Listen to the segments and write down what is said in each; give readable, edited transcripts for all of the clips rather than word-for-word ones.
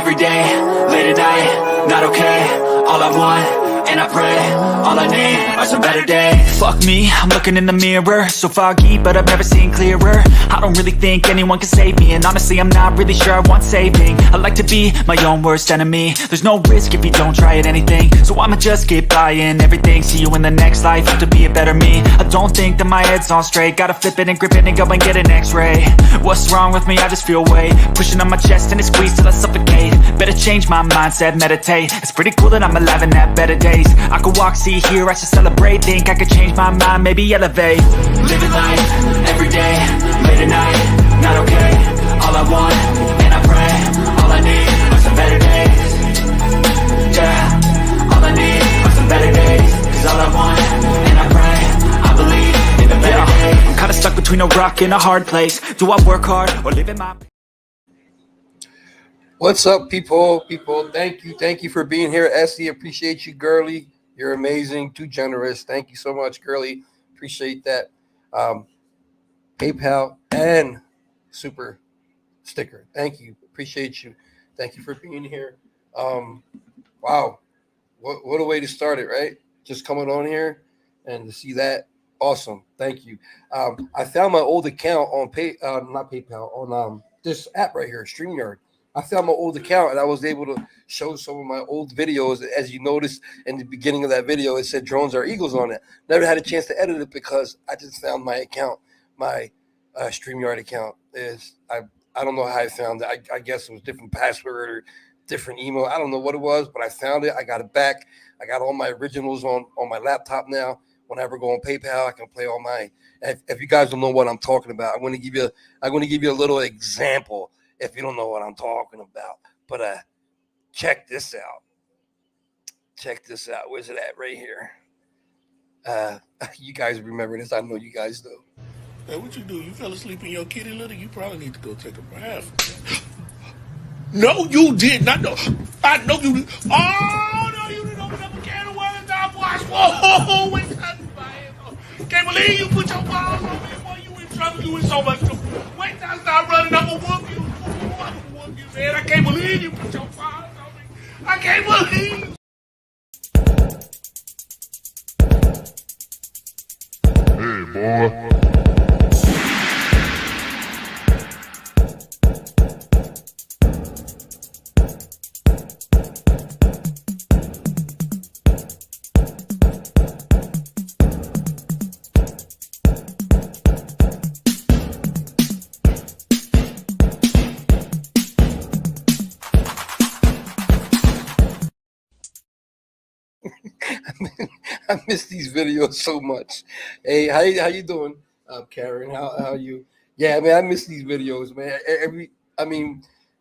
every day, late at night, not okay. All I want, and I pray, all I need are some better days. Fuck me, I'm looking in the mirror, so foggy, but I've never seen clearer. I don't really think anyone can save me, and honestly I'm not really sure I want saving. I like to be my own worst enemy. There's no risk if you don't try at anything, so I'ma just keep buying everything. See you in the next life, have to be a better me. I don't think that my head's on straight, gotta flip it and grip it and go and get an x-ray. What's wrong with me? I just feel weight pushing on my chest and it squeezes till I suffocate. Better change my mindset, meditate. It's pretty cool that I'm alive and have better days. I could walk, see, hear, I should celebrate. Think I could change my mind, maybe elevate. Living life, every day, late at night, not okay. All I want, and I pray, all I need are some better days. Yeah, all I need are some better days. Cause all I want, and I pray, I believe in the better days. I'm kinda stuck between a rock and a hard place. Do I work hard, or live in my... What's up, people? Thank you for being here. Essie, appreciate you. Girly, you're amazing, too generous. Thank you so much, Girly. Appreciate that. PayPal and super sticker. Thank you. Appreciate you. Thank you for being here. Wow, what a way to start it, right? Just coming on here and to see that, awesome. Thank you. I found my old account on not PayPal, on this app right here, StreamYard. I found my old account and I was able to show some of my old videos. As you noticed in the beginning of that video, it said drones are eagles on it. Never had a chance to edit it because I just found my account, my StreamYard account. I don't know how I found it. I guess it was different password or different email. I don't know what it was, but I found it. I got it back. I got all my originals on my laptop now. Whenever I go on PayPal, I can play all my. If you guys don't know what I'm talking about, I'm going to give you a little example. If you don't know what I'm talking about, but check this out. Where's it at? Right here. You guys remember this? I know you guys do. Hey, what you do? You fell asleep in your kitty litter? You probably need to go take a bath. No, you did not. No, I know you did. Oh, no, you didn't open up a can of worms. I watched. Whoa, wait, can't believe you put your balls on me. Boy, you in trouble. You in so much trouble. Wait till I start running. I'm going to whoop you. Man, I can't believe you put your balls on me. I can't believe you. Hey, boy. I miss these videos so much. Hey, how you doing, Karen? How you? Yeah, man, I miss these videos, man.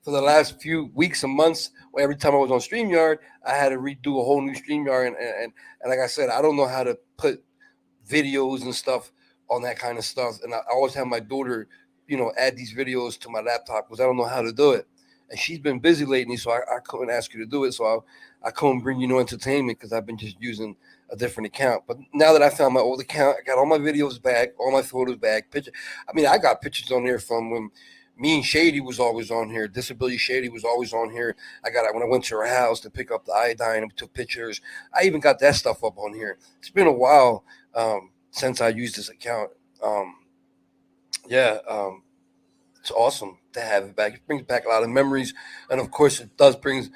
For the last few weeks and months, every time I was on StreamYard, I had to redo a whole new StreamYard, and like I said, I don't know how to put videos and stuff on that kind of stuff, and I always have my daughter, add these videos to my laptop because I don't know how to do it. And she's been busy lately, so I couldn't ask her to do it. So I couldn't bring you no entertainment because I've been just using a different account. But now that I found my old account, I got all my videos back, all my photos back. I got pictures on there from when me and Shady was always on here. Disability Shady was always on here. I got it when I went to her house to pick up the iodine and took pictures. I even got that stuff up on here. It's been a while since I used this account. It's awesome to have it back. It brings back a lot of memories, and of course, it does brings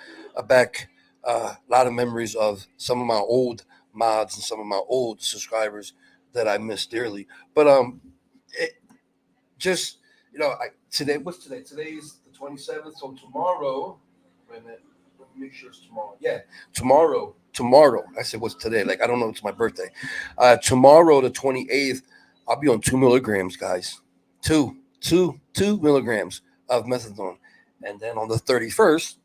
back a lot of memories of some of my old mods and some of my old subscribers that I miss dearly. But it just today. What's today? Today's the 27th. So tomorrow, wait a minute. Let me make sure it's tomorrow. Yeah, tomorrow. I said what's today? Like I don't know. It's my birthday. Tomorrow, the 28th, I'll be on 2 milligrams, guys. Two milligrams of methadone, and then on the 31st,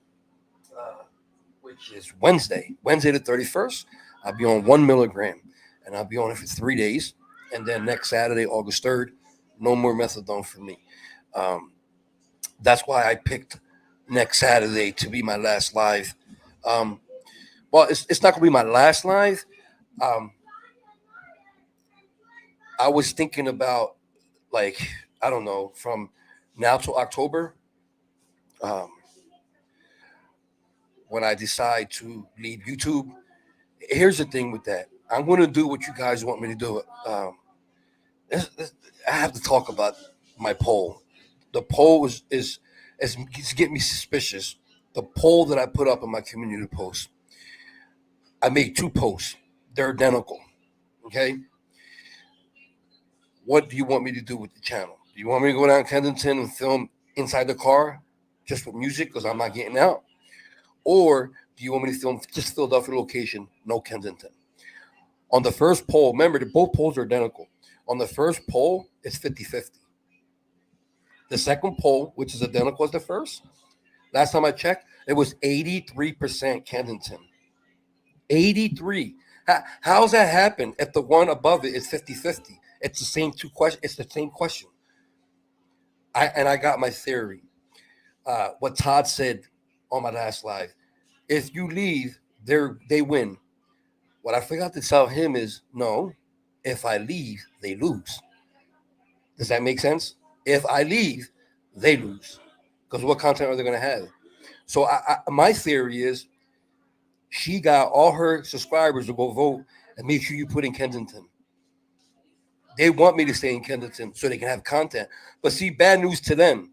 which is Wednesday the 31st, I'll be on 1 milligram, and I'll be on it for 3 days, and then next Saturday, August 3rd, no more methadone for me. That's why I picked next Saturday to be my last live. Well, it's not gonna be my last live. I was thinking about, like, I don't know, from now till October, when I decide to leave YouTube. Here's the thing with that. I'm going to do what you guys want me to do. I have to talk about my poll. The poll is it's getting me suspicious. The poll that I put up in my community post. I made 2 posts. They're identical. Okay. What do you want me to do with the channel? Do you want me to go down Kensington and film inside the car just with music because I'm not getting out? Or do you want me to film just Philadelphia location, no Kensington? On the first poll, remember, both polls are identical. On the first poll, it's 50-50. The second poll, which is identical as the first, last time I checked, it was 83% Kensington. 83. How's that happen if the one above it is 50-50? It's the same 2 questions. It's the same question. I got my theory. What Todd said on my last live. If you leave, they win. What I forgot to tell him is, no, if I leave, they lose. Does that make sense? If I leave, they lose. Because what content are they going to have? So my theory is she got all her subscribers to go vote and make sure you put in Kensington. They want me to stay in Kensington so they can have content. But see, bad news to them.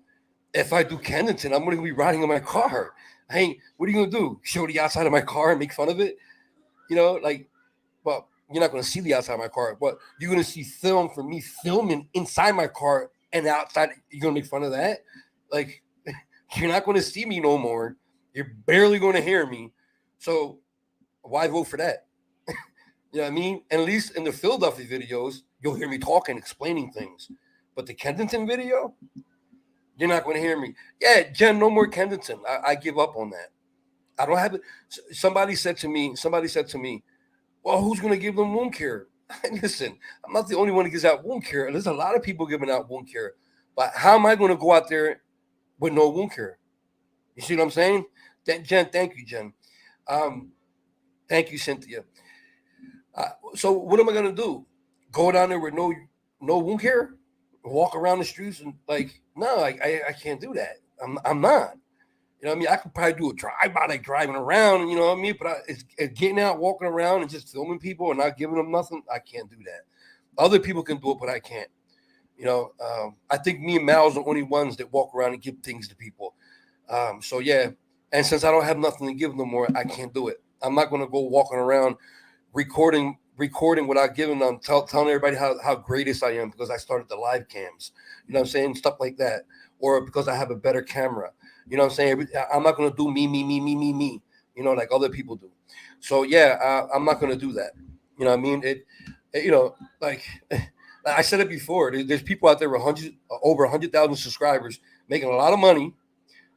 If I do Kensington, I'm going to be riding in my car. What are you going to do? Show the outside of my car and make fun of it? Well, you're not going to see the outside of my car, but you're going to see film for me filming inside my car and outside. You're going to make fun of that? Like, you're not going to see me no more. You're barely going to hear me. So why vote for that? You know what I mean? And at least in the Philadelphia videos, you'll hear me talking, explaining things. But the Kensington video, you're not going to hear me. Yeah, Jen, no more Kensington. I give up on that. I don't have it. Somebody said to me, well, who's going to give them wound care? Listen, I'm not the only one who gives out wound care. There's a lot of people giving out wound care. But how am I going to go out there with no wound care? You see what I'm saying? Jen, thank you, Jen. Thank you, Cynthia. So what am I going to do? Go down there with no wound care? Walk around the streets and no, I can't do that. I'm not. You know what I mean? I could probably do a drive-by, like driving around, you know what I mean? But it's getting out, walking around, and just filming people and not giving them nothing, I can't do that. Other people can do it, but I can't. You know, I think me and Mal's are the only ones that walk around and give things to people. So, yeah. And since I don't have nothing to give no more, I can't do it. I'm not going to go walking around recording without giving them, telling everybody how greatest I am because I started the live cams. You know what I'm saying? Stuff like that. Or because I have a better camera. You know what I'm saying? I'm not going to do me, you know, like other people do. So, yeah, I'm not going to do that. You know what I mean? Like I said it before, there's people out there with over 100,000 subscribers making a lot of money.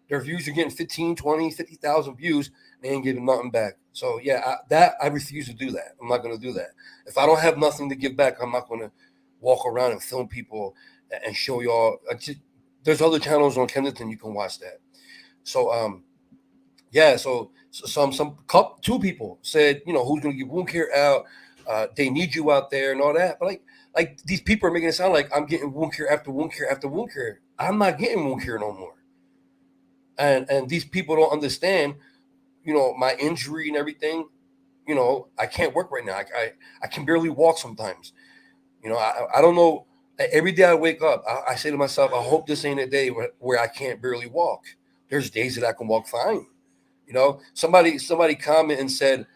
Their views are getting 15, 20, 50,000 views. They ain't giving nothing back. So, yeah, I refuse to do that. I'm not going to do that. If I don't have nothing to give back, I'm not going to walk around and film people and show y'all. There's other channels on Kensington you can watch that. So, yeah, so two people said, you know, who's going to give wound care out? They need you out there and all that. But like these people are making it sound like I'm getting wound care after wound care after wound care. I'm not getting wound care no more. And these people don't understand, you know, my injury and everything. You know, I can't work right now. I can barely walk sometimes. You know, I don't know. Every day I wake up, I say to myself, I hope this ain't a day where I can't barely walk. There's days that I can walk fine. You know, somebody commented and said,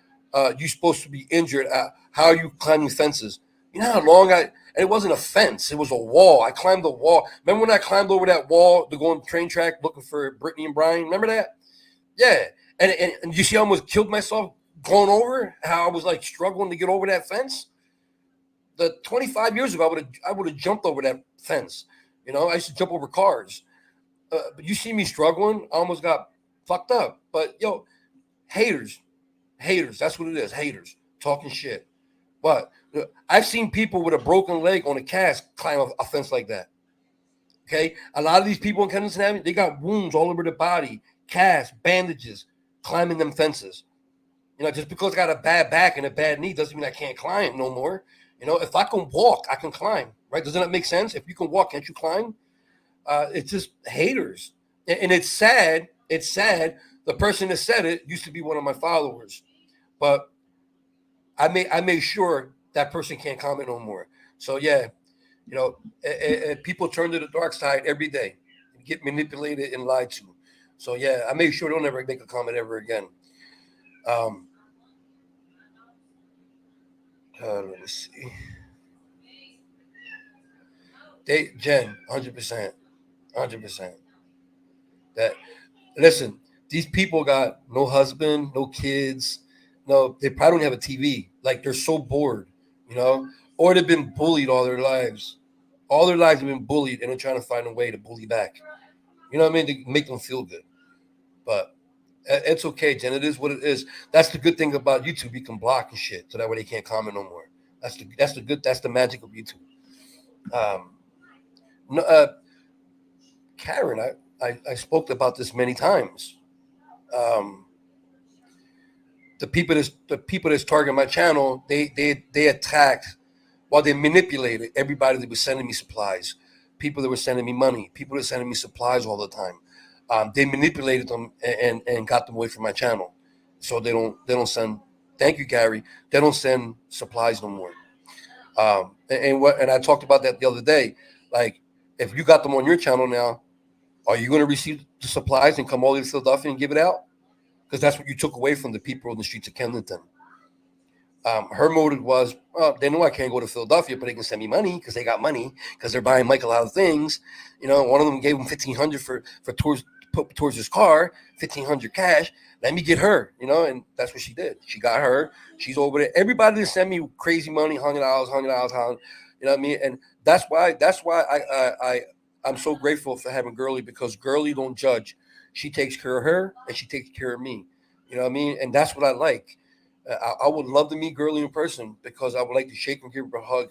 you're supposed to be injured. How are you climbing fences? You know how long and it wasn't a fence. It was a wall. I climbed the wall. Remember when I climbed over that wall to go on the train track looking for Brittany and Brian? Remember that? Yeah. And you see I almost killed myself going over? How I was like struggling to get over that fence? 25 years ago, I would have jumped over that fence. You know, I used to jump over cars. But you see me struggling, I almost got fucked up. But, yo, haters, that's what it is, haters, talking shit. But I've seen people with a broken leg on a cast climb a fence like that. Okay? A lot of these people in Kensington Avenue, they got wounds all over their body, casts, bandages, climbing them fences. You know, just because I got a bad back and a bad knee doesn't mean I can't climb no more. You know, if I can walk, I can climb, right? Doesn't that make sense? If you can walk, can't you climb? It's just haters. And it's sad the person that said it used to be one of my followers, but I made sure that person can't comment no more. So yeah, people turn to the dark side every day, get manipulated and lied to. So yeah, I made sure don't ever make a comment ever again. Um, let me see. Jen, 100%, 100%. That listen, these people got no husband, no kids, no, they probably don't have a TV. Like they're so bored, you know, or they've been bullied all their lives. All their lives have been bullied, and they're trying to find a way to bully back. You know what I mean? To make them feel good. But it's okay, Jen. It is what it is. That's the good thing about YouTube. You can block and shit, so that way they can't comment no more. That's the magic of YouTube. Um, no, Karen, I spoke about this many times. Um, the people that's targeting my channel, they attacked, while they manipulated everybody that was sending me supplies, people that were sending me money, people that were sending me supplies all the time. They manipulated them and got them away from my channel, so they don't send. Thank you, Gary. They don't send supplies no more. And I talked about that the other day. Like, if you got them on your channel now, are you going to receive the supplies and come all the way to Philadelphia and give it out? Because that's what you took away from the people on the streets of Kensington. Her motive was, well, they know I can't go to Philadelphia, but they can send me money because they got money because they're buying Mike a lot of things. One of them gave him $1,500 for towards put towards his car, $1,500 cash. Let me get her, and that's what she did. She got her. She's over there. Everybody that sent me crazy money, $100, $100, you know what I mean? And that's why I'm so grateful for having Girly, because Girly don't judge. She takes care of her and she takes care of me. You know what I mean? And that's what I like. I would love to meet Girly in person, because I would like to shake and give her a hug,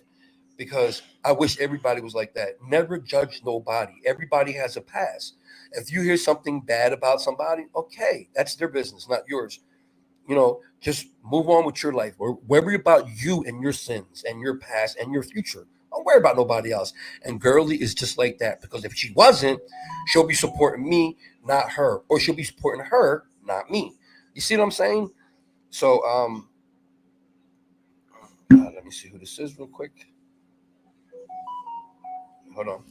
because I wish everybody was like that. Never judge nobody. Everybody has a past. If you hear something bad about somebody, okay, that's their business, not yours. Just move on with your life. Worry about you and your sins and your past and your future. Don't worry about nobody else. And Girly is just like that, because if she wasn't, she'll be supporting me, not her, or she'll be supporting her, not me. You see what I'm saying? So, let me see who this is real quick. Hold on.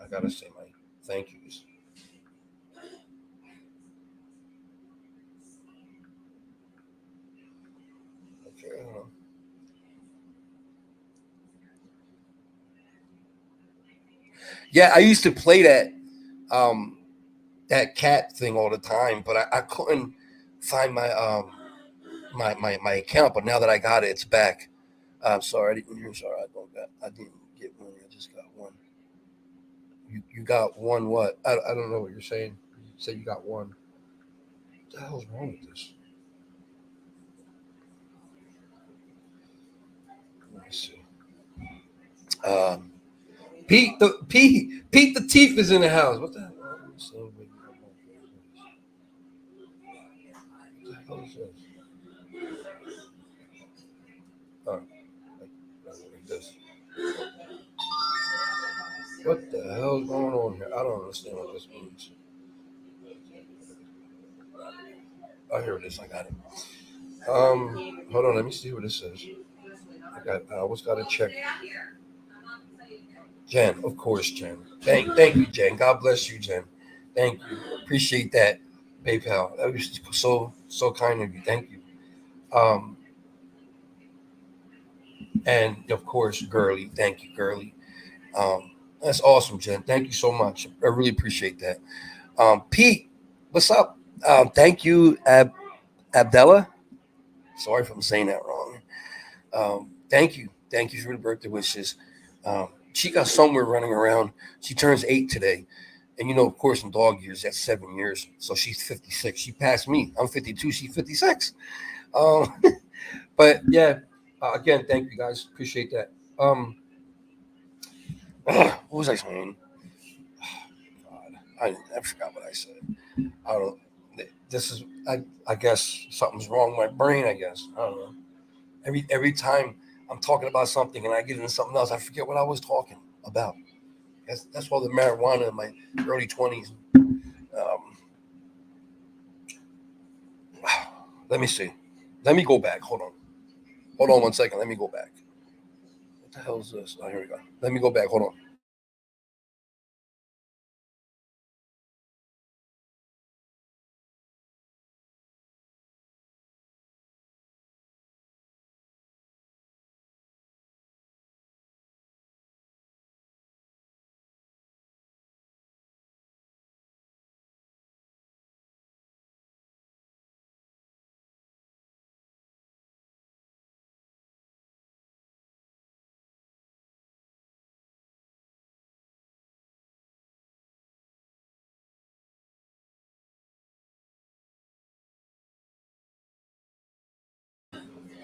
I gotta say my thank yous. Okay, hold on. Yeah, I used to play that cat thing all the time, but I couldn't find my account. But now that I got it, it's back. I'm sorry, sorry, I didn't get one. I just got one. You got one what? I don't know what you're saying. You said you got one. What the hell's wrong with this? Let me see. Um, Pete the Teeth is in the house. What the hell? What the hell is this? Oh, like this. What the hell is going on here? I don't understand what this means. Oh, here it is. I got it. Hold on. Let me see what this says. I always got to check. Jen, of course, Jen. Thank you, Jen. God bless you, Jen. Thank you. Appreciate that, PayPal. That was so kind of you. Thank you. Um, and of course, Girly. Thank you, Girly. That's awesome, Jen. Thank you so much. I really appreciate that. Pete, what's up? Thank you, Abdella. Sorry if I'm saying that wrong. Thank you. Thank you for the birthday wishes. Chica somewhere running around. She turns 8 today. And of course, in dog years, that's 7 years. So she's 56. She passed me. I'm 52. She's 56. Um, but yeah, again, thank you guys. Appreciate that. What was I saying? God, I forgot what I said. I don't. This is. I guess something's wrong with my brain. I guess I don't know. Every time I'm talking about something and I get into something else, I forget what I was talking about. That's why the marijuana in my early 20s. Um, Let me see. Let me go back. Hold on. Hold on 1 second. Let me go back. What the hell is this? Oh, here we go. Let me go back. Hold on.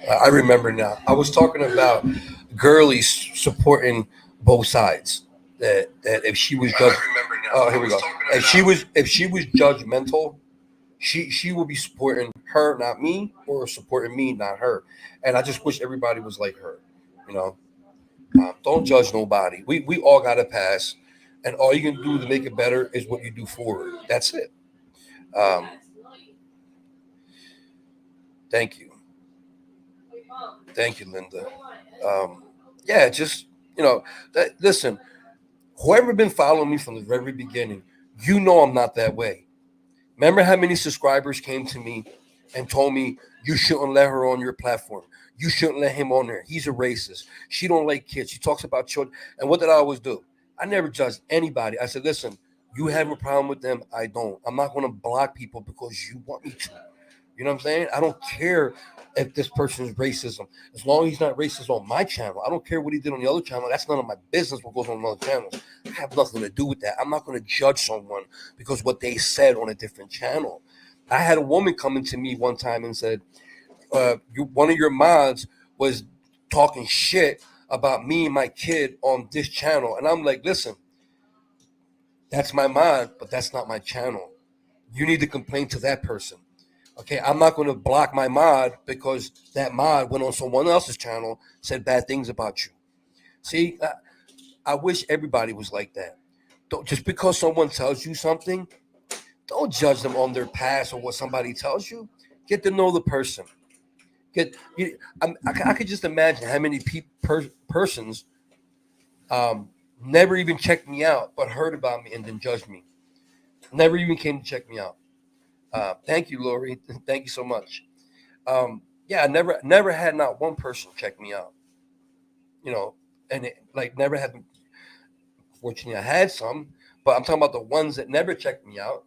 I remember now. I was talking about girlies supporting both sides. That if she was judge, oh, here we go. If she was judgmental, she will be supporting her, not me, or supporting me, not her. And I just wish everybody was like her. You know, don't judge nobody. We all got to pass, and all you can do to make it better is what you do forward. That's it. Um, thank you, thank you, Linda. Um, yeah, just listen. Whoever been following me from the very beginning, you know I'm not that way. Remember how many subscribers came to me and told me you shouldn't let her on your platform. You shouldn't let him on there. He's a racist. She don't like kids. She talks about children. And what did I always do? I never judged anybody. I said, listen, you have a problem with them. I don't. I'm not going to block people because you want me to. You know what I'm saying? I don't care if this person is racism. As long as he's not racist on my channel. I don't care what he did on the other channel. That's none of my business what goes on other channels. I have nothing to do with that. I'm not going to judge someone because what they said on a different channel. I had a woman coming to me one time and said, one of your mods was talking shit about me and my kid on this channel. And I'm like, listen, that's my mod, but that's not my channel. You need to complain to that person. Okay, I'm not going to block my mod because that mod went on someone else's channel, said bad things about you. See, I wish everybody was like that. Don't, just because someone tells you something, don't judge them on their past or what somebody tells you. Get to know the person. I could just imagine how many persons never even checked me out, but heard about me and then judged me. Never even came to check me out. Thank you, Lori. Thank you so much. Yeah, I never had not one person check me out. You know, and it, like never had. Fortunately, I had some, but I'm talking about the ones that never checked me out.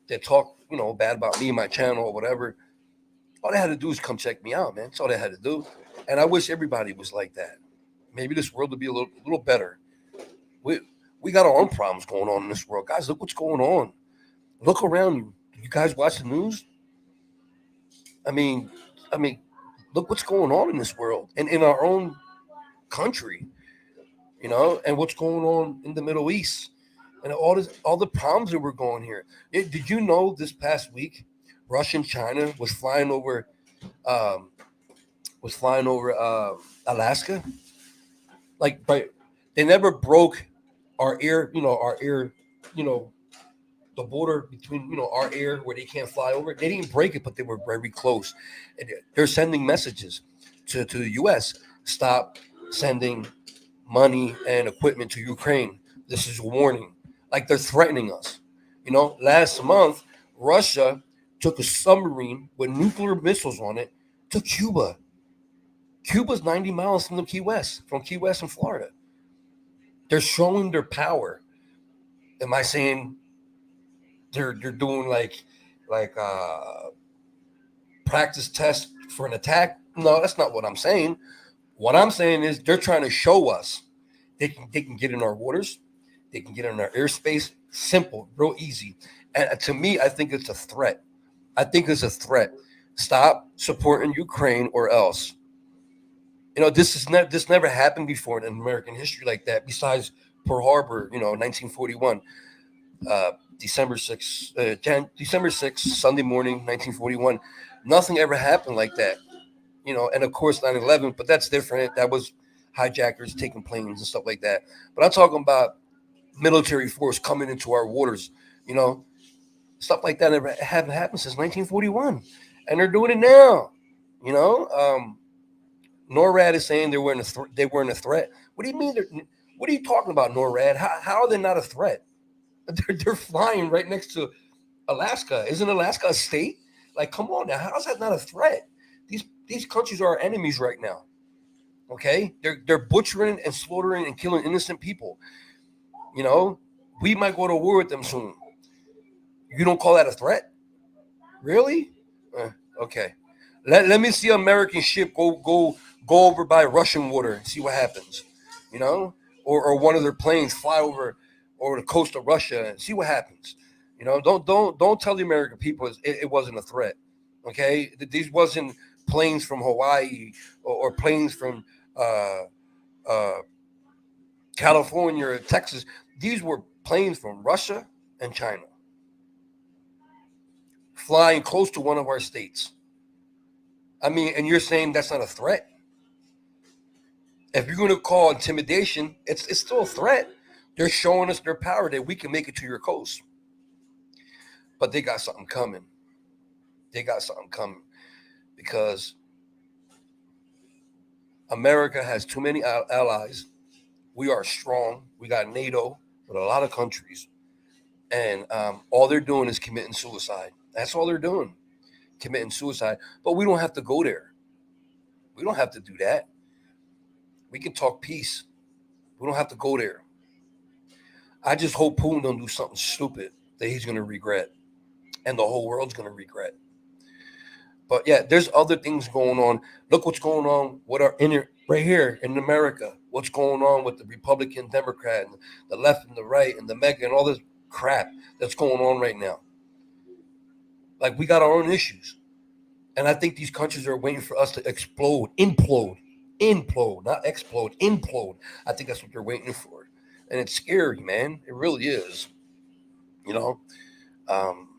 That talk, bad about me, my channel, or whatever. All they had to do is come check me out, man. That's all they had to do. And I wish everybody was like that. Maybe this world would be a little better. We we got our own problems going on in this world, guys. Look what's going on. Look around you. You guys watch the news? I mean, I mean, look what's going on in this world and in our own country, and what's going on in the Middle East and all the problems that were going here. Did you know this past week, Russia and China um, was flying over Alaska? Like, but they never broke our air, you know, the border between our air where they can't fly over. They didn't break it, but they were very close. And they're sending messages to the U.S. Stop sending money and equipment to Ukraine. This is a warning. Like they're threatening us. Last month Russia took a submarine with nuclear missiles on it to Cuba. Cuba's 90 miles from Key West in Florida. They're showing their power. Am I saying they're doing like practice test for an attack? No, that's not what I'm saying. What I'm saying is they're trying to show us they can get in our waters, they can get in our airspace. Simple, real easy. And to me, I think it's a threat. I think it's a threat. Stop supporting Ukraine or else. This never happened before in American history like that. Besides Pearl Harbor, 1941. December 6th, Sunday morning, 1941. Nothing ever happened like that, and of course 9/11, but that's different. That was hijackers taking planes and stuff like that. But I'm talking about military force coming into our waters, you know, stuff like that never haven't happened since 1941. and they're doing it now. You know, NORAD is saying they weren't a threat. What do you mean? What are you talking about, NORAD? How are they not a threat? They're flying right next to Alaska. Isn't Alaska a state? Like, come on now. How's that not a threat? These countries are our enemies right now. Okay, they're butchering and slaughtering and killing innocent people. You know, we might go to war with them soon. You don't call that a threat? Really? Okay. Let me see an American ship go over by Russian water and see what happens. You know, or one of their planes fly over the coast of Russia and see what happens. You know, don't tell the American people it wasn't a threat. Okay, these wasn't planes from Hawaii or planes from uh, uh, California or Texas. These were planes from Russia and China flying close to one of our states. I mean, and you're saying that's not a threat? If you're going to call intimidation, it's still a threat. They're showing us their power that we can make it to your coast. But they got something coming. They got something coming because America has too many allies. We are strong. We got NATO with a lot of countries. And all they're doing is committing suicide. That's all they're doing, committing suicide. But we don't have to go there. We don't have to do that. We can talk peace. We don't have to go there. I just hope Putin don't do something stupid that he's going to regret, and the whole world's going to regret. But yeah, there's other things going on. Look what's going on with our right here in America. What's going on with the Republican, Democrat, and the left and the right, and the MAGA, and all this crap that's going on right now. Like, we got our own issues, and I think these countries are waiting for us to explode, implode, not explode, implode. I think that's what they're waiting for, and it's scary, man. It really is. You know, um,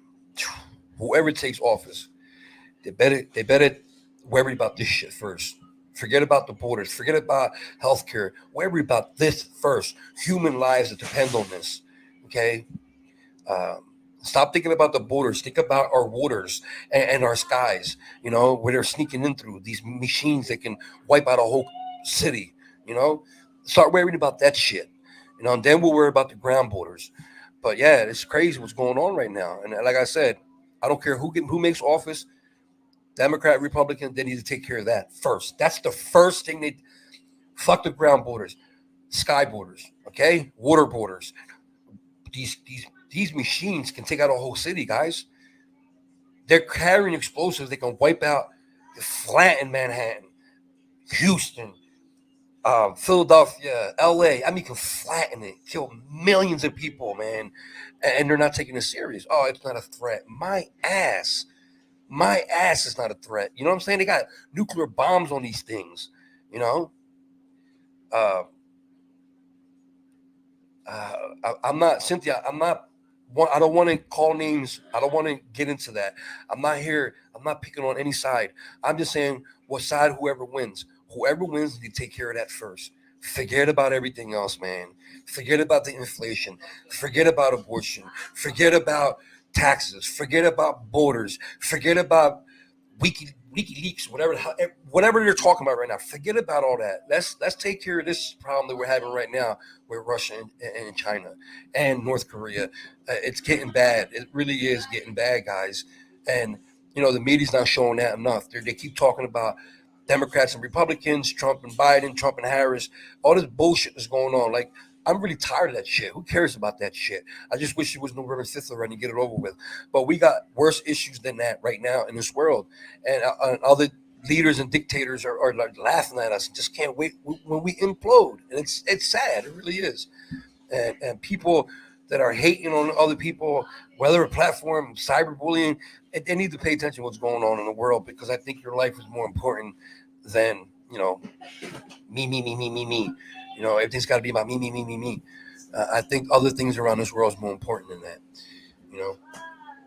whoever takes office, they better worry about this shit first. Forget about the borders. Forget about healthcare. Worry about this first. Human lives that depend on this. Okay. Um, Stop thinking about the borders. Think about our waters and our skies. You know, where they're sneaking in through these machines that can wipe out a whole city. You know, start worrying about that shit. You know, and then we'll worry about the ground borders. But yeah, it's crazy what's going on right now. And like I said, I don't care who makes office. Democrat, Republican, they need to take care of that first. That's the first thing they fuck the ground borders, sky borders, okay, water borders. These machines can take out a whole city, guys. They're carrying explosives. They can wipe out, flatten Manhattan, Houston, Philadelphia, L.A. I mean, can flatten it, kill millions of people, man, and they're not taking it serious. Oh, it's not a threat. My ass is not a threat. You know what I'm saying? They got nuclear bombs on these things. You know, uh, I'm not Cynthia. I don't want to call names. I don't want to get into that. I'm not here. I'm not picking on any side. I'm just saying what side whoever wins. Whoever wins, you take care of that first. Forget about everything else, man. Forget about the inflation. Forget about abortion. Forget about taxes. Forget about borders. Forget about WikiLeaks, whatever they're talking about right now. Forget about all that. Let's take care of this problem that we're having right now with Russia and China and North Korea. It's getting bad. It really is getting bad, guys. And you know the media's not showing that enough. They keep talking about Democrats and Republicans, Trump and Biden, Trump and Harris, all this bullshit that's going on. Like, I'm really tired of that shit. Who cares about that shit? I just wish it was November 5th already and get it over with. But we got worse issues than that right now in this world. And other leaders and dictators are like laughing at us and just can't wait when we implode. And it's sad. It really is. And people that are hating on other people, whether a platform, cyberbullying, they need to pay attention to what's going on in the world, because I think your life is more important than, you know, me. You know, everything's got to be about me. I think other things around this world is more important than that. You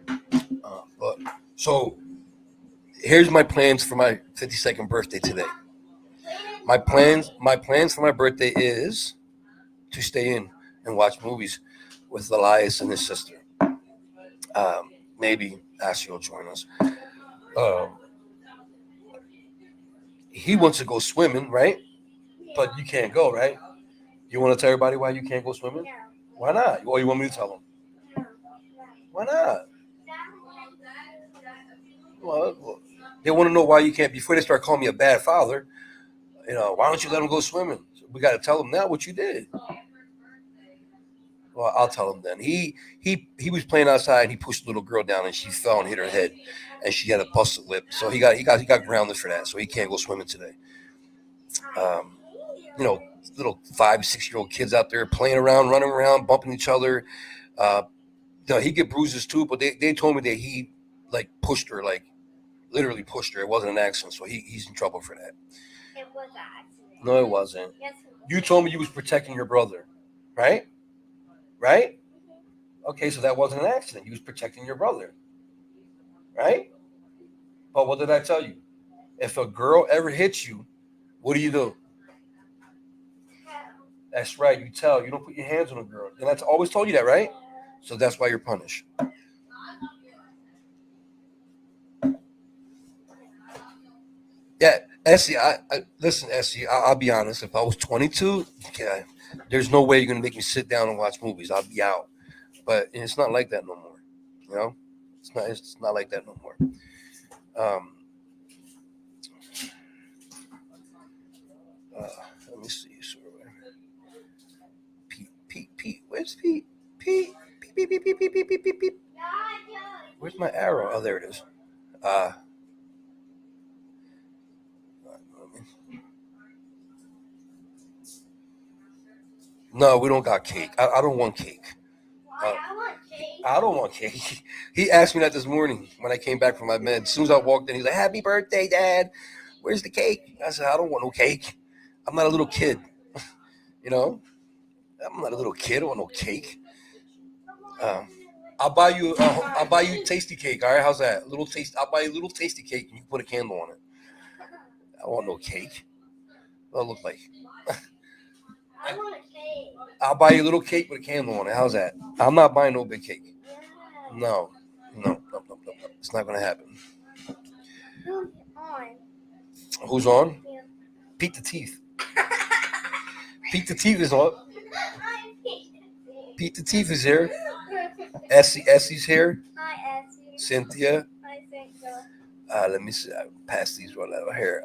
know, but so here's my plans for my 52nd birthday today. My plans for my birthday is to stay in and watch movies with Elias and his sister. Maybe Ashley will join us. Um, he wants to go swimming, right? But you can't go, right? You want to tell everybody why you can't go swimming? Why not? Or you want me to tell them? Why not? Well, they want to know why you can't. Before they start calling me a bad father, why don't you let them go swimming? So we got to tell them now what you did. Well, I'll tell him then. He was playing outside and he pushed a little girl down and she fell and hit her head, and she had a busted lip. So he got grounded for that. So he can't go swimming today. Um, little 5, 6 year old kids out there playing around, running around, bumping each other. Uh, he get bruises too, but they told me that he like pushed her, like literally pushed her. It wasn't an accident, so he's in trouble for that. It was an accident. No, it wasn't. Yes, it was. You told me you was protecting your brother, right? Right? Okay, so that wasn't an accident. You was protecting your brother, right? But what did I tell you? If a girl ever hits you, what do? That's right. You tell. You don't put your hands on a girl. And I always told you that, right? So that's why you're punished. Yeah, Essie. Listen, Essie. I'll be honest. If I was 22, yeah, there's no way you're gonna make me sit down and watch movies. I'll be out. But it's not like that no more. You know, it's not. It's not like that no more. Um, let me see. Pete. Where's Pete? Pete. Pete. Where's my arrow? Oh, there it is. No, we don't got cake. I don't want cake. I want cake. I don't want cake. He asked me that this morning when I came back from my med. As soon as I walked in, he's like, "Happy birthday, Dad. Where's the cake?" I said, "I don't want no cake. I'm not a little kid. you know, I'm not a little kid. I don't want no cake. I'll buy you. I'll buy you tasty cake. All right, how's that? A little taste. I'll buy you a little tasty cake, and you put a candle on it. I don't want no cake. What do I look like? I want a cake. I'll buy you a little cake with a candle on it. How's that? I'm not buying no big cake. Yeah. No. It's not gonna happen. Who's on? Who's on? Yeah. Pete the Teeth. Pete the Teeth is on. Pete the Teeth is here. Essie's here. Hi, Essie. Cynthia. Hi, Cynthia. Let me see. I pass these right over here.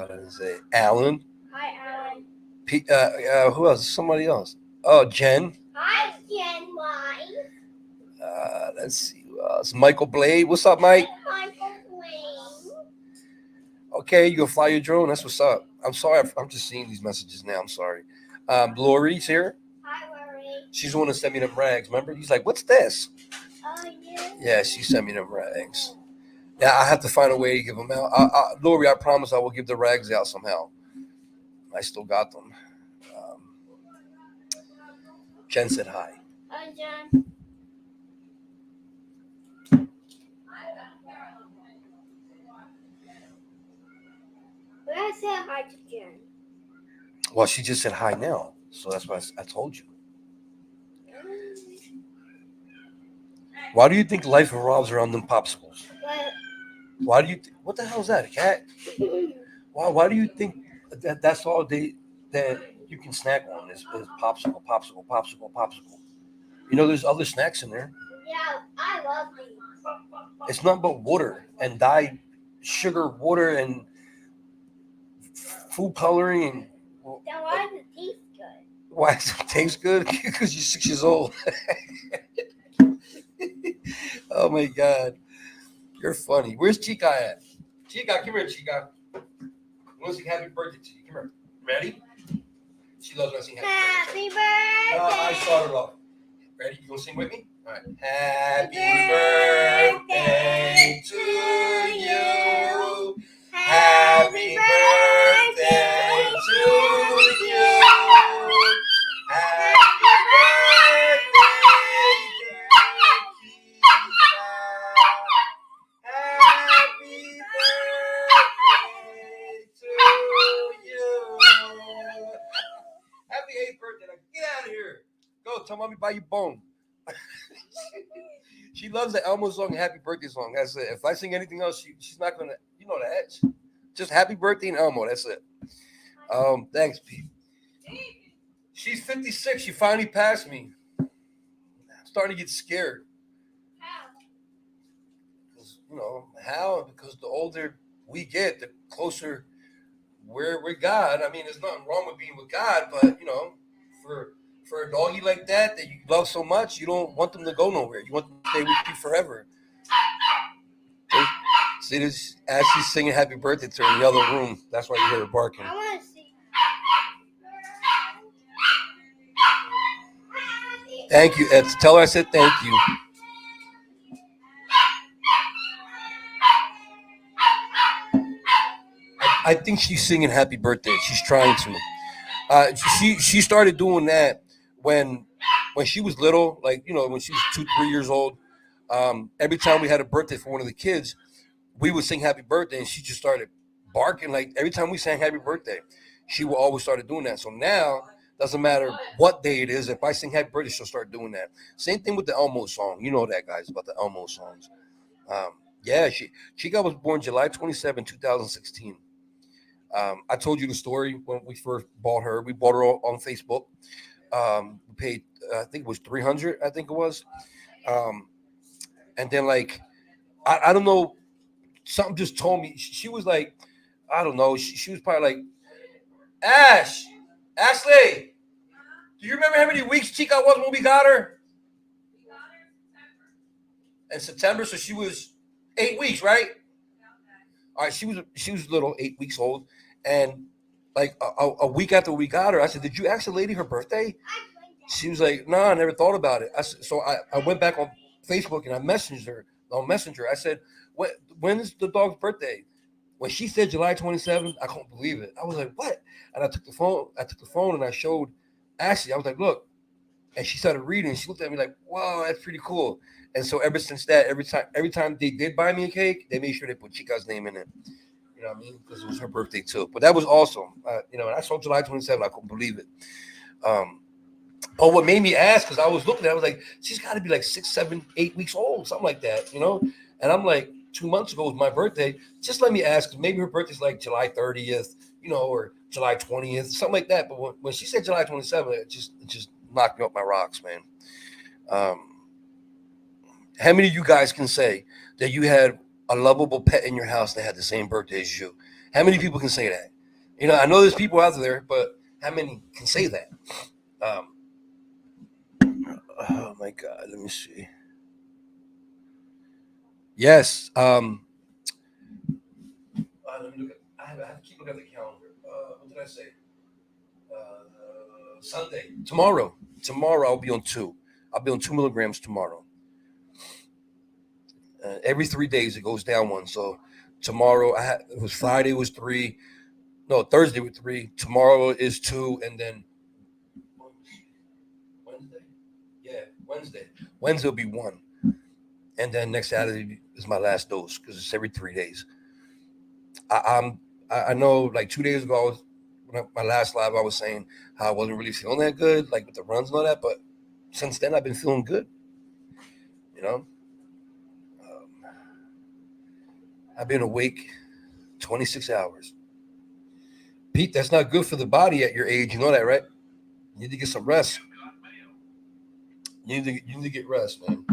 Let's say Alan. Hi, Alan. Pete. Who else? Somebody else. Oh, Jen. Hi, Jen. Why? Let's see. Who else? Michael Blade. What's up, Mike? Michael Wayne. Okay, you gonna fly your drone? That's what's up. I'm sorry. I'm just seeing these messages now. I'm sorry. Lori's here. Hi, Lori. She's the one that sent me them rags. Remember? He's like, "What's this?" Oh, yeah. Yeah, she sent me them rags. Yeah, I have to find a way to give them out. Lori, I promise I will give the rags out somehow. I still got them. Jen said hi. Hi, Jen. But I said hi to Jen. Well, she just said hi now, so that's why I told you. Why do you think life revolves around them popsicles? But Why do you? What the hell is that? A cat? Why do you think that's all that you can snack on is popsicle? There's other snacks in there. yeah, I love these. It's nothing but water and dyed sugar, water and food coloring. And Then why does it taste good? why does it taste good? Because you're 6 years old. Oh my God, you're funny. Where's Chica at? Chica, come here, Chica. I want to sing happy birthday to you. Come here. Ready? She loves when I sing happy birthday. Happy birthday. I started off. Ready? You gonna sing with me? All right. Happy birthday to you. Happy birthday to you. Happy birthday, Happy birthday to you. Happy 8th birthday. Now get out of here. Go tell mommy buy you bone. She loves the Elmo song and Happy Birthday song. That's it. If I sing anything else, she's not gonna. You know that. Just Happy Birthday and Elmo. That's it. Thanks, Pete. She's 56. She finally passed me. I'm starting to get scared. How? Because the older we get, the closer we're with God. I mean, there's nothing wrong with being with God, but for a doggy like that you love so much, you don't want them to go nowhere. You want them to stay with you forever. See this Ashley's singing happy birthday to her in the other room. That's why you hear her barking. I want to see. Thank you, Ed. Tell her I said thank you. I think she's singing happy birthday. She's trying to. She started doing that when she was little, like when she was 2-3 years old. Every time we had a birthday for one of the kids, we would sing happy birthday, and she just started barking. Like every time we sang happy birthday, she will always started doing that. So now doesn't matter what day it is. If I sing happy birthday, she'll start doing that. Same thing with the Elmo song. You know that, guys, about the Elmo songs. Yeah, Chica was born July 27, 2016. I told you the story when we first bought her. We bought her on Facebook. We paid, I think it was 300. I think it was. And then I don't know, something just told me she was like, I don't know. She was probably like, Ashley, do you remember how many weeks Chica was when we got her? In September, so she was 8 weeks, right? All right, she was little, 8 weeks old, and like a week after we got her, I said, "Did you ask the lady her birthday?" She was like, "No, I never thought about it." So I went back on Facebook and I messaged her on Messenger. I said, when is the dog's birthday?" When she said July 27th, I couldn't believe it. I was like, "What?" And I took the phone and I showed Ashley. I was like, "Look," and she started reading. She looked at me like, "Wow, that's pretty cool." And so ever since that, every time they did buy me a cake, they made sure they put Chica's name in it. You know what I mean? Because it was her birthday too. But that was awesome. And I saw July 27th. I couldn't believe it. But what made me ask, because I was looking at it, I was like, she's got to be like 6, 7, 8 weeks old, something like that, And I'm like, 2 months ago was my birthday. Just let me ask, because maybe her birthday's like July 30th, or July 20th, something like that. But when she said July 27th, it just knocked me off my rocks, man. How many of you guys can say that you had a lovable pet in your house that had the same birthday as you? How many people can say that? I know there's people out there, but how many can say that? Oh my God, let me see. Yes. Let me look I have to keep looking at the calendar. What did I say? Sunday. Tomorrow. Tomorrow I'll be on 2. I'll be on 2 milligrams tomorrow. Every 3 days it goes down one. So tomorrow it was Friday was 3. No, Thursday was 3. Tomorrow is 2, and then Wednesday. Yeah, Wednesday. Wednesday will be 1, and then next Saturday is my last dose because it's every 3 days. I know like 2 days ago, my last live, I was saying how I wasn't really feeling that good, like with the runs and all that. But since then, I've been feeling good. I've been awake 26 hours. Pete, that's not good for the body at your age. You know that, right? You need to get some rest. You need to get rest, man.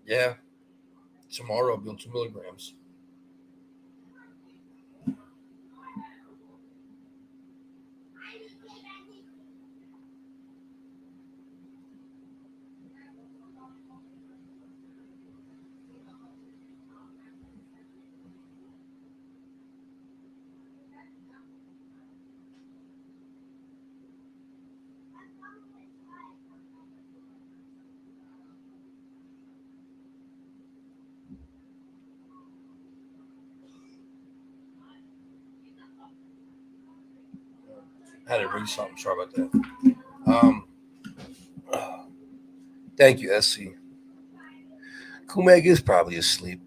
Yeah. Tomorrow I'll be on 2 milligrams. I had to read something. Sorry about that. Thank you, SC. Kumeg is probably asleep.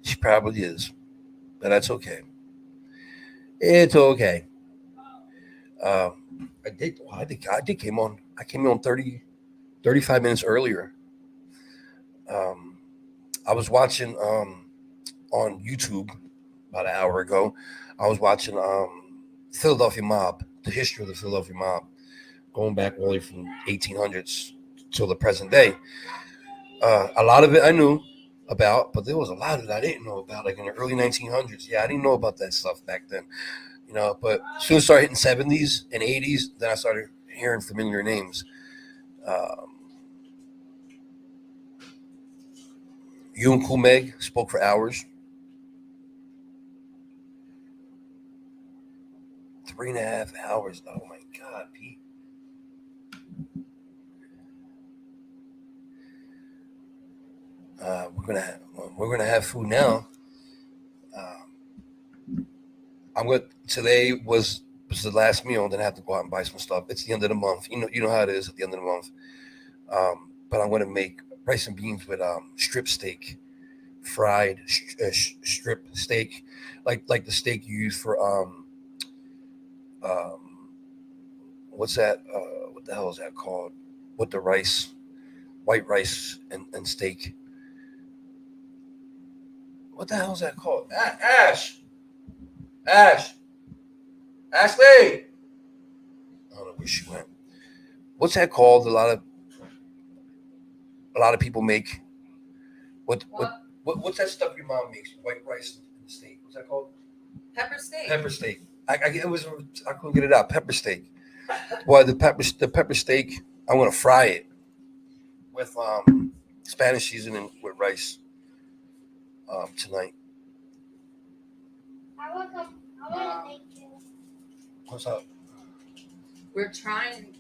She probably is. But that's okay. It's okay. I did. Well, I did came on. I came on 35 minutes earlier. Um, I was watching on YouTube about an hour ago. I was watching Philadelphia Mob, the history of the Philadelphia Mob, going back all the way from 1800s till the present day. A lot of it I knew about, but there was a lot of it I didn't know about, like in the early 1900s. Yeah, I didn't know about that stuff back then, But as soon as I started hitting 70s and 80s, then I started hearing familiar names. Um, you and Kumeg spoke for hours. 3.5 hours. Oh my God, Pete. We're gonna have food now. I'm going. Today was the last meal. Then I have to go out and buy some stuff. It's the end of the month. You know how it is at the end of the month. But I'm going to make rice and beans with strip steak, fried strip steak, like the steak you use for um what's that? What the hell is that called? With the rice, white rice and steak. What the hell is that called? Ash, Ashley. I don't know where she went. What's that called? A lot of people make. What's that stuff your mom makes? White rice and steak. What's that called? Pepper steak. Pepper steak. I couldn't get it out. Pepper steak. Well, the pepper steak. I'm gonna fry it with Spanish seasoning with rice tonight. I want to make you. What's up? We're trying.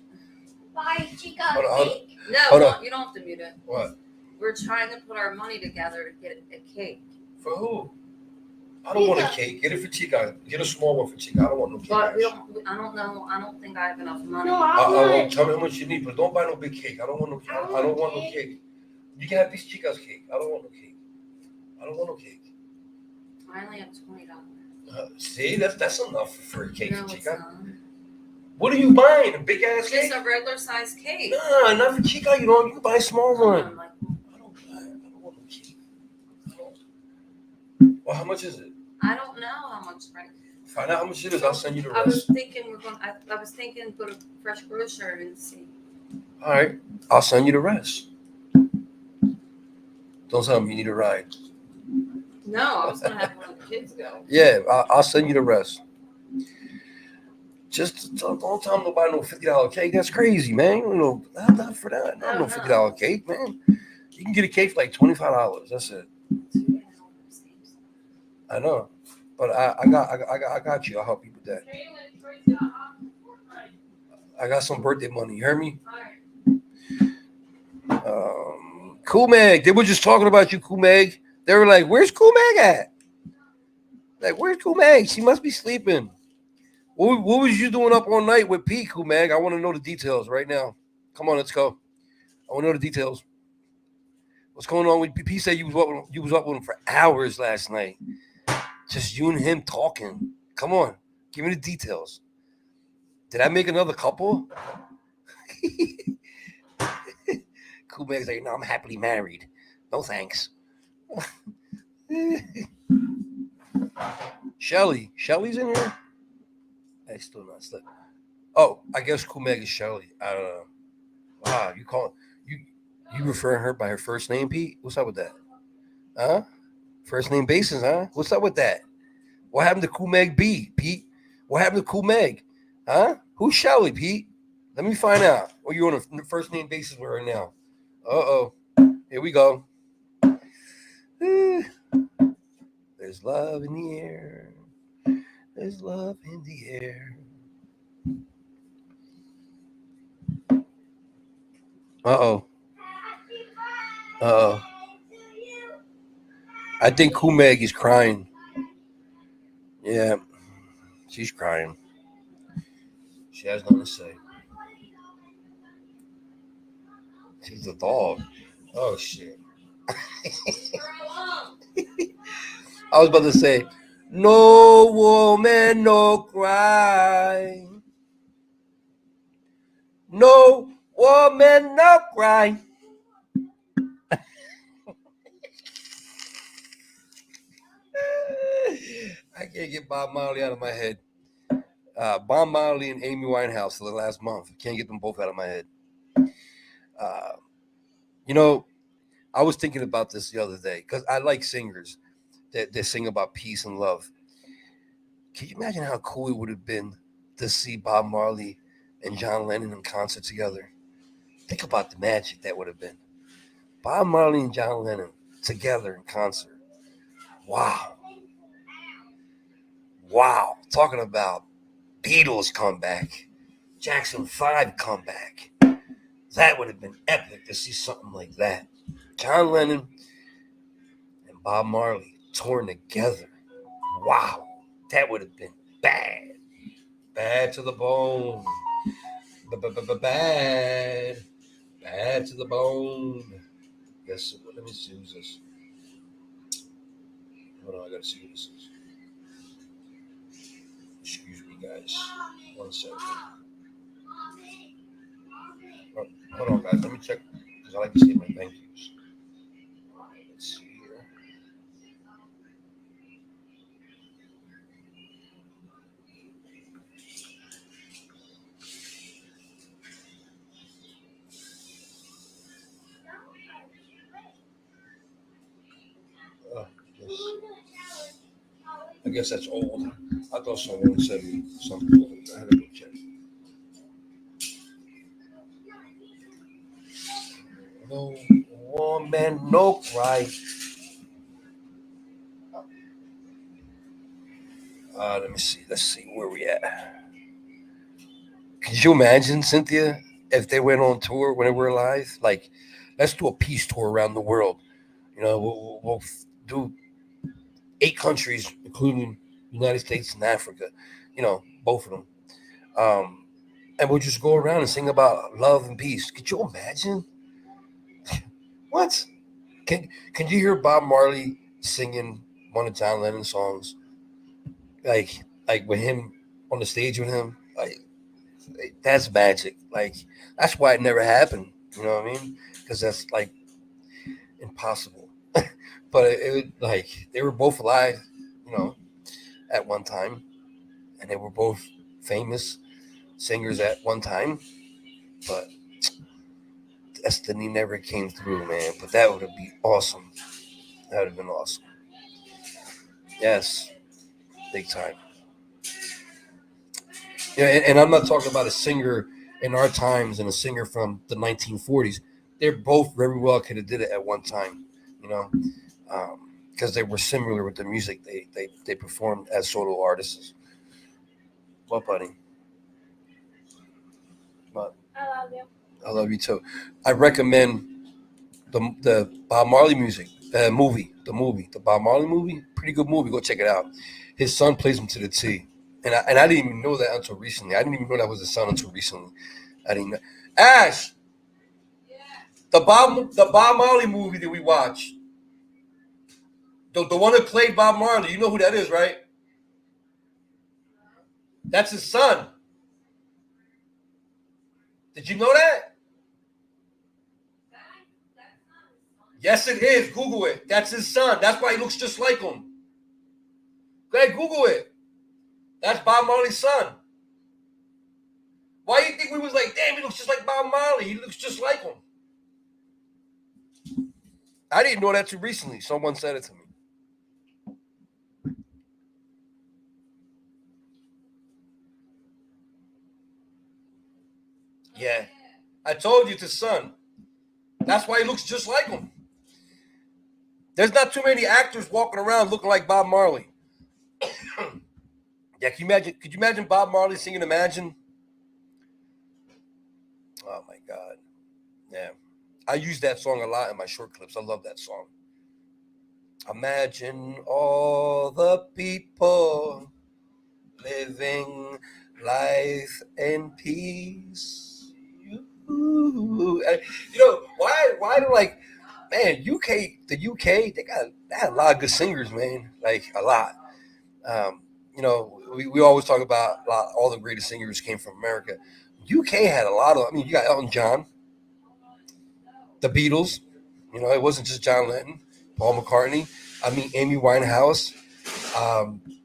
Buy Chica Hold on. cake. No, Hold on. you don't have to mute it. What? We're trying to put our money together to get a cake. For who? I don't want a cake. Get it for Chica. Get a small one for Chica. I don't want no cake. But I don't know. I don't think I have enough money. No, I want. Tell me how much you need, but don't buy no big cake. I don't want no cake. I don't want no cake. You can have these Chica's cake. I don't want no cake. I don't want no cake. I only have $20. See, that's enough for a cake No, for it's Chica. not. What are you buying? A big ass cake? Just a regular size cake. Nah, not for Chica. You can buy a small one. I'm like, I don't want no cake. Well, how much is it? I don't know how much. Right? Find out how much it is. I'll send you the I was rest. thinking I was thinking go to Fresh Grocer and see. All right, I'll send you the rest. Don't tell me you need a ride. No, I was gonna have one of the kids go. Yeah, I'll send you the rest. Just don't tell them to buy no $50 cake. That's crazy, man. Not for that. No $50 cake, man. You can get a cake for like $25. That's it. I know, but I got you. I'll help you with that. I got some birthday money. You heard me? Cool Meg. They were just talking about you, Cool Meg. They were like, "Where's Cool Meg at? Like, where's Cool Meg? She must be sleeping." What was you doing up all night with Pete, Cool Meg? I want to know the details right now. Come on, let's go. I want to know the details. What's going on with Pete? Said you was up with him for hours last night. Just you and him talking. Come on, give me the details. Did I make another couple? Cool Meg's like, no, I'm happily married. No thanks. Shelly's in here. I still not slept. Oh, I guess Cool Meg is Shelly. I don't know. Wow, you referring her by her first name, Pete? What's up with that? Huh? First name basis, huh? What's up with that? What happened to Cool Meg B, Pete? What happened to Cool Meg? Huh? Who's Shelly, Pete? Let me find out. Or you're on a first name basis with her now. Uh-oh. Here we go. There's love in the air. There's love in the air. Uh-oh. Uh-oh. I think Cool Meg is crying. Yeah. She's crying. She has nothing to say. She's a dog. Oh, shit. I was about to say, no woman, no cry. no woman, no cry. I can't get Bob Marley out of my head. Bob Marley and Amy Winehouse for the last month. Can't get them both out of my head. Uh, you know, I was thinking about this the other day because I like singers that sing about peace and love. Can you imagine how cool it would have been to see Bob Marley and John Lennon in concert together? Think about the magic that would have been. Bob Marley and John Lennon together in concert. Wow. Wow. Talking about Beatles comeback, Jackson 5 comeback. That would have been epic to see something like that. John Lennon and Bob Marley torn together. Wow. That would have been bad. Bad to the bone. Bad. Bad to the bone. Yes, let me see who's this. Hold on, I gotta see who this is. Excuse me, guys. 1 second. Hold on, guys. Let me check because I like to see my thank yous. Let's see here. I guess that's old. I thought someone said something. I had to go check. No woman, no cry. Let me see. Let's see where we at. Could you imagine, Cynthia, if they went on tour when they were alive? Like, let's do a peace tour around the world. You know, we'll do 8 countries, including United States and Africa. You know, both of them. And we'll just go around and sing about love and peace. Could you imagine? What? Can you hear Bob Marley singing one of John Lennon's songs? Like with him on the stage with him? Like, that's magic. Like, that's why it never happened. You know what I mean? Because that's like impossible. But it would, like, they were both alive, you know, at one time, and they were both famous singers at one time. But destiny never came through, man. But that would have been awesome. That would have been awesome. Yes, big time. Yeah, and I'm not talking about a singer in our times and a singer from the 1940s. They're both very well could have did it at one time, you know, because they were similar with the music they performed as solo artists. What, buddy? But I love you. I love you too. I recommend the Bob Marley music, the Bob Marley movie. Pretty good movie. Go check it out. His son plays him to the T, and I didn't even know that until recently. I didn't even know that was his son until recently. I didn't know. Ash, the Bob Marley movie that we watched, the one that played Bob Marley. You know who that is, right? That's his son. Did you know that? Yes, it is. Google it. That's his son. That's why he looks just like him. Go ahead, Google it. That's Bob Marley's son. Why do you think we was like, damn, he looks just like Bob Marley? He looks just like him. I didn't know that too recently. Someone said it to me. Yeah. I told you it's his son. That's why he looks just like him. There's not too many actors walking around looking like Bob Marley. Yeah, could you imagine Bob Marley singing Imagine? Oh my God. Yeah. I use that song a lot in my short clips. I love that song. Imagine all the people living life in peace. You know, why do, like, man, the UK, they had a lot of good singers, man. Like, a lot. we always talk about all the greatest singers came from America. UK had a lot of. I mean, you got Elton John, the Beatles. It wasn't just John Lennon, Paul McCartney. I mean, Amy Winehouse,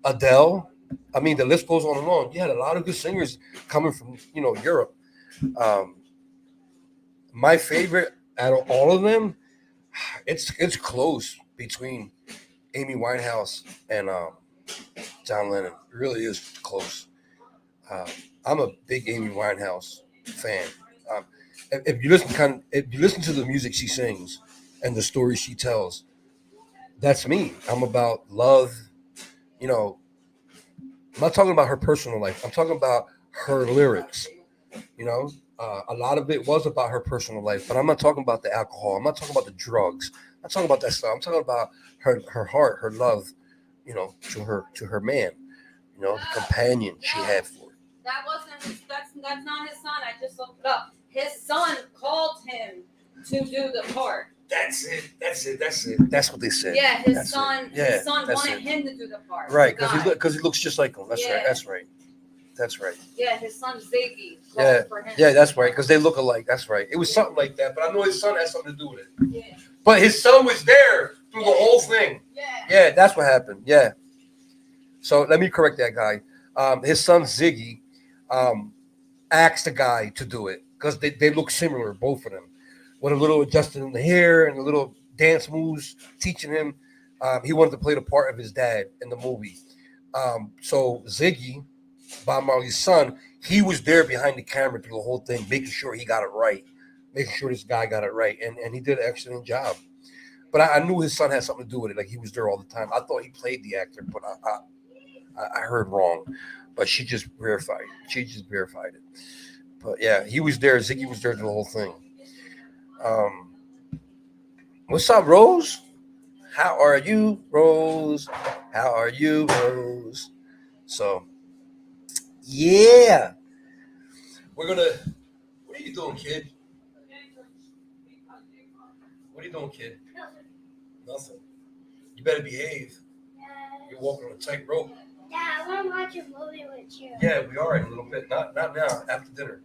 Adele. I mean, the list goes on and on. You had a lot of good singers coming from Europe. Um, my favorite out of all of them, it's close between Amy Winehouse and John Lennon. It really is close. Um, I'm a big Amy Winehouse fan. Um, if you listen to the music she sings and the stories she tells, that's me. I'm about love. You know, I'm not talking about her personal life. I'm talking about her lyrics. A lot of it was about her personal life, but I'm not talking about the alcohol. I'm not talking about the drugs. I'm not talking about that stuff. I'm talking about her heart, her love, to her man, the companion she had for her. That wasn't his. That's not his son. I just looked it up. His son called him to do the part. That's it. That's what they said. Yeah, his That's son. it. Yeah, His son that's wanted it. him to do the part. Right, The guy. because he looks just like him. That's right. Yeah. That's right. That's right. Yeah, his son Ziggy called Yeah, for him. yeah, that's right. Because they look alike. That's right. It was something like that. But I know his son had something to do with it. Yeah. But his son was there through the whole thing. Yeah. Yeah, that's what happened. Yeah. So let me correct that guy. His son Ziggy asked the guy to do it because they look similar, both of them, with a little adjusting in the hair and a little dance moves, teaching him. He wanted to play the part of his dad in the movie. So Ziggy, Bob Marley's son, he was there behind the camera through the whole thing, making sure he got it right, making sure this guy got it right, and he did an excellent job. But I knew his son had something to do with it. Like he was there all the time. I thought he played the actor, but I heard wrong. But she just verified it. It. But yeah, he was there. Ziggy was there through the whole thing. What's up, Rose? How are you, Rose? How are you, Rose? So, yeah. We're going to... What are you doing, kid? What are you doing, kid? Nothing. You better behave. You're walking on a tight rope. Dad, I want to watch a movie with you. Yeah, we are in a little bit. Not now. After dinner.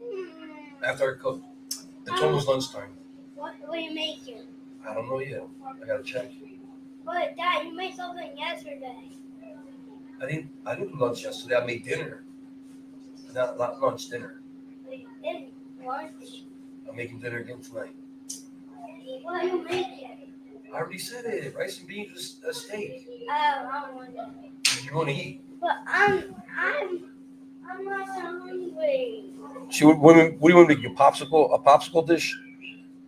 After I cook. It's almost lunchtime. What are you making? I don't know yet. I gotta check. But Dad, you made something yesterday. I didn't do lunch yesterday. I made dinner. Not lunch, dinner. You didn't lunch. I'm making dinner again tonight. What are you making? I already said it. Rice and beans with a steak. Oh, I want to. You want to eat? But I'm not hungry. What do you want to make? A popsicle dish?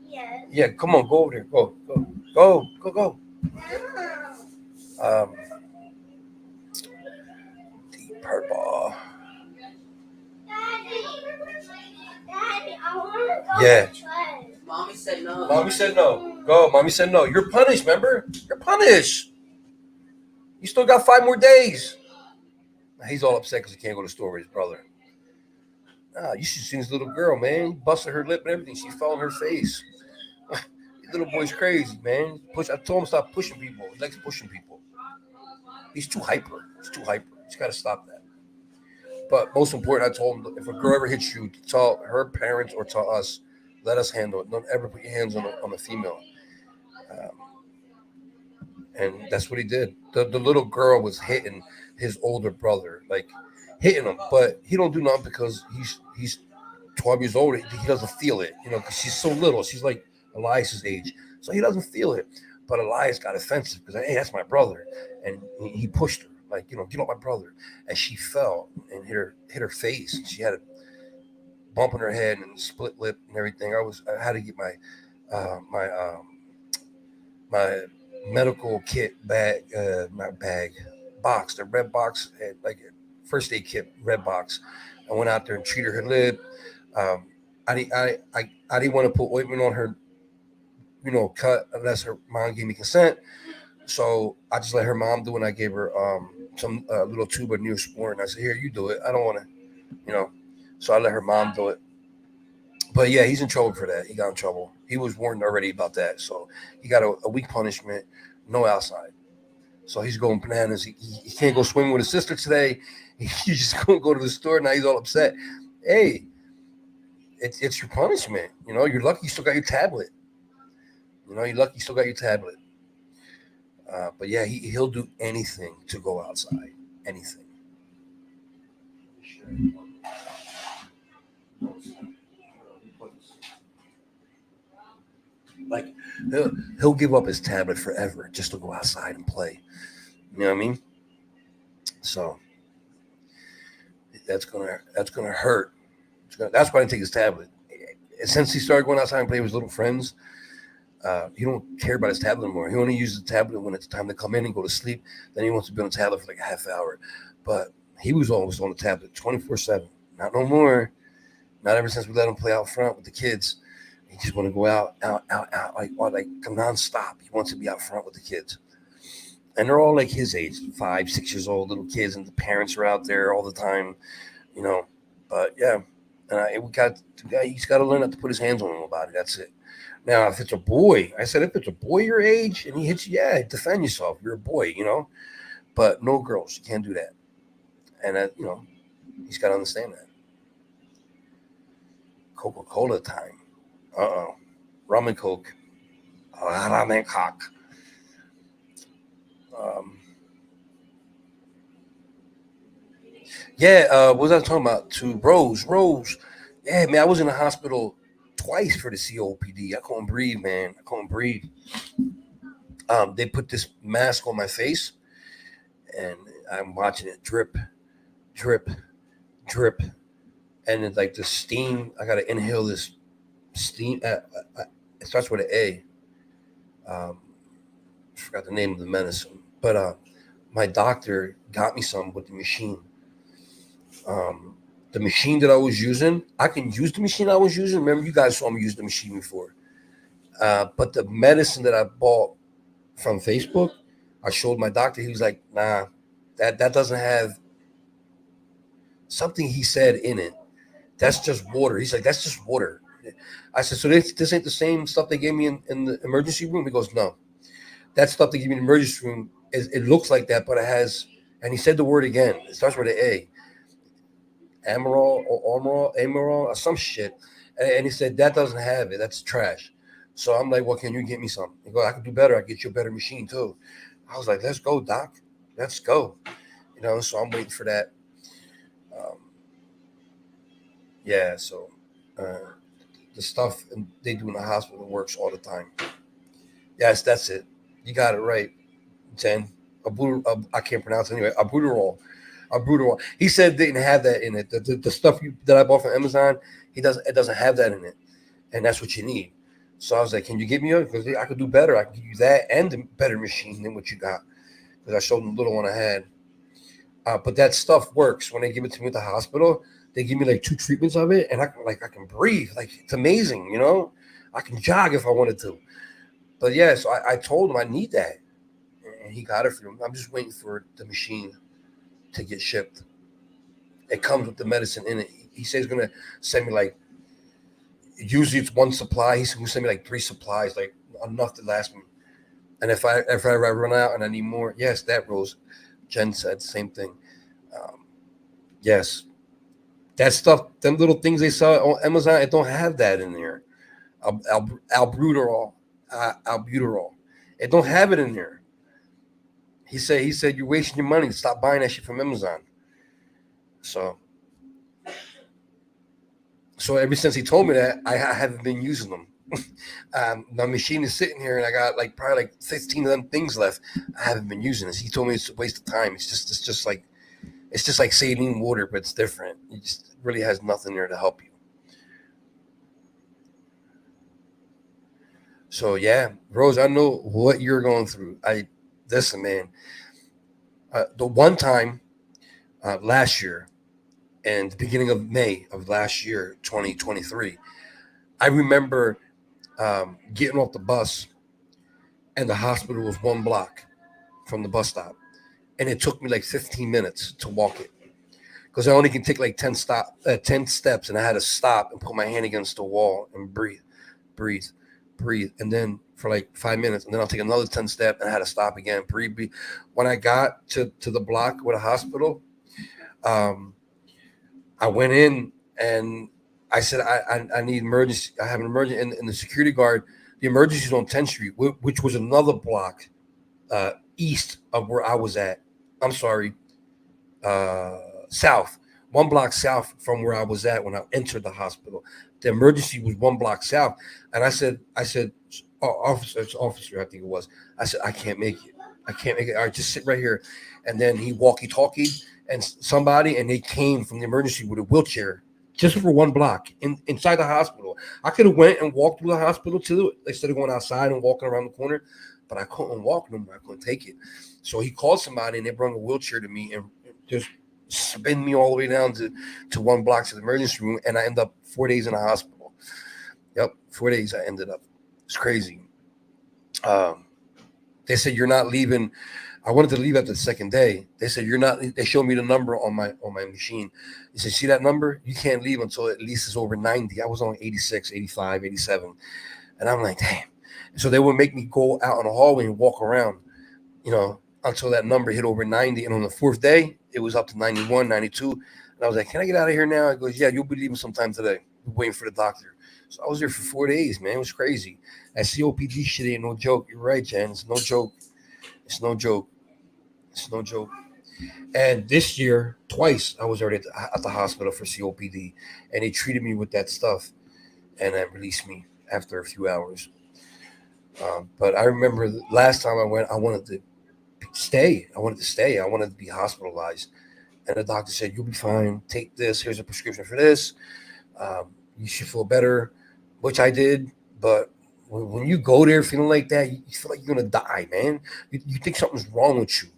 Yes. Yeah, come on, go over there. Go. No. Deep purple. Daddy, I want to go Yeah. to play. Mommy said no. Mommy said no. Go. Mommy said no. You're punished, remember? You're punished. You still got 5 more days. He's all upset because he can't go to the store with his brother. You should see this little girl, man. He busted her lip and everything. She fell on her face. This little boy's crazy, man. I told him stop pushing people. He likes pushing people. He's too hyper. He's got to stop that. But most important, I told him, if a girl ever hits you, tell her parents or tell us, let us handle it. Don't ever put your hands on a female. And that's what he did. The little girl was hitting his older brother, like hitting him, but he don't do nothing because he's 12 years old. He doesn't feel it, because she's so little. She's like Elias's age, so he doesn't feel it. But Elias got offensive because, hey, that's my brother, and he pushed her, like, get off my brother, and she fell and hit her face. And she had a bump in her head and split lip and everything. I had to get my medical kit bag, box, the red box, like a first aid kit, red box. I went out there and treated her lip. I didn't want to put ointment on her, cut unless her mom gave me consent. So I just let her mom do it. And I gave her some little tube of Neosporin. And I said, here, you do it. I don't want to, So I let her mom do it. But yeah, he's in trouble for that. He got in trouble. He was warned already about that. So he got a week punishment, no outside. So he's going bananas. He can't go swimming with his sister today. He's just going to go to the store. Now he's all upset. Hey, it's your punishment. You know, you're lucky you still got your tablet. You know, you're lucky you still got your tablet. But yeah, he'll do anything to go outside. Anything. Like he'll give up his tablet forever just to go outside and play. You know what I mean? So that's gonna hurt. That's why I didn't take his tablet. Since he started going outside and playing with his little friends, he don't care about his tablet anymore. He only uses the tablet when it's time to come in and go to sleep. Then he wants to be on the tablet for like a half hour. But he was always on the tablet 24/7. Not no more. Not ever since we let him play out front with the kids. He just want to go out, like nonstop. He wants to be out front with the kids. And they're all like his age, 5, 6 years old, little kids, and the parents are out there all the time, you know. But yeah, he's got to learn not to put his hands on nobody. That's it. Now, if it's a boy, I said if it's a boy your age and he hits you, yeah, defend yourself. You're a boy, you know. But no girls, you can't do that. And you know, he's got to understand that. Coca-Cola time. Rum and Coke. Rum and Coke. What was I talking about? To Rose. Yeah, man, I was in the hospital twice for the COPD. I couldn't breathe, man. I couldn't breathe. They put this mask on my face, and I'm watching it drip, drip, drip, and it's like the steam. I gotta inhale this steam. It starts with an A. I forgot the name of the medicine, but my doctor got me some with the machine. The machine that I was using, I can use the machine I was using. Remember, you guys saw me use the machine before. But the medicine that I bought from Facebook, I showed my doctor. He was like, nah, that doesn't have something he said in it. That's just water. He's like, that's just water. I said, so this ain't the same stuff they gave me in the emergency room? He goes, no. That stuff they give me in the emergency room, it looks like that, but it has, and he said the word again. It starts with an A. Amaral or some shit. And he said, that doesn't have it. That's trash. So I'm like, well, can you get me some? He goes, I can do better. I get you a better machine too. I was like, let's go, doc. Let's go. You know, so I'm waiting for that. So the stuff they do in the hospital works all the time. Yes, that's it. You got it right, Jen. I can't pronounce it anyway. Albuterol. He said they didn't have that in it. The stuff that I bought from Amazon, it doesn't have that in it, and that's what you need. So I was like, can you get me one? Because I could do better. I could give you that and the better machine than what you got. Because I showed them the little one I had. But that stuff works. When they give it to me at the hospital, they give me like 2 treatments of it, and I can breathe. Like, it's amazing, you know? I can jog if I wanted to. But yeah, so I told him I need that. And he got it for him. I'm just waiting for the machine to get shipped. It comes with the medicine in it. He says he's going to send me like, usually it's 1 supply. He's going to send me like 3 supplies, like enough to last me. And if I run out and I need more, yes, that Rose. Jen said, same thing. Yes. That stuff, them little things they sell on Amazon, it don't have that in there. Albuterol. It don't have it in there. He said you're wasting your money. Stop buying that shit from Amazon. So ever since he told me that, I haven't been using them. My machine is sitting here, and I got like probably like 15 of them things left. I haven't been using this. He told me it's a waste of time. It's just like saline water, but it's different. It just really has nothing there to help you. So yeah, Rose, I know what you're going through. Listen, man. The one time last year, and the beginning of May of last year, 2023, I remember getting off the bus, and the hospital was 1 block from the bus stop, and it took me like 15 minutes to walk it, because I only can take like 10 steps, and I had to stop and put my hand against the wall and breathe. breathe, and then for like 5 minutes, and then I'll take another 10 step, and I had to stop again, breathe. When I got to the block with a hospital, I went in and I said, I need emergency. I have an emergency. And the security guard, the emergency is on 10th Street, which was another block east of where I was at. I'm sorry, south, 1 block south from where I was at when I entered the hospital. The emergency was 1 block south. And I said, oh, officer, I think it was. I said, I can't make it. I can't make it. All right, just sit right here. And then he walkie-talkied and somebody, and they came from the emergency with a wheelchair just for 1 block inside the hospital. I could have went and walked through the hospital too, instead of going outside and walking around the corner, but I couldn't walk no more. I couldn't take it. So he called somebody, and they brought a wheelchair to me and just spin me all the way down to 1 block to the emergency room, and I ended up 4 days in the hospital. Yep, 4 days I ended up. It's crazy. They said, you're not leaving. I wanted to leave after the second day. They said, you're not. They showed me the number on my machine. They said, see that number? You can't leave until at least it's over 90. I was on 86, 85, 87. And I'm like, damn. So they would make me go out in the hallway and walk around, until that number hit over 90. And on the 4th day, it was up to 91, 92. And I was like, can I get out of here now? I goes, yeah, you'll be leaving sometime today. We're waiting for the doctor. So I was there for 4 days, man. It was crazy. That COPD shit ain't no joke. You're right, Jen. It's no joke. It's no joke. It's no joke. And this year, twice, I was already at the hospital for COPD. And they treated me with that stuff and then released me after a few hours. But I remember the last time I went, I wanted to stay. I wanted to be hospitalized. And the doctor said, you'll be fine. Take this. Here's a prescription for this. You should feel better, which I did. But when you go there feeling like that, you feel like you're going to die, man. You think something's wrong with you.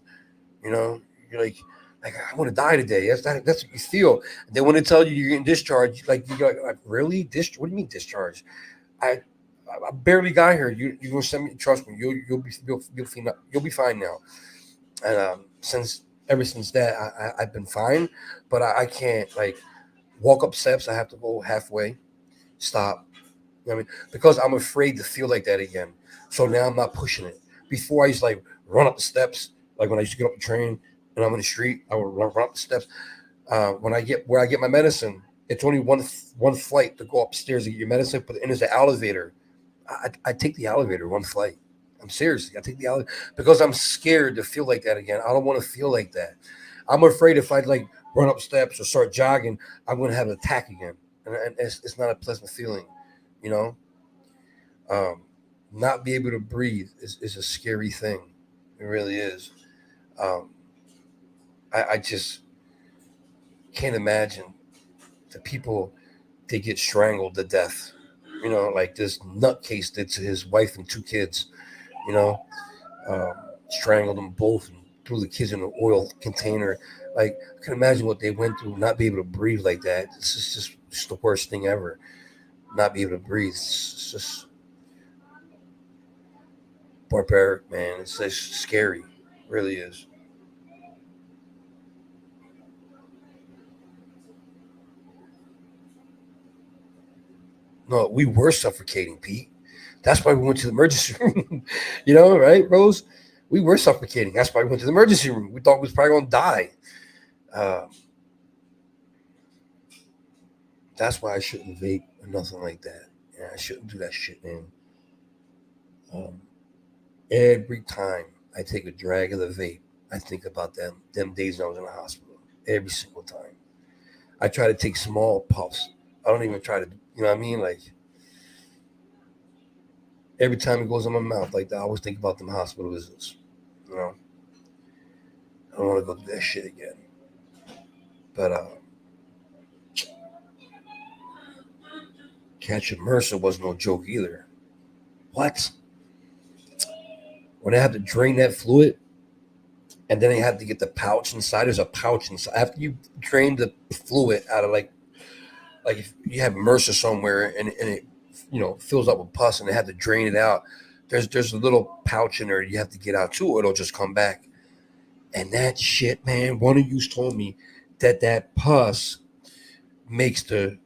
You're like I want to die today. That's what you feel. And then when they tell you you're getting discharged, you're like really? What do you mean discharged? I barely got here. You're gonna send me. Trust me, you'll be fine now. And ever since that, I've been fine. But I can't walk up steps. I have to go halfway, stop. You know what I mean? Because I'm afraid to feel like that again. So now I'm not pushing it. Before I used to run up the steps. Like when I used to get up the train and I'm in the street, I would run up the steps. When I get where I get my medicine, it's only one flight to go upstairs to get your medicine, but there's an elevator. I take the elevator 1 flight. I'm seriously, I take the elevator because I'm scared to feel like that again. I don't want to feel like that. I'm afraid if I run up steps or start jogging, I'm going to have an attack again. And it's not a pleasant feeling, Not be able to breathe is a scary thing. It really is. I just can't imagine the people that get strangled to death, like this nutcase did to his wife and 2 kids, strangled them both and threw the kids in an oil container. I can imagine what they went through, not be able to breathe like that. This is just the worst thing ever. Not be able to breathe. It's just barbaric, man. It's just scary. It really is. No, we were suffocating, Pete. That's why we went to the emergency room. Right, Rose? We were suffocating. That's why we went to the emergency room. We thought we was probably going to die. That's why I shouldn't vape or nothing like that. Yeah, I shouldn't do that shit, man. Every time I take a drag of the vape, I think about them days when I was in the hospital. Every single time. I try to take small puffs. I don't even try to, you know what I mean? Every time it goes in my mouth like that, I always think about them hospital visits. I don't want to go through that shit again. But catching MRSA was no joke either. What? When they had to drain that fluid, and then they had to get the pouch inside. There's a pouch inside. After you drain the fluid out of like if you have MRSA somewhere and it fills up with pus and they had to drain it out, there's a little pouch in there you have to get out too, or it'll just come back. And that shit, man, one of you told me that pus makes the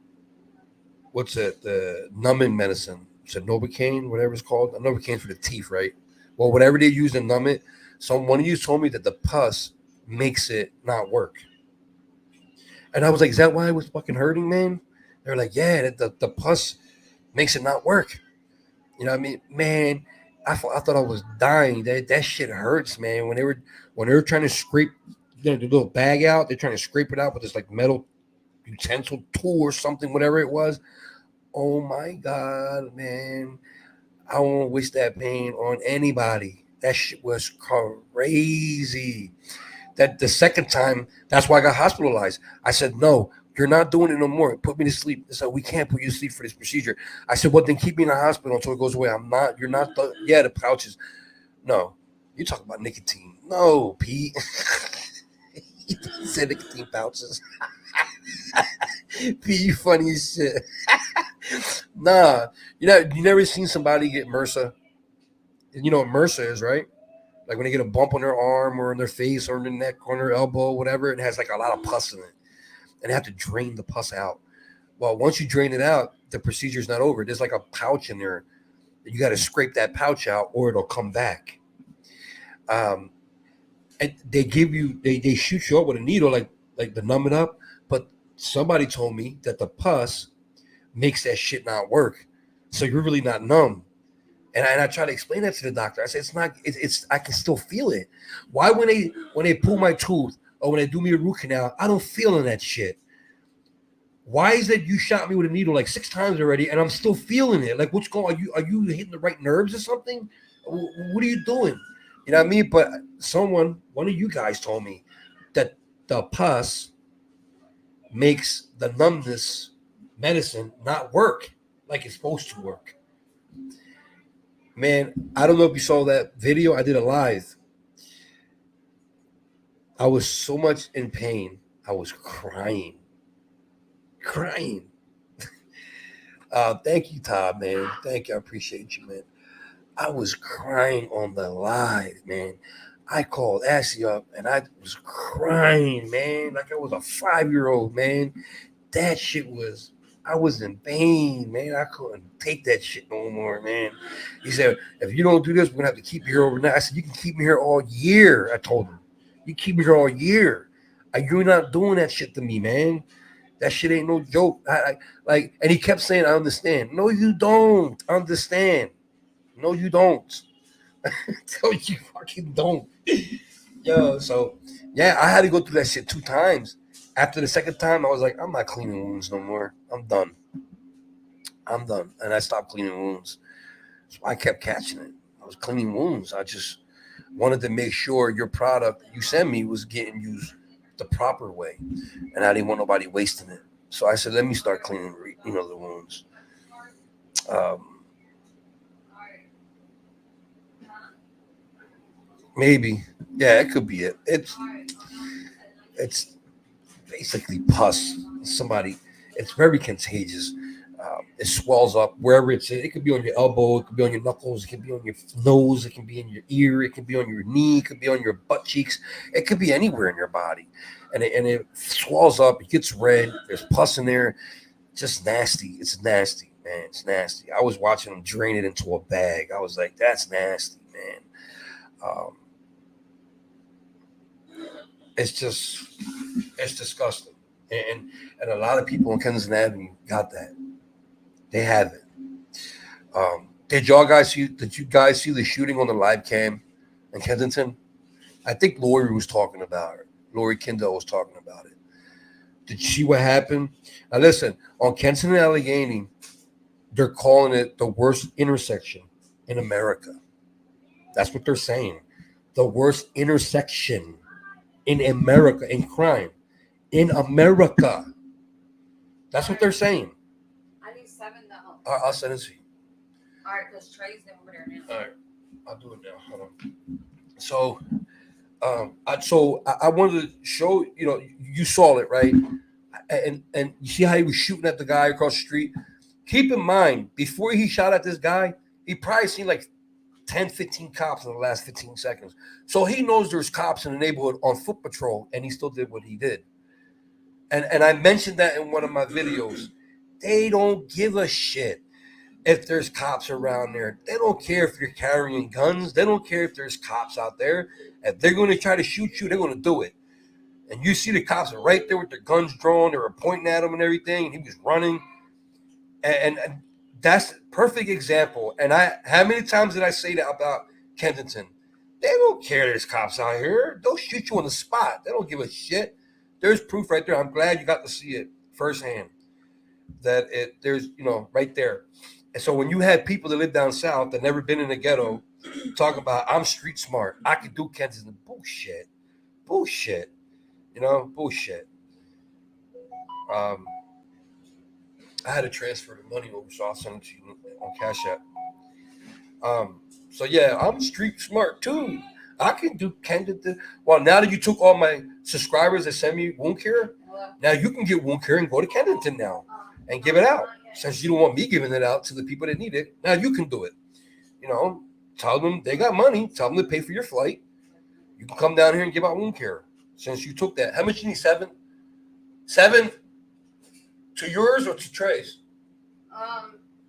numbing medicine Novocaine, whatever it's called. Novocaine for the teeth, right? Well, whatever they use to numb it. One of you told me that the pus makes it not work. And I was like, is that why it was fucking hurting, man? They're like, yeah, the pus makes it not work. You know what I mean? Man, I thought I was dying. That shit hurts, man. When they were trying to scrape the little bag out, they're trying to scrape it out with this like metal utensil tool or something, whatever it was. Oh my God, man. I won't wish that pain on anybody. That shit was crazy. That the second time, that's why I got hospitalized. I said, no, you're not doing it no more. Put me to sleep. They said, we can't put you to sleep for this procedure. I said, well, then keep me in the hospital until it goes away. You're not the pouches. No, you talk about nicotine. No, Pete. He said nicotine pouches. Pete, you funny as shit. Nah, you never seen somebody get MRSA? You know what MRSA is, right? Like when they get a bump on their arm or in their face or in their neck or on their elbow, whatever, it has like a lot of pus in it. And they have to drain the pus out. Well, once you drain it out, the procedure's not over. There's like a pouch in there. You got to scrape that pouch out or it'll come back. And they give you, they shoot you up with a needle like to numb it up. But somebody told me that the pus makes that shit not work. So you're really not numb. And I try to explain that to the doctor. I said, it's not, it's I can still feel it. Why when they pull my tooth or when they do me a root canal, I don't feel in that shit? Why is it you shot me with a needle like 6 times already and I'm still feeling it? Like what's going on? Are you hitting the right nerves or something? What are you doing? You know what I mean? But one of you guys told me that the pus makes the numbness medicine not work like it's supposed to work. Man, I don't know if you saw that video. I did a live. I was so much in pain. I was crying. Thank you, Todd, man. Thank you. I appreciate you, man. I was crying on the live, man. I called Ashley up and I was crying, man, like I was a 5-year-old, man. That shit was, I was in pain, man. I couldn't take that shit no more, man. He said, if you don't do this, we're going to have to keep you here overnight. I said, you can keep me here all year. I told him, you keep me here all year. You're not doing that shit to me, man. That shit ain't no joke. And he kept saying, I understand. No, you don't understand. No, you don't. Tell you fucking don't. Yo, so yeah, I had to go through that shit 2 times. After the second time, I was like, I'm not cleaning wounds no more. I'm done. And I stopped cleaning wounds. So I kept catching it. I was cleaning wounds. I just wanted to make sure your product you sent me was getting used the proper way. And I didn't want nobody wasting it. So I said, let me start cleaning, the wounds. Maybe. Yeah, it could be it. It's basically pus. It's very contagious. It swells up wherever it's in. It could be on your elbow, it could be on your knuckles, it could be on your nose, it can be in your ear, it can be on your knee, it could be on your butt cheeks, it could be anywhere in your body. And it swells up, it gets red, there's pus in there. Just nasty. It's nasty, man. It's nasty. I was watching them drain it into a bag. I was like, that's nasty, man. It's disgusting. And a lot of people on Kensington Avenue got that. They have it. Did you guys see the shooting on the live cam in Kensington? I think Lori was talking about it. Lori Kendall was talking about it. Did you see what happened? Now listen, on Kensington and Allegheny, they're calling it the worst intersection in America. That's what they're saying. The worst intersection in America in crime. In America. That's what they're saying. I need 7 now. I'll send it to you. All right, because Trey's over there now. All right. I'll do it now. Hold on. So, I wanted to show, you saw it, right? And you see how he was shooting at the guy across the street? Keep in mind, before he shot at this guy, he probably seen like 10, 15 cops in the last 15 seconds. So he knows there's cops in the neighborhood on foot patrol, and he still did what he did. And I mentioned that in one of my videos. They don't give a shit. if there's cops around there. They don't care if you're carrying guns. They don't care if there's cops out there. If they're going to try to shoot you, they're going to do it. And you see the cops are right there with their guns drawn. They were pointing at him and everything. And he was running. And that's a perfect example. And how many times did I say that about Kensington? They don't care there's cops out here. They'll shoot you on the spot. They don't give a shit. There's proof right there. I'm glad you got to see it firsthand. That there's, right there. And so when you had people that live down south that never been in the ghetto talk about, I'm street smart, I can do Kensington. Bullshit. Bullshit. Bullshit. I had to transfer the money over, so I'll send it to you on Cash App. So yeah, I'm street smart too. I can do Kensington. Well, now that you took all my subscribers that send me wound care, now you can get wound care and go to Kensington now and give it out. Since you don't want me giving it out to the people that need it, now you can do it. Tell them they got money. Tell them to pay for your flight. You can come down here and give out wound care. Since you took that, how much you need? 7? 7 to yours or to Trey's?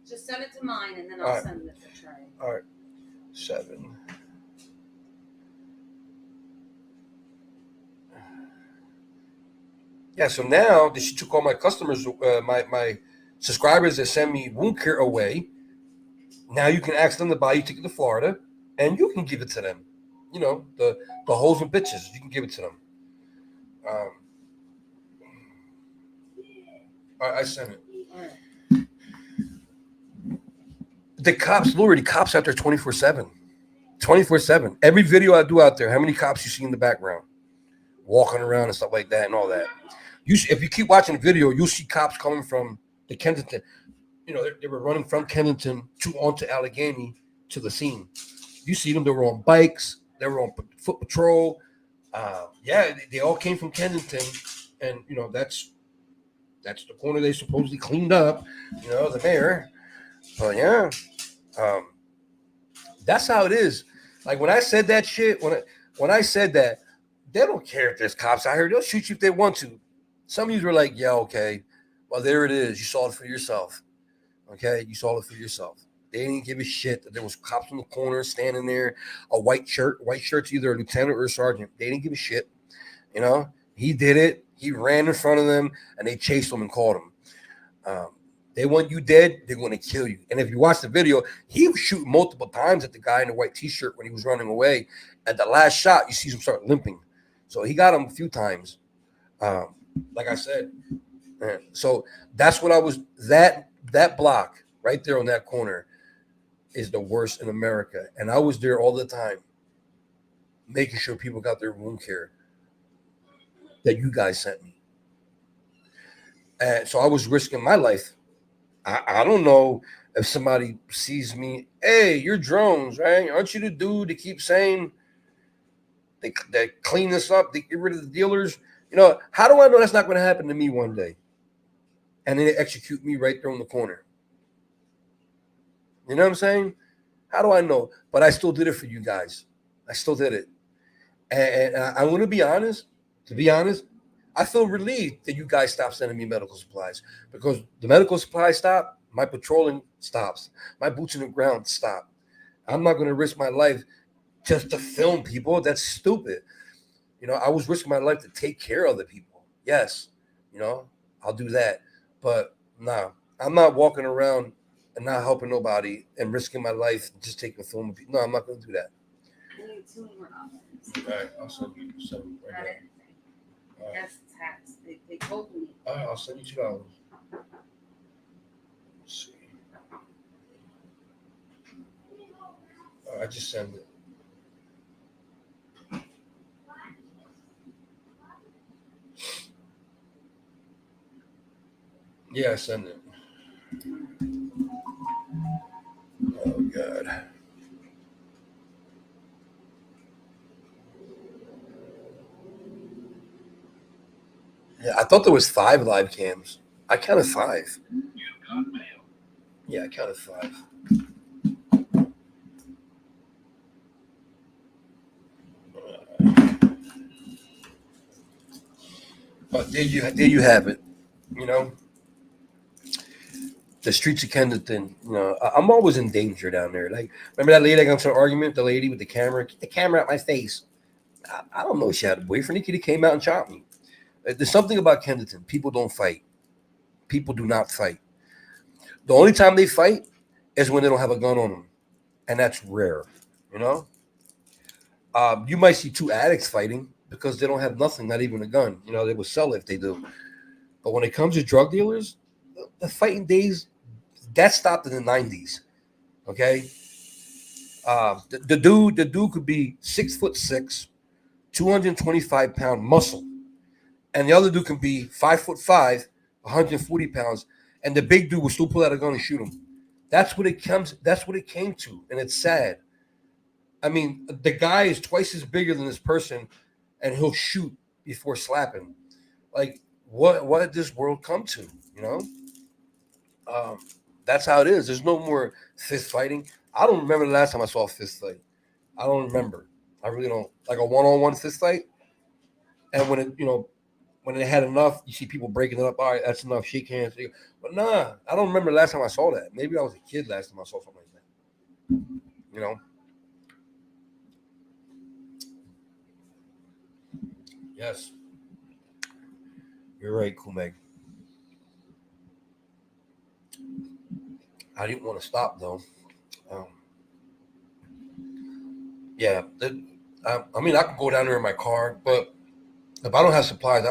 Just send it to mine, and then I'll send it to Trey. All right, 7. Yeah. So now that she took all my customers, my subscribers that send me wound care away, now you can ask them to buy you a ticket to Florida, and you can give it to them. The hoes and bitches, you can give it to them. I sent it. All right. The cops, Lord, the cops out there 24/7. 24/7. Every video I do out there, how many cops you see in the background? Walking around and stuff like that and all that. If you keep watching the video, you'll see cops coming from the Kensington. They were running from Kensington onto Allegheny to the scene. You see them, they were on bikes, they were on foot patrol. They all came from Kensington, and that's the corner they supposedly cleaned up, the mayor. But yeah, that's how it is. Like when I said that shit, when I said that, they don't care if there's cops out here. They'll shoot you if they want to. Some of you were like, yeah, okay. Well, there it is. You saw it for yourself. Okay, you saw it for yourself. They didn't give a shit that there was cops in the corner standing there, a white shirt. White shirt's either a lieutenant or a sergeant. They didn't give a shit. He did it. He ran in front of them, and they chased him and caught him. They want you dead, they're going to kill you. And if you watch the video, he was shooting multiple times at the guy in the white T-shirt when he was running away. At the last shot, you see him start limping. So he got him a few times. Like I said. So that's what I was, that block right there on that corner is the worst in America. And I was there all the time, making sure people got their wound care that you guys sent me. And so I was risking my life. I don't know if somebody sees me, hey, you're drones, right? Aren't you the dude to keep saying they clean this up, they get rid of the dealers? How do I know that's not going to happen to me one day? And then they execute me right there on the corner. You know what I'm saying? How do I know? But I still did it for you guys. I still did it. And I want to be honest. To be honest, I feel relieved that you guys stopped sending me medical supplies, because the medical supplies stop, my patrolling stops, my boots in the ground stop. I'm not going to risk my life just to film people. That's stupid. I was risking my life to take care of the people. Yes, I'll do that. But no, I'm not walking around and not helping nobody and risking my life just taking a film of people. No, I'm not going to do that. I need 2 more others. All right, I'll send you some right now. That's tax. They told me. All right, I'll send you $2. Let's see. I just sent it. Yeah, I sent it. Oh, God. Yeah, I thought there was 5 live cams. I counted 5. Yeah, I counted 5. But there you have it. the streets of Kensington, I'm always in danger down there. Like, remember that lady I got into an argument? The lady with the camera, get the camera out my face. I don't know if she had a boyfriend. He came out and chopped me. There's something about Kensington. People don't fight. People do not fight. The only time they fight is when they don't have a gun on them, and that's rare. You know, you might see two addicts fighting because they don't have nothing, not even a gun. They will sell it if they do. But when it comes to drug dealers, the fighting days that stopped in the 90s. Okay, the dude could be 6'6", 225-pound muscle, and the other dude can be 5'5", 140 pounds, and the big dude will still pull out a gun and shoot him. That's what it comes. That's what it came to, and it's sad. I mean, the guy is twice as bigger than this person, and he'll shoot before slapping. Like, what did this world come to? That's how it is. There's no more fist fighting. I don't remember the last time I saw a fist fight. I don't remember. I really don't. Like a one-on-one fist fight. And when it had enough, you see people breaking it up. All right, that's enough. Shake hands. But nah, I don't remember the last time I saw that. Maybe I was a kid last time I saw something like that. Yes. You're right, Kumeg. I didn't want to stop though. Yeah, I mean, I could go down there in my car, but if I don't have supplies,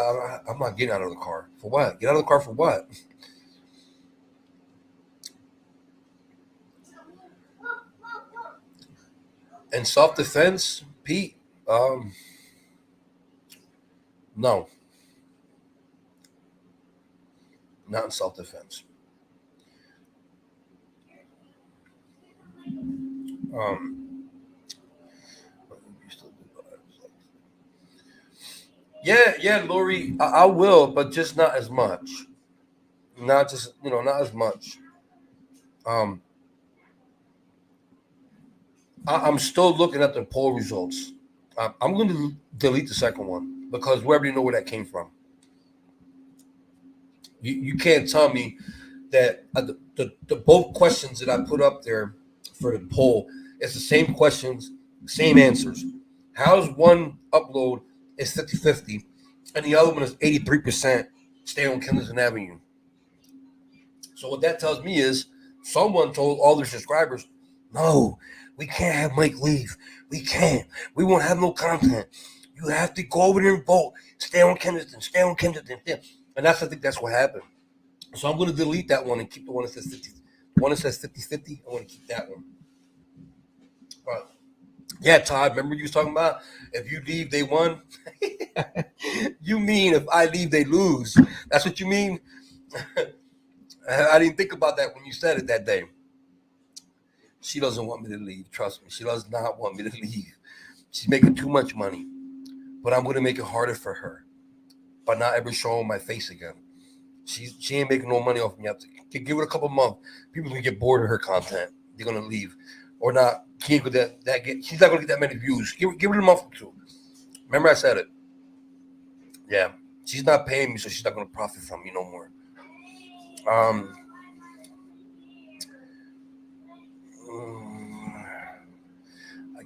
I'm not getting out of the car. For what? Get out of the car for what? In self-defense, Pete, no, not in self-defense. Yeah, Lori, I will, but just not as much. Not just, not as much. I'm still looking at the poll results. I'm going to delete the second one because we already know where that came from. You can't tell me that the both questions that I put up there for the poll, it's the same questions, same answers. How's one upload is 50-50 and the other one is 83% stay on Kensington Avenue? So what that tells me is someone told all their subscribers, no, we can't have Mike leave. We can't. We won't have no content. You have to go over there and vote. Stay on Kensington. Stay on Kensington. Yeah. And I think that's what happened. So I'm going to delete that one and keep the one that says 50. The one that says 50-50, I want to keep that one. But yeah, Todd, remember you was talking about if you leave, they won? You mean if I leave, they lose. That's what you mean? I didn't think about that when you said it that day. She doesn't want me to leave. Trust me. She does not want me to leave. She's making too much money. But I'm going to make it harder for her by not ever showing my face again. She ain't making no money off me. I have to give it a couple months. People can get bored of her content. They're going to leave. Or not. She's not going to get that many views. Give it a month or two. Remember I said it. Yeah. She's not paying me, so she's not going to profit from me no more. I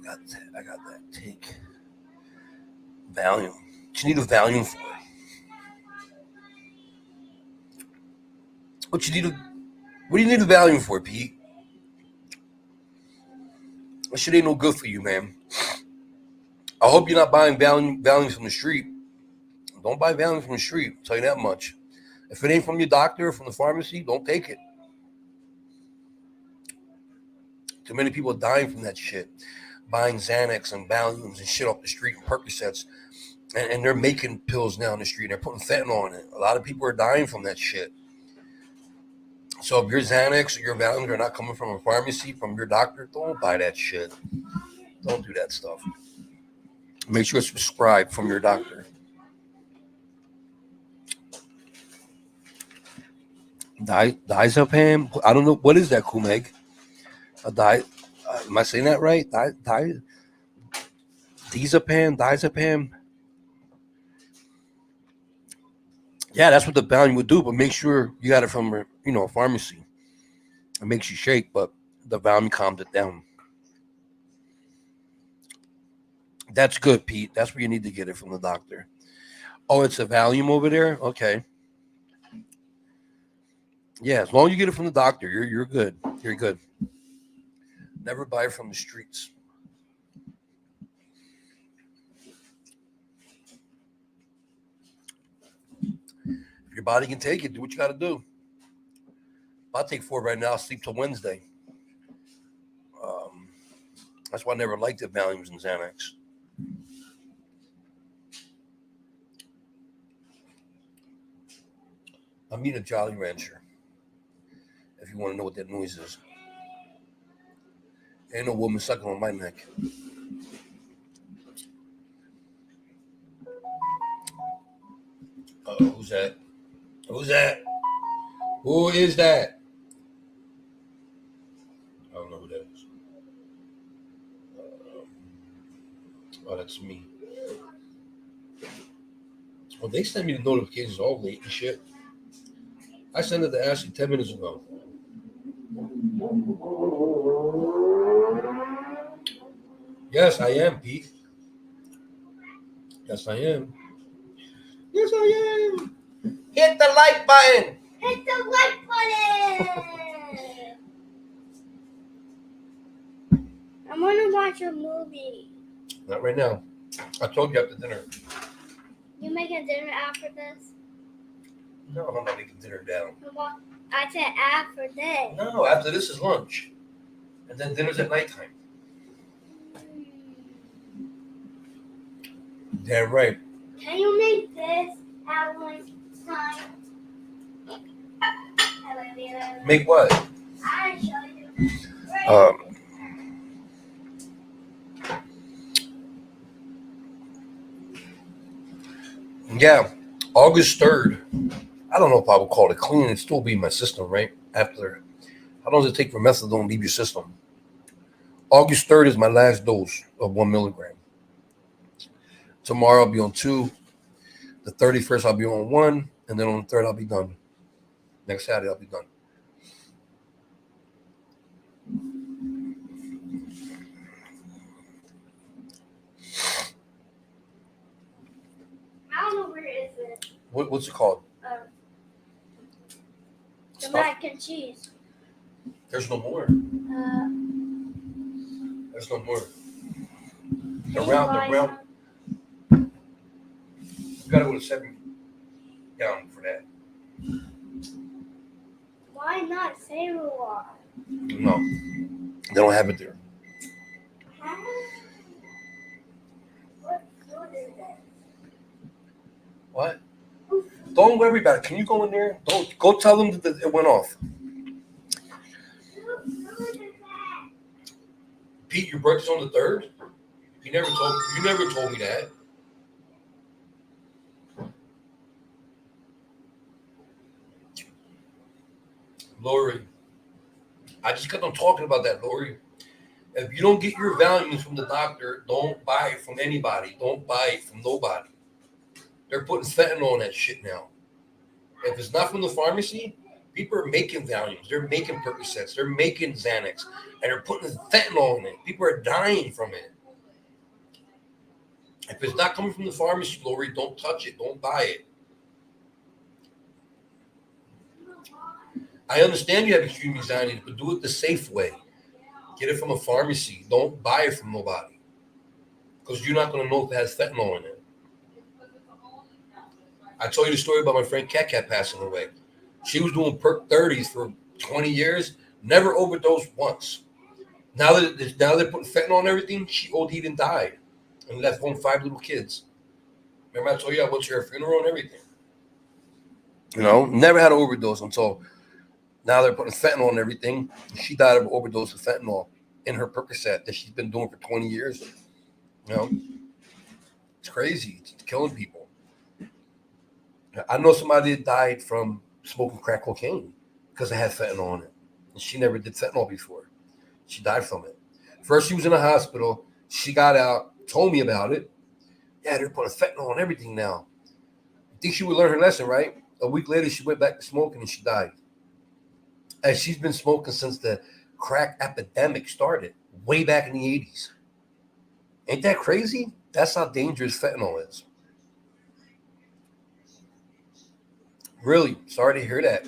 got that. Take Valium. What you need a Valium for? What do you need a Valium for, Pete? That shit ain't no good for you, man. I hope you're not buying Valium from the street. Don't buy Valium from the street. I'll tell you that much. If it ain't from your doctor or from the pharmacy, don't take it. Too many people are dying from that shit. Buying Xanax and Valiums and shit off the street and Percocets. And they're making pills now on the street. They're putting fentanyl in it. A lot of people are dying from that shit. So if your Xanax or your Valiums are not coming from a pharmacy, from your doctor, don't buy that shit. Don't do that stuff. Make sure it's prescribed from your doctor. Diazepam? I don't know. What is that, Kumeg? Am I saying that right? Diazepam? Yeah, that's what the Valium would do, but make sure you got it from a pharmacy. It makes you shake, but the Valium calms it down. That's good, Pete. That's where you need to get it from the doctor. Oh, it's a Valium over there? Okay. Yeah, as long as you get it from the doctor, you're good. You're good. Never buy it from the streets. If your body can take it, do what you got to do. If I take 4 right now, I'll sleep till Wednesday. That's why I never liked the Valiums and Xanax. I'm eating a Jolly Rancher. If you want to know what that noise is. Ain't no woman sucking on my neck. Who's that? Who's that? Who is that? I don't know who that is. Oh, that's me. Well, they send me the notifications all late and shit. I sent it to Ashley 10 minutes ago. Yes, I am, Pete. Yes, I am. Yes, I am. Hit the like button. Hit the like button. I want to watch a movie. Not right now. I told you after dinner. You making dinner after this? No, I'm not making dinner down. I said after this. No, after this is lunch. And then dinner's at nighttime. Damn right. Can you make this at one time? Make what? I'll show you. Yeah, August 3rd. I don't know if I would call it clean. It'd still be in my system, right? After, how long does it take for methadone to leave your system? August 3rd is my last dose of 1 milligram. Tomorrow I'll be on 2. The 31st I'll be on 1. And then on the 3rd I'll be done. Next Saturday I'll be done. I don't know where is it. What's it called? The mac and cheese. There's no more. There's no more. The round. You gotta go to 7 down for that. Why not Sailor? No, they don't have it there. What food is it? What? Don't worry about it. Can you go in there? Don't go tell them that it went off. Pete, your birthday's on the 3rd? You never told me that. Lori, I just got done talking about that, Lori. If you don't get your values from the doctor, don't buy it from anybody. Don't buy it from nobody. They're putting fentanyl on that shit now. If it's not from the pharmacy, people are making Valiums. They're making Percocets. They're making Xanax. And they're putting fentanyl in it. People are dying from it. If it's not coming from the pharmacy, Lori, don't touch it. Don't buy it. I understand you have extreme anxiety, but do it the safe way. Get it from a pharmacy. Don't buy it from nobody. Because you're not going to know if it has fentanyl in it. I told you the story about my friend Cat passing away. She was doing Perk 30s for 20 years, never overdosed once. Now that they're putting fentanyl on everything, she OD'd and died and left home 5 little kids. Remember I told you I went to her funeral and everything? You know, never had an overdose until now they're putting fentanyl on everything. She died of an overdose of fentanyl in her Percocet that she's been doing for 20 years. You know, it's crazy. It's killing people. I know somebody that died from smoking crack cocaine because it had fentanyl on it. And she never did fentanyl before. She died from it. First, she was in a hospital. She got out, told me about it. Yeah, they're putting fentanyl on everything now. I think she would learn her lesson, right? A week later, she went back to smoking and she died. And she's been smoking since the crack epidemic started, way back in the 80s. Ain't that crazy? That's how dangerous fentanyl is. Really, sorry to hear that.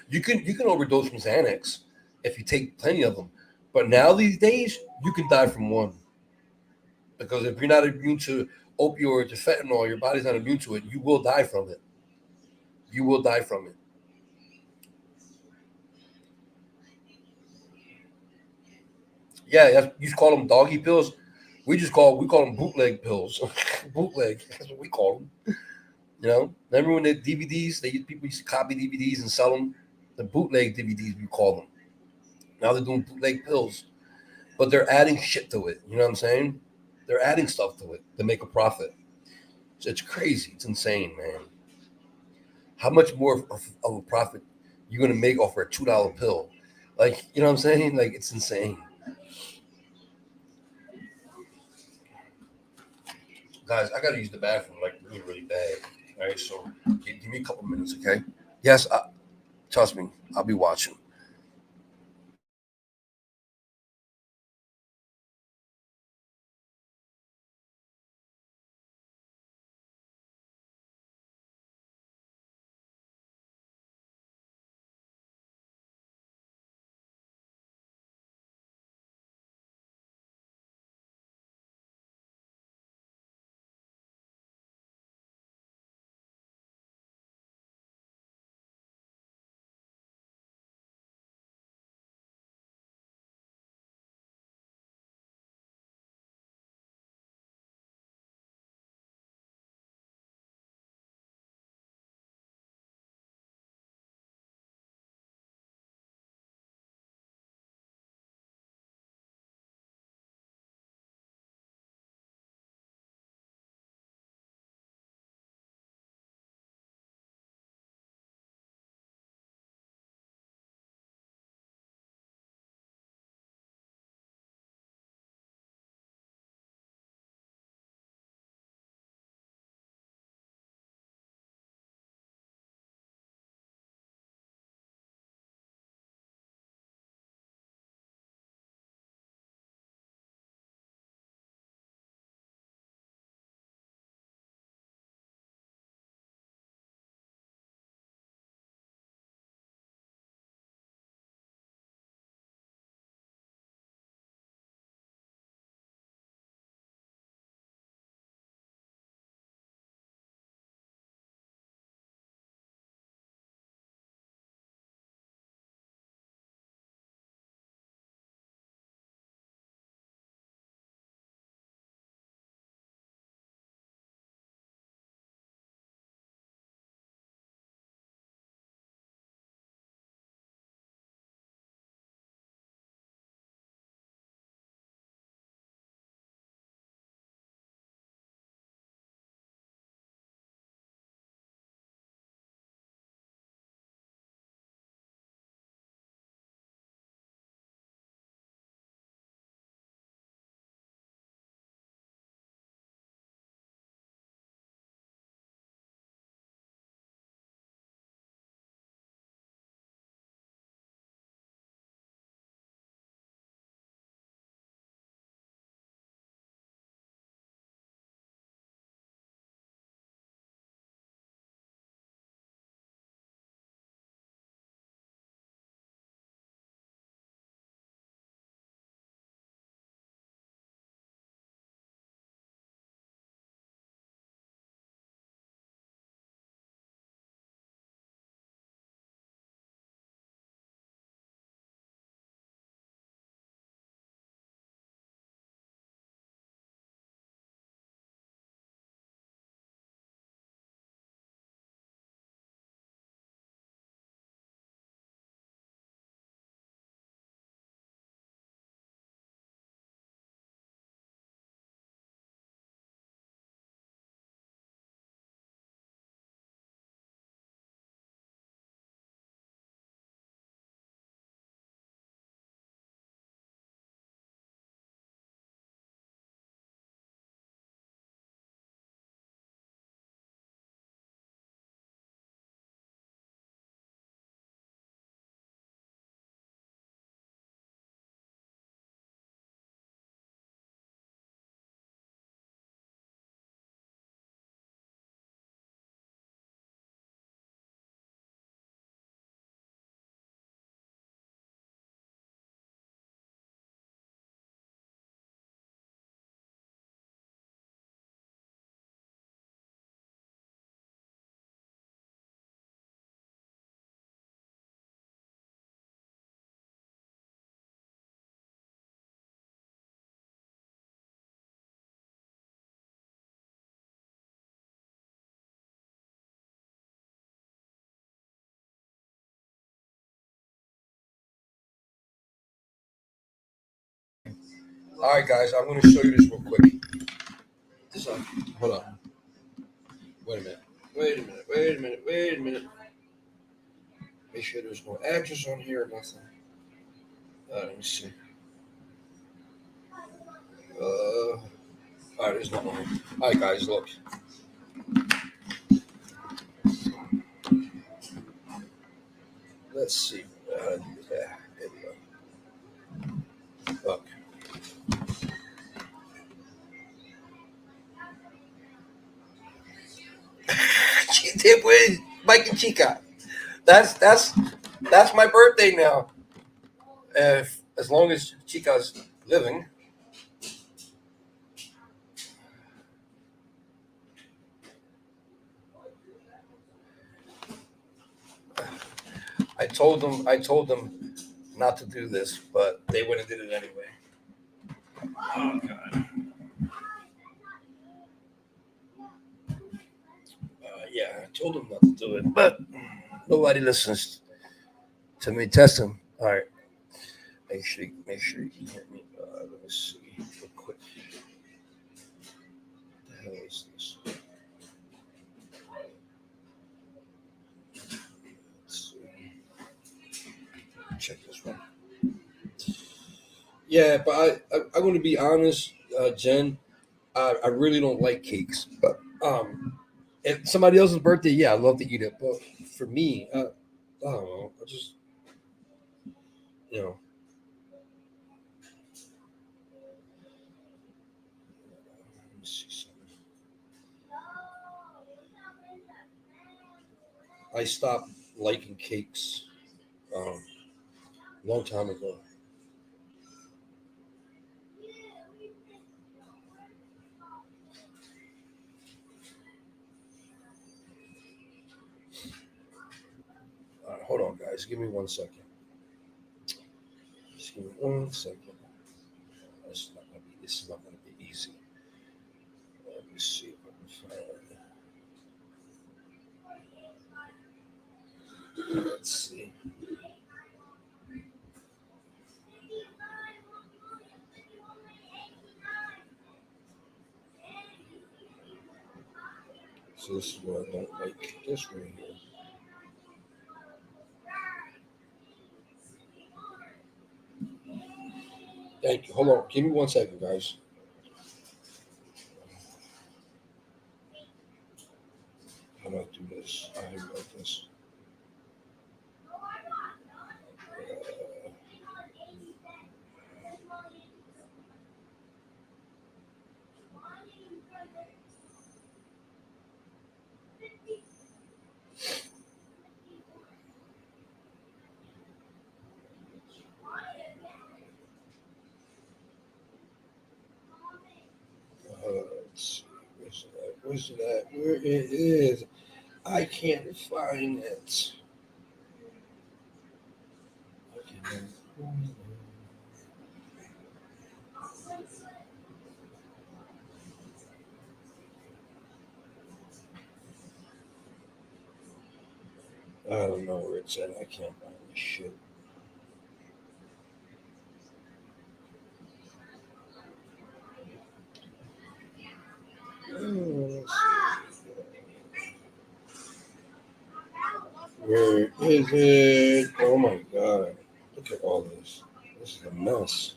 You can overdose from Xanax if you take plenty of them, but now these days you can die from one because if you're not immune to opioids or fentanyl, your body's not immune to it. You will die from it. You will die from it. Yeah, you call them doggy pills. We call them bootleg pills. Bootleg. That's what we call them. Remember when the DVDs people used to copy DVDs and sell them? The bootleg DVDs we call them. Now they're doing bootleg pills, but they're adding shit to it. You know what I'm saying? They're adding stuff to it to make a profit. So it's crazy. It's insane, man. How much more of a profit you gonna make off of a $2 pill? Like, you know what I'm saying? Like, it's insane. Guys, I gotta use the bathroom like really, really bad. All right, so give me a couple minutes, okay? Yes, trust me, I'll be watching. All right, guys, I'm going to show you this real quick. This, hold on. Wait a minute. Wait a minute. Wait a minute. Wait a minute. Make sure there's no address on here or nothing. Let me see. All right, there's nothing on here. All right, guys, look. Let's see. Yeah, there we go. Look. She did with Mike and Chica. That's my birthday now. If as long as Chica's living. I told them not to do this, but they went and did it anyway. Oh God. Yeah, I told them not to do it, but nobody listens to me. Test them. All right. Make sure you can hear me. Let me see real quick. What the hell is this? Let's see. Check this one. Yeah, but I'm going to be honest, Jen. I really don't like cakes, but if somebody else's birthday, yeah, I love to eat it. But for me, I don't know. I just you know. Let me see something. I stopped liking cakes a long time ago. Hold on, guys. Give me 1 second. Just give me 1 second. This is not gonna be easy. Let me see if I can find. Let's see. So this is what I don't like. This right here. Thank you. Hold on. Give me 1 second, guys. How do I do this? I have like this. Let's see. Where's it at? Where's it at? Where it is? I can't find it. Okay. I don't know where it's at. I can't find this shit. Let's see. Where is it? Oh my god. Look at all this. This is a mess.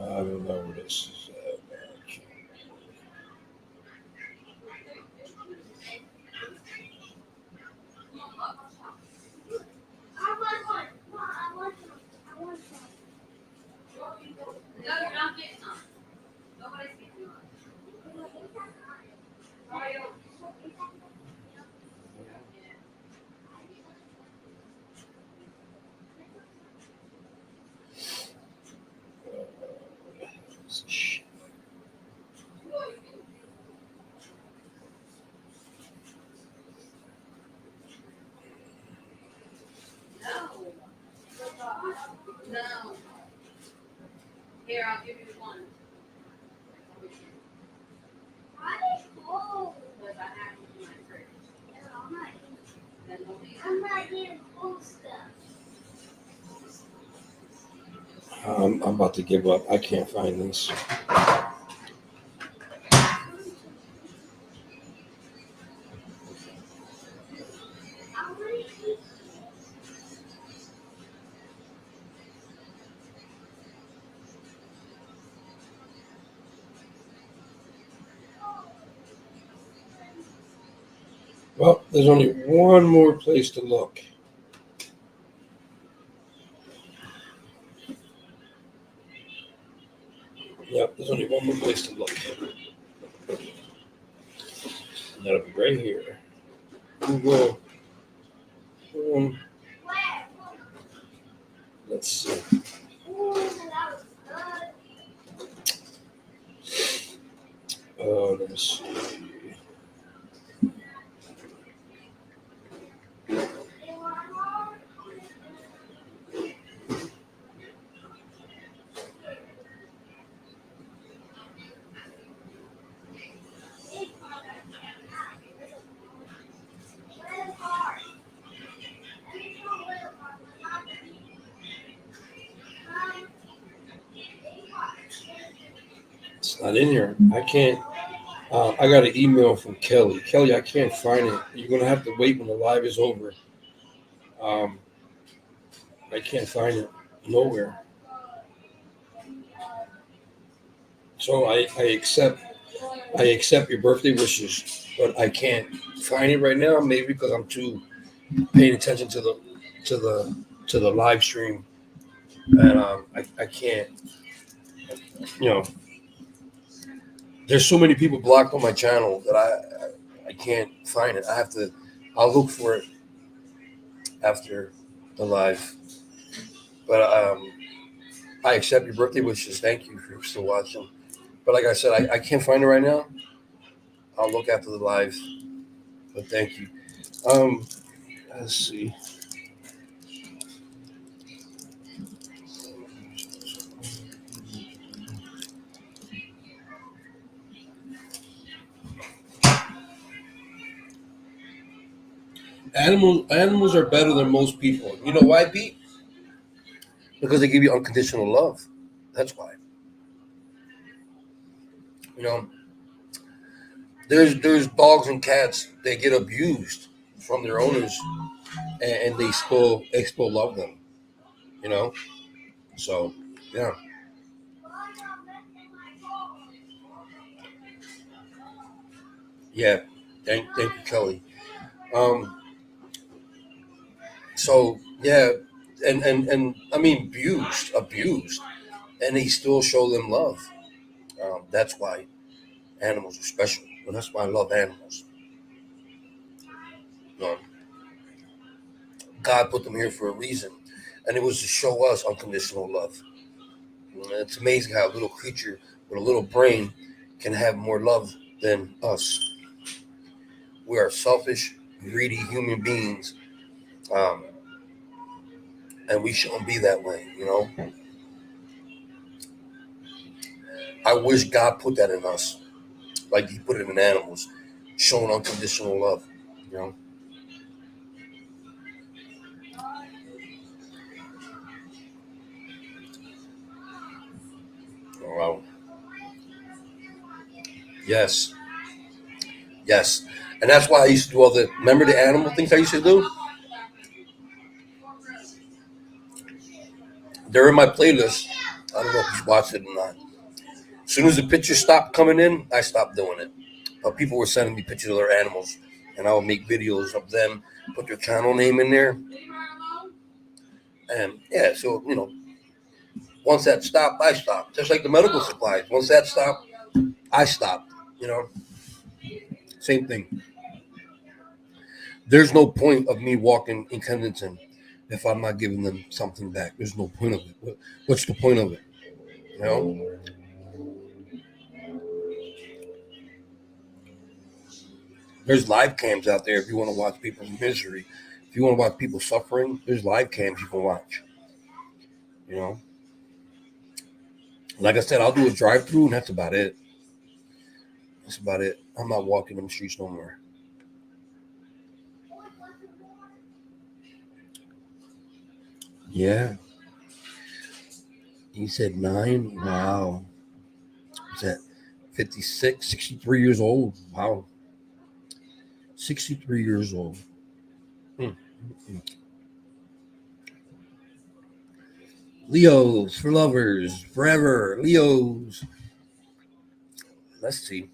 I don't know where this is at. No, you're not getting none. Nobody's getting none. Shit. No. Here, I'll give you one. Why is cold? Because I have it in my fridge. I'm not Then don't eat it. I'm not eating cold stuff. I'm about to give up. I can't find this. I want to eat. Well, there's only one more place to look. Yep, there's only one more place to look. And that'll be right here. Google. Where? Let's see. Ooh, that was good. Let me see. You want more? Little part. Let me do a little part, but not the big part. It's not in here. I can't. I got an email from Kelly. Kelly, I can't find it. You're gonna have to wait when the live is over. I can't find it nowhere. So I accept your birthday wishes, but I can't find it right now. Maybe because I'm too paying attention to the live stream, and I can't. You know, there's so many people blocked on my channel that I can't find it. I'll look for it after the live. But I accept your birthday wishes. Thank you for still watching. But like I said, I can't find it right now. I'll look after the live. But thank you. Let's see. Animals are better than most people. You know why, Pete? Because they give you unconditional love. That's why. You know, there's dogs and cats that get abused from their owners, and they still love them. You know, so yeah, yeah. Thank you, Kelly. Um, so yeah, and I mean abused, and they still show them love. That's why animals are special, and that's why I love animals. Um, God put them here for a reason, and it was to show us unconditional love. It's amazing how a little creature with a little brain can have more love than us. We are selfish, greedy human beings, um, and we shouldn't be that way. You know, I wish God put that in us, like He put it in animals, showing unconditional love. You know, oh, wow. Yes, yes, and that's why I used to do all the. Remember the animal things I used to do? They're in my playlist. I don't know if you watched it or not. As soon as the pictures stopped coming in, I stopped doing it. But people were sending me pictures of their animals, and I would make videos of them, put their channel name in there, and yeah. So once that stopped, I stopped. Just like the medical supplies. Once that stopped, I stopped. You know, same thing. There's no point of me walking in Kensington if I'm not giving them something back. There's no point of it. What's the point of it? You know, there's live cams out there if you want to watch people's misery. If you want to watch people suffering, there's live cams you can watch. You know, like I said, I'll do a drive-through, and that's about it. That's about it. I'm not walking them streets no more. Yeah, he said 9. Wow, is that 56, 63 years old? Wow, 63 years old. Mm, mm. Leos for lovers forever. Leos. Let's see.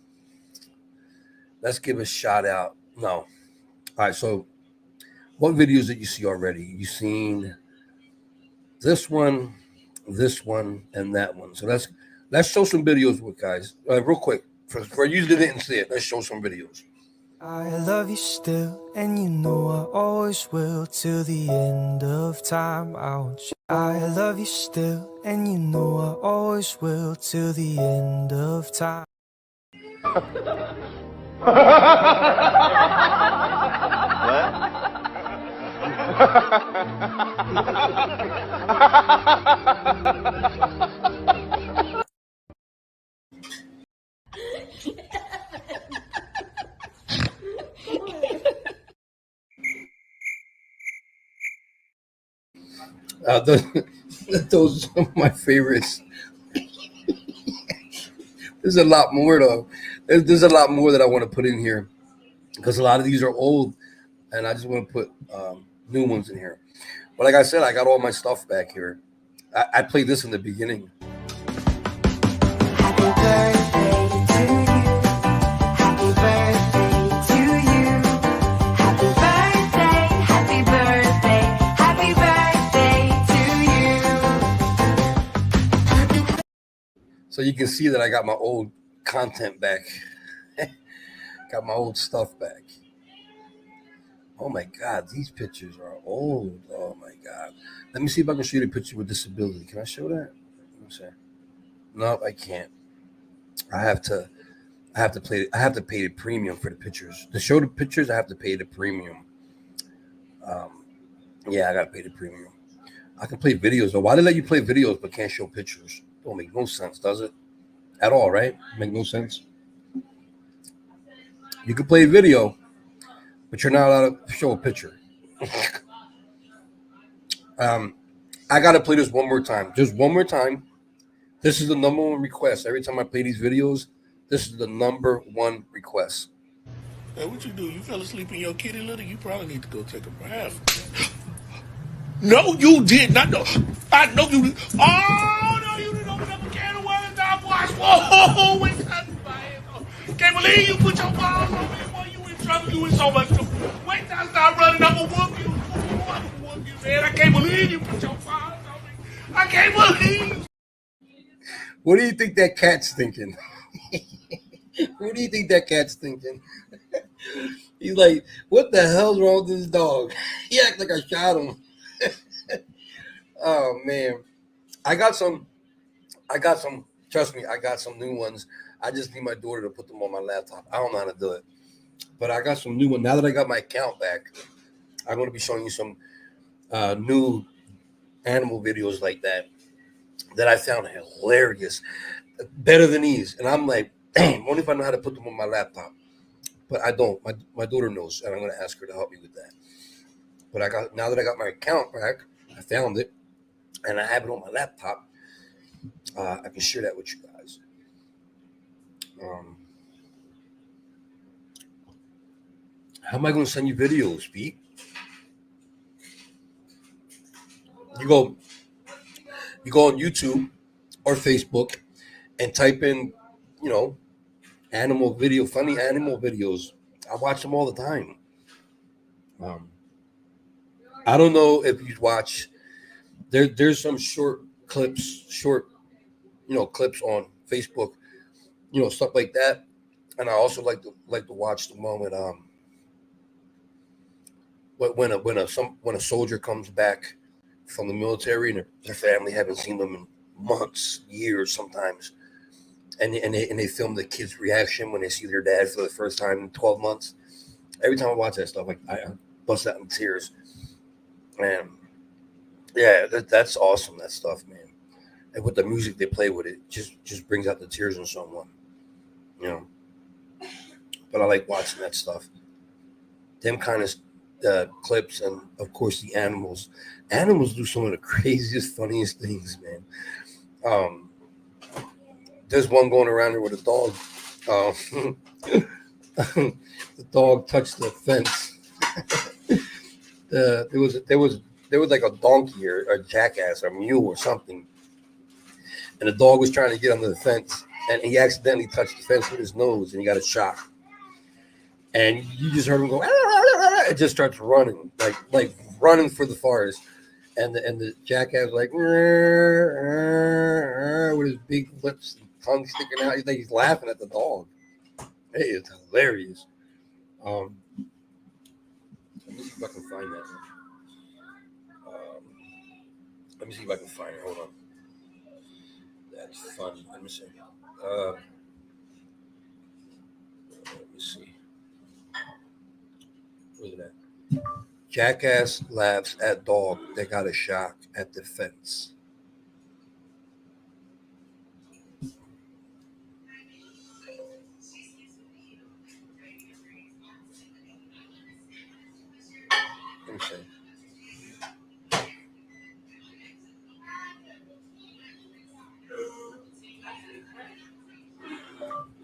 Let's give a shout out. No. All right. So, what videos did you see already? You seen this one, and that one. So let's show some videos with guys. Real quick. For you that didn't see it, let's show some videos. I love you still, and you know I always will till the end of time. I want you. I love you still, and you know I always will till the end of time. Those, those are some of my favorites. There's a lot more though. There's a lot more that I want to put in here because a lot of these are old, and I just want to put new ones in here. But like I said, I got all my stuff back here. I played this in the beginning. Happy birthday to you. Happy birthday to you. Happy birthday, happy birthday, happy birthday to you. So you can see that I got my old content back. Got my old stuff back. Oh my God, these pictures are old. Oh my God. Let me see if I can show you the picture with disability. Can I show that? Let me see. No, I can't. I have to pay the premium for the pictures. To show the pictures, I have to pay the premium. Yeah, I gotta pay the premium. I can play videos though. Why they let you play videos but can't show pictures? Don't make no sense, does it? At all, right? Make no sense. You can play video, but you're not allowed to show a picture. I gotta play this one more time. Just one more time. This is the number one request. Every time I play these videos, this is the number one request. Hey, what you do? You fell asleep in your kitty litter? You probably need to go take a bath. No, you did not. No, I know you did. Oh, no, you didn't open up a can of worms. I watched. Whoa, wait, can't believe you put your balls on me. Boy, you in trouble. You in so much trouble. Wait till I start running. I'm going to whoop you. I'm going to whoop you, man. I can't believe you put your balls on me. I can't believe. What do you think that cat's thinking? What do you think that cat's thinking? He's like, what the hell's wrong with this dog? He act like I shot him. Oh man. I got some, trust me, I got some new ones. I just need my daughter to put them on my laptop. I don't know how to do it. But I got some new ones. Now that I got my account back, I'm going to be showing you some new animal videos like that I found hilarious. Better than these. And I'm like, damn, only if I know how to put them on my laptop. But I don't. My daughter knows, and I'm going to ask her to help me with that. But now that I got my account back, I found it, and I have it on my laptop. I can share that with you guys. How am I going to send you videos, Pete? You go on YouTube or Facebook and type in, funny animal videos. I watch them all the time. I don't know if you watch. There's some short clips on Facebook, stuff like that. And I also like to watch the one when a soldier comes back from the military and their family haven't seen them in months, years, sometimes, and they film the kid's reaction when they see their dad for the first time in 12 months. Every time I watch that stuff, I bust out in tears. And Yeah, that's awesome. That stuff, man. And with the music they play with it, just brings out the tears in someone. You know. But I like watching that stuff. Them kind of clips, and of course the animals. Animals do some of the craziest, funniest things, man. Um, there's one going around there with a dog. The dog touched the fence. There was like a donkey or a jackass or a mule or something, and the dog was trying to get under the fence, and he accidentally touched the fence with his nose, and he got a shock. And you just heard him go. It just starts running, like running for the forest, and the jackass like with his big lips and tongue sticking out. He's laughing at the dog. Hey, it's hilarious. Let me see if I can find that. Let me see if I can find it. Hold on. That's funny. Let me see. Let me see. Look at that. Jackass laughs at dog that got a shock at the fence. Let me see.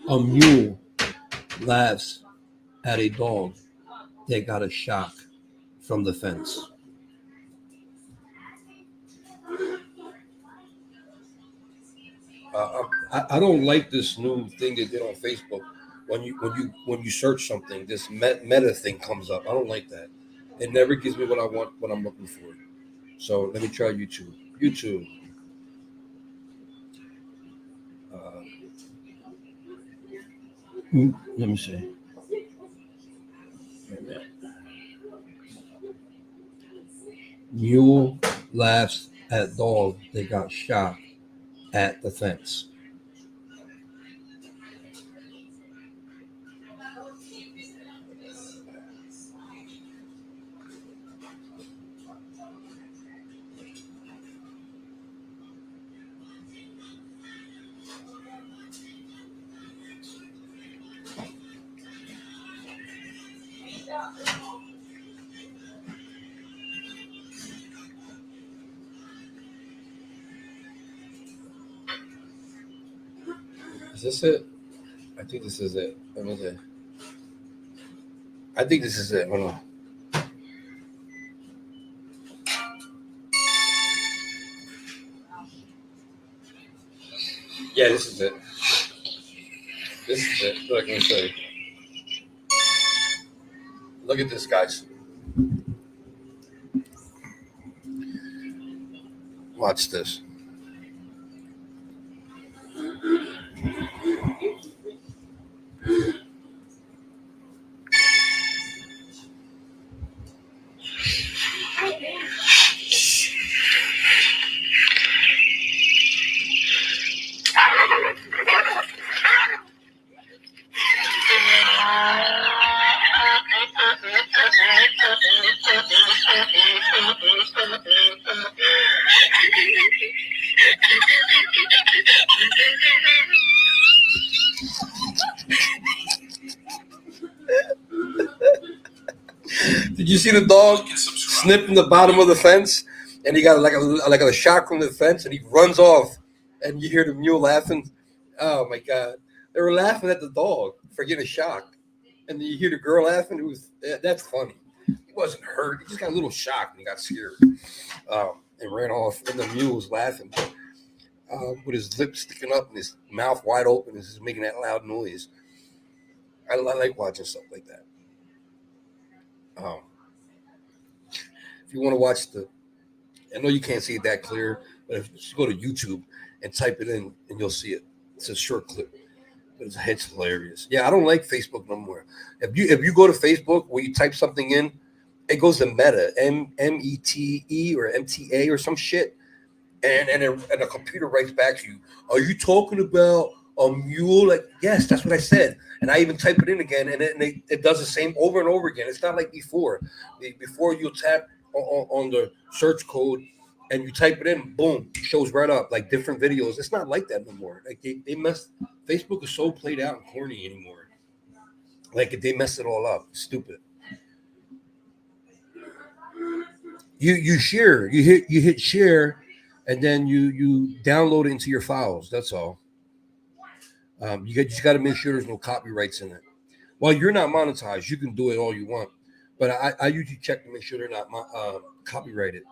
A mule laughs at a dog that got a shock from the fence. I don't like this new thing they did on Facebook. When you search something, this meta thing comes up. I don't like that. It never gives me what I want, what I'm looking for. So let me try YouTube. YouTube. Uh, Let me see. Wait a minute. Mule laughs at dog that got shot at the fence. Is this it? I think this is it. Let me see. I think this is it. Hold on. Yeah, this is it. This is it. Look, let me show you. Look at this, guys. Watch this. Did you see the dog snipping the bottom of the fence, and he got like a shock from the fence, and he runs off, and you hear the mule laughing. Oh my god, they were laughing at the dog for getting a shock, and then you hear the girl laughing. That's funny. He wasn't hurt. He just got a little shocked and got scared, and ran off. And the mule was laughing, with his lips sticking up and his mouth wide open, and just making that loud noise. I like watching stuff like that. Um, if you want to watch I know you can't see it that clear, but if you go to YouTube and type it in, and you'll see it. It's a short clip, but it's hilarious. Yeah, I don't like Facebook no more. If you go to Facebook where you type something in, it goes to Meta, Mete or MTA or some shit, and the computer writes back to you. Are you talking about a mule? Like, yes, that's what I said. And I even type it in again, and it does the same over and over again. It's not like before. Before you tap on the search code, and you type it in, boom, shows right up like different videos. It's not like that no more. Like they messed. Facebook is so played out and corny anymore. Like they messed it all up. Stupid. You share, you hit share, and then you download it into your files. That's all. You just got to make sure there's no copyrights in it. Well, you're not monetized. You can do it all you want, but I usually check to make sure they're not copyrighted,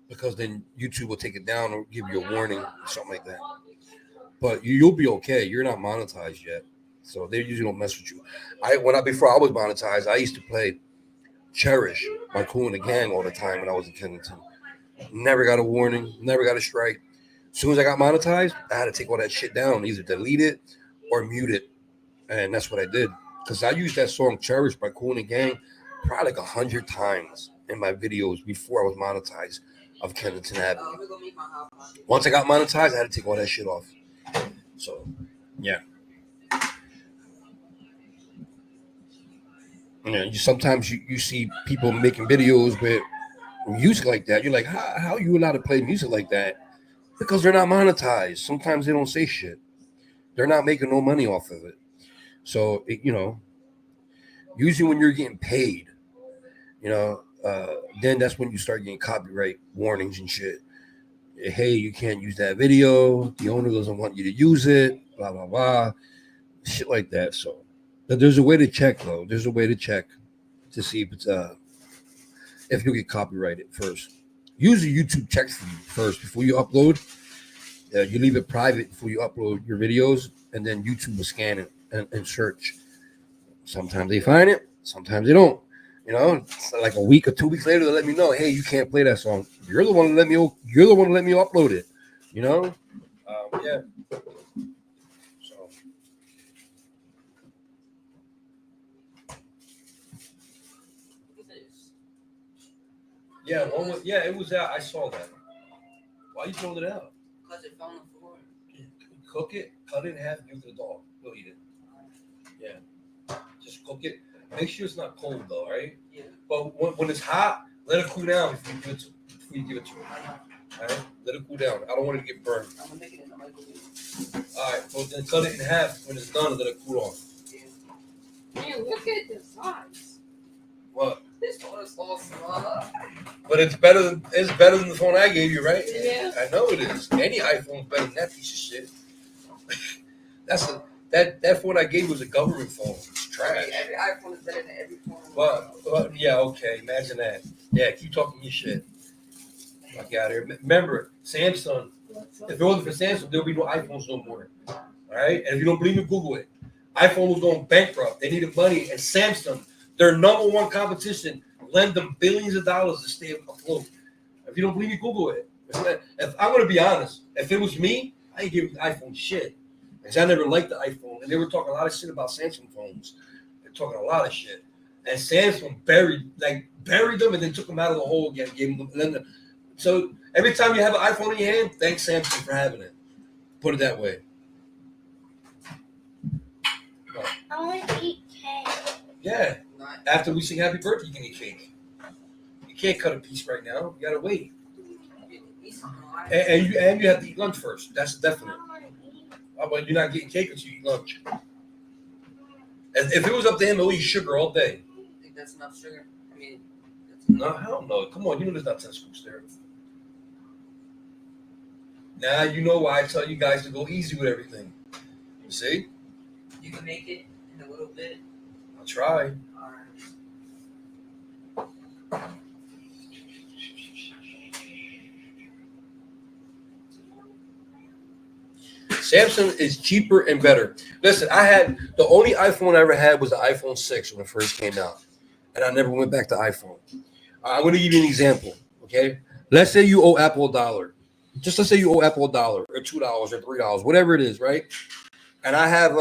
because then YouTube will take it down or give you a warning or something like that. But you'll be okay. You're not monetized yet, so they usually don't mess with you. Before I was monetized, I used to play Cherish by Cool and the Gang all the time when I was in Kennington. Never got a warning, never got a strike. As soon as I got monetized, I had to take all that shit down, either delete it or mute it. And that's what I did. Because I used that song Cherish by Cool and the Gang probably like 100 times in my videos before I was monetized of Kennington Avenue. Once I got monetized, I had to take all that shit off. So, yeah. Sometimes you see people making videos with music like that. You're like, how are you allowed to play music like that? Because they're not monetized. Sometimes they don't say shit. They're not making no money off of it. So, usually when you're getting paid, then that's when you start getting copyright warnings and shit. Hey, you can't use that video. The owner doesn't want you to use it. Blah, blah, blah. Shit like that. So, but there's a way to check, though. There's a way to check to see if it's if you'll get copyrighted first. Usually YouTube checks for you first before you upload. You leave it private before you upload your videos, and then YouTube will scan it and search. Sometimes they find it, sometimes they don't. It's like a week or 2 weeks later, they let me know, hey, you can't play that song. You're the one that let me upload it. Yeah. So. Yeah, it was out. I saw that. Why you throwing it out? Because it fell on the floor. Cook it, cut it in half, give it to the dog. He'll eat it. Yeah. Just cook it. Make sure it's not cold though, right? Yeah. But when it's hot, let it cool down before you give it to him. All right? Let it cool down. I don't want it to get burned. I'm gonna make it in the microwave. All right. So then cut it in half when it's done and let it cool off. Man, look at the size. What? This one is all small. But it's better than the phone I gave you, right? Yeah. I know it is. Any iPhone's better than that piece of shit. That phone I gave you was a government phone. It's trash. Every iPhone is better than every phone. Well, yeah, okay. Imagine that. Yeah, keep talking your shit. Fuck out here. Remember, Samsung. If it wasn't for Samsung, there'll be no iPhones no more. All right? And if you don't believe me, Google it. iPhone was going bankrupt. They needed money, and Samsung, their number one competition, lend them billions of dollars to stay afloat. If you don't believe me, Google it. If I'm going to be honest, if it was me, I ain't giving the iPhone shit. Because I never liked the iPhone. And they were talking a lot of shit about Samsung phones. They're talking a lot of shit. And Samsung buried them and then took them out of the hole again. Gave them. So every time you have an iPhone in your hand, thank Samsung for having it. Put it that way. I want to eat cake. Yeah. After we sing happy birthday, you can eat cake. You can't cut a piece right now. You gotta wait. And you have to eat lunch first. That's definite. But you're not getting cake until you eat lunch. If it was up to him, he'll eat sugar all day. I think that's enough sugar. I mean, No, hell no. Come on, you know there's not 10 scoops there. Now you know why I tell you guys to go easy with everything. You see? you can make it in a little bit. I'll try. All right. Samsung is cheaper and better. Listen, the only iPhone I ever had was the iPhone 6 when it first came out. And I never went back to iPhone. I'm going to give you an example, okay? Let's say you owe Apple $1. Just let's say you owe Apple $1 or $2 or $3, whatever it is, right? And I have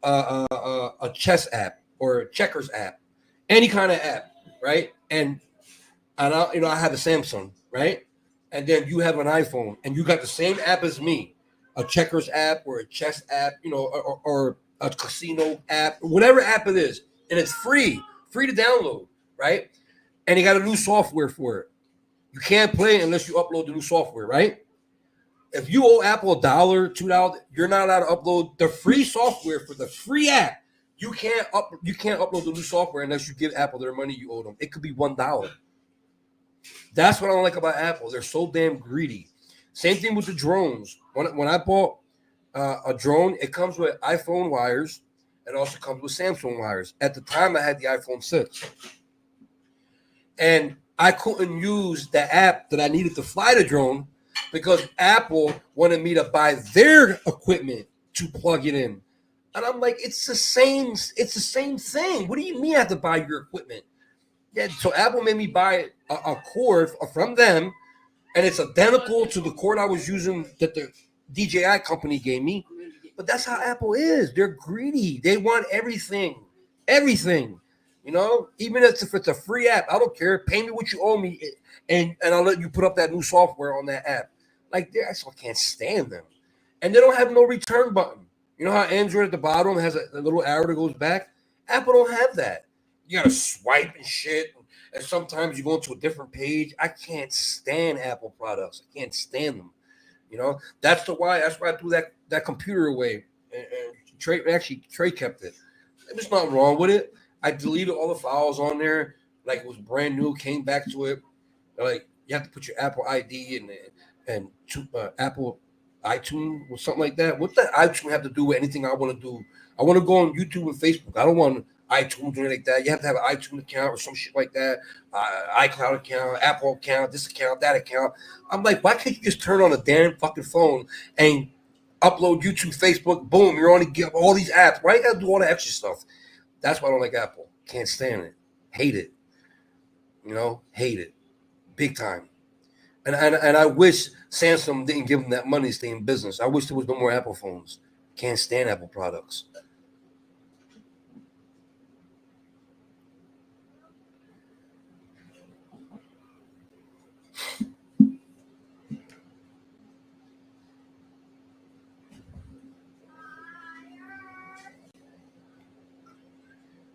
a chess app or a checkers app, any kind of app, right? And I have a Samsung, right? And then you have an iPhone and you got the same app as me, a checkers app or a chess app, or a casino app, whatever app it is. And it's free to download, right? And you got a new software for it. You can't play it unless you upload the new software, right? If you owe Apple $1, $2, you're not allowed to upload the free software for the free app. You can't upload the new software unless you give Apple their money you owe them. It could be $1. That's what I don't like about Apple. They're so damn greedy. Same thing with the drones. When I bought a drone, it comes with iPhone wires. It also comes with Samsung wires. At the time, I had the iPhone 6. And I couldn't use the app that I needed to fly the drone because Apple wanted me to buy their equipment to plug it in. And I'm like, it's the same thing. What do you mean I have to buy your equipment? Yeah, so Apple made me buy a cord from them, and it's identical to the cord I was using that the DJI company gave me. But that's how Apple is. They're greedy. They want everything. Everything. You know, even if it's a free app, I don't care. Pay me what you owe me, and I'll let you put up that new software on that app. Like, I still can't stand them. And they don't have no return button. You know how Android at the bottom has a little arrow that goes back? Apple don't have that. You got to swipe and shit. And sometimes you go into a different page. I can't stand Apple products. I can't stand them. You know, that's why I threw that computer away. And Trey kept it. There's nothing wrong with it. I deleted all the files on there, like it was brand new. Came back to it. Like, you have to put your Apple ID and Apple iTunes or something like that. What does iTunes have to do with anything I want to do? I want to go on YouTube and Facebook. I don't want iTunes or anything like that. You have to have an iTunes account or some shit like that. iCloud account, Apple account, this account, that account. I'm like, why can't you just turn on a damn fucking phone and upload YouTube, Facebook? Boom, you're on all these apps. Why you gotta do all that extra stuff? That's why I don't like Apple. Can't stand it. Hate it. You know, hate it. Big time. And I wish Samsung didn't give them that money to stay in business. I wish there was no more Apple phones. Can't stand Apple products.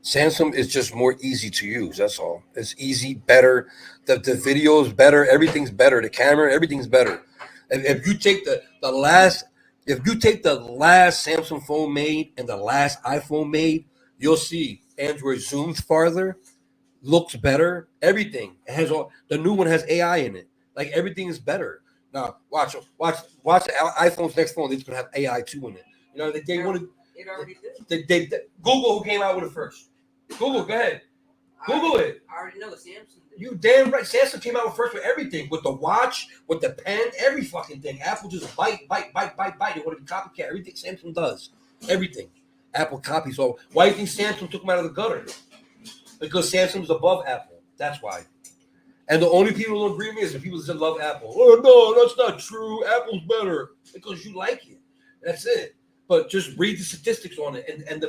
Samsung is just more easy to use. That's all. It's easy, better. The video is better. Everything's better. The camera, everything's better. If you take the last Samsung phone made and the last iPhone made, you'll see Android zooms farther, looks better. Everything. It has all. The new one has AI in it. Like, everything is better. Now watch the iPhone's next phone. It's gonna have AI too in it. You know they want to. It already did. They Google who came out with it first. Google, go ahead. Google it. I already know Samsung did. You damn right. Samsung came out with first with everything. With the watch, with the pen, every fucking thing. Apple just bite. They want to be copycat. Everything Samsung does. Everything. Apple copies all. Why do you think Samsung took them out of the gutter? Because Samsung's above Apple. That's why. And the only people who agree with me is the people that love Apple. Oh, no, that's not true. Apple's better. Because you like it. That's it. But just read the statistics on it and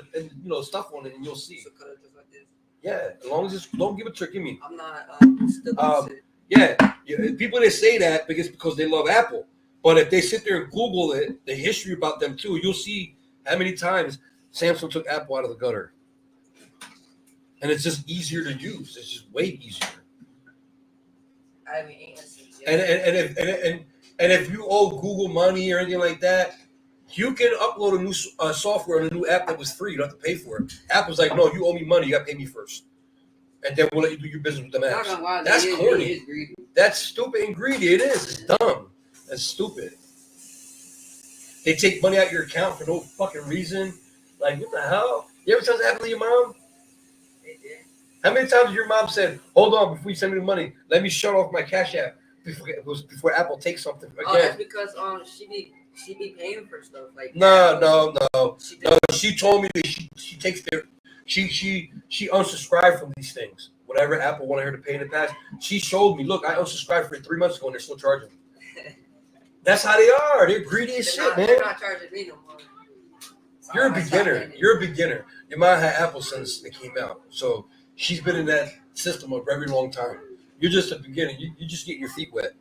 stuff on it, and you'll see. So cut it just like this. Yeah, as long as it's don't give it to. Give me. I'm not still Yeah, people that say that because they love Apple, but if they sit there and Google it, the history about them too, you'll see how many times Samsung took Apple out of the gutter, and it's just easier to use. It's just way easier. I mean, and if you owe Google money or anything like that, you can upload a new software on a new app that was free. You don't have to pay for it. Apple's like, no, you owe me money. You got to pay me first. And then we'll let you do your business with them apps. That's corny. That's stupid and greedy. It is. It's dumb. That's stupid. They take money out of your account for no fucking reason. Like, what the hell? You ever tell that happen to your mom? They did. How many times your mom said, hold on, before you send me the money, let me shut off my Cash App before Apple takes something again? Oh, that's because she be paying for stuff like No. She told me that she takes she unsubscribed from these things. Whatever Apple wanted her to pay in the past, she showed me. Look, I unsubscribed for it 3 months ago, and they're still charging me. That's how they are. They're greedy as shit, man. They're not charging me no more. You're a beginner. You're a beginner. Your mom had Apple since it came out, so she's been in that system a very long time. You're just a beginner. You just getting your feet wet.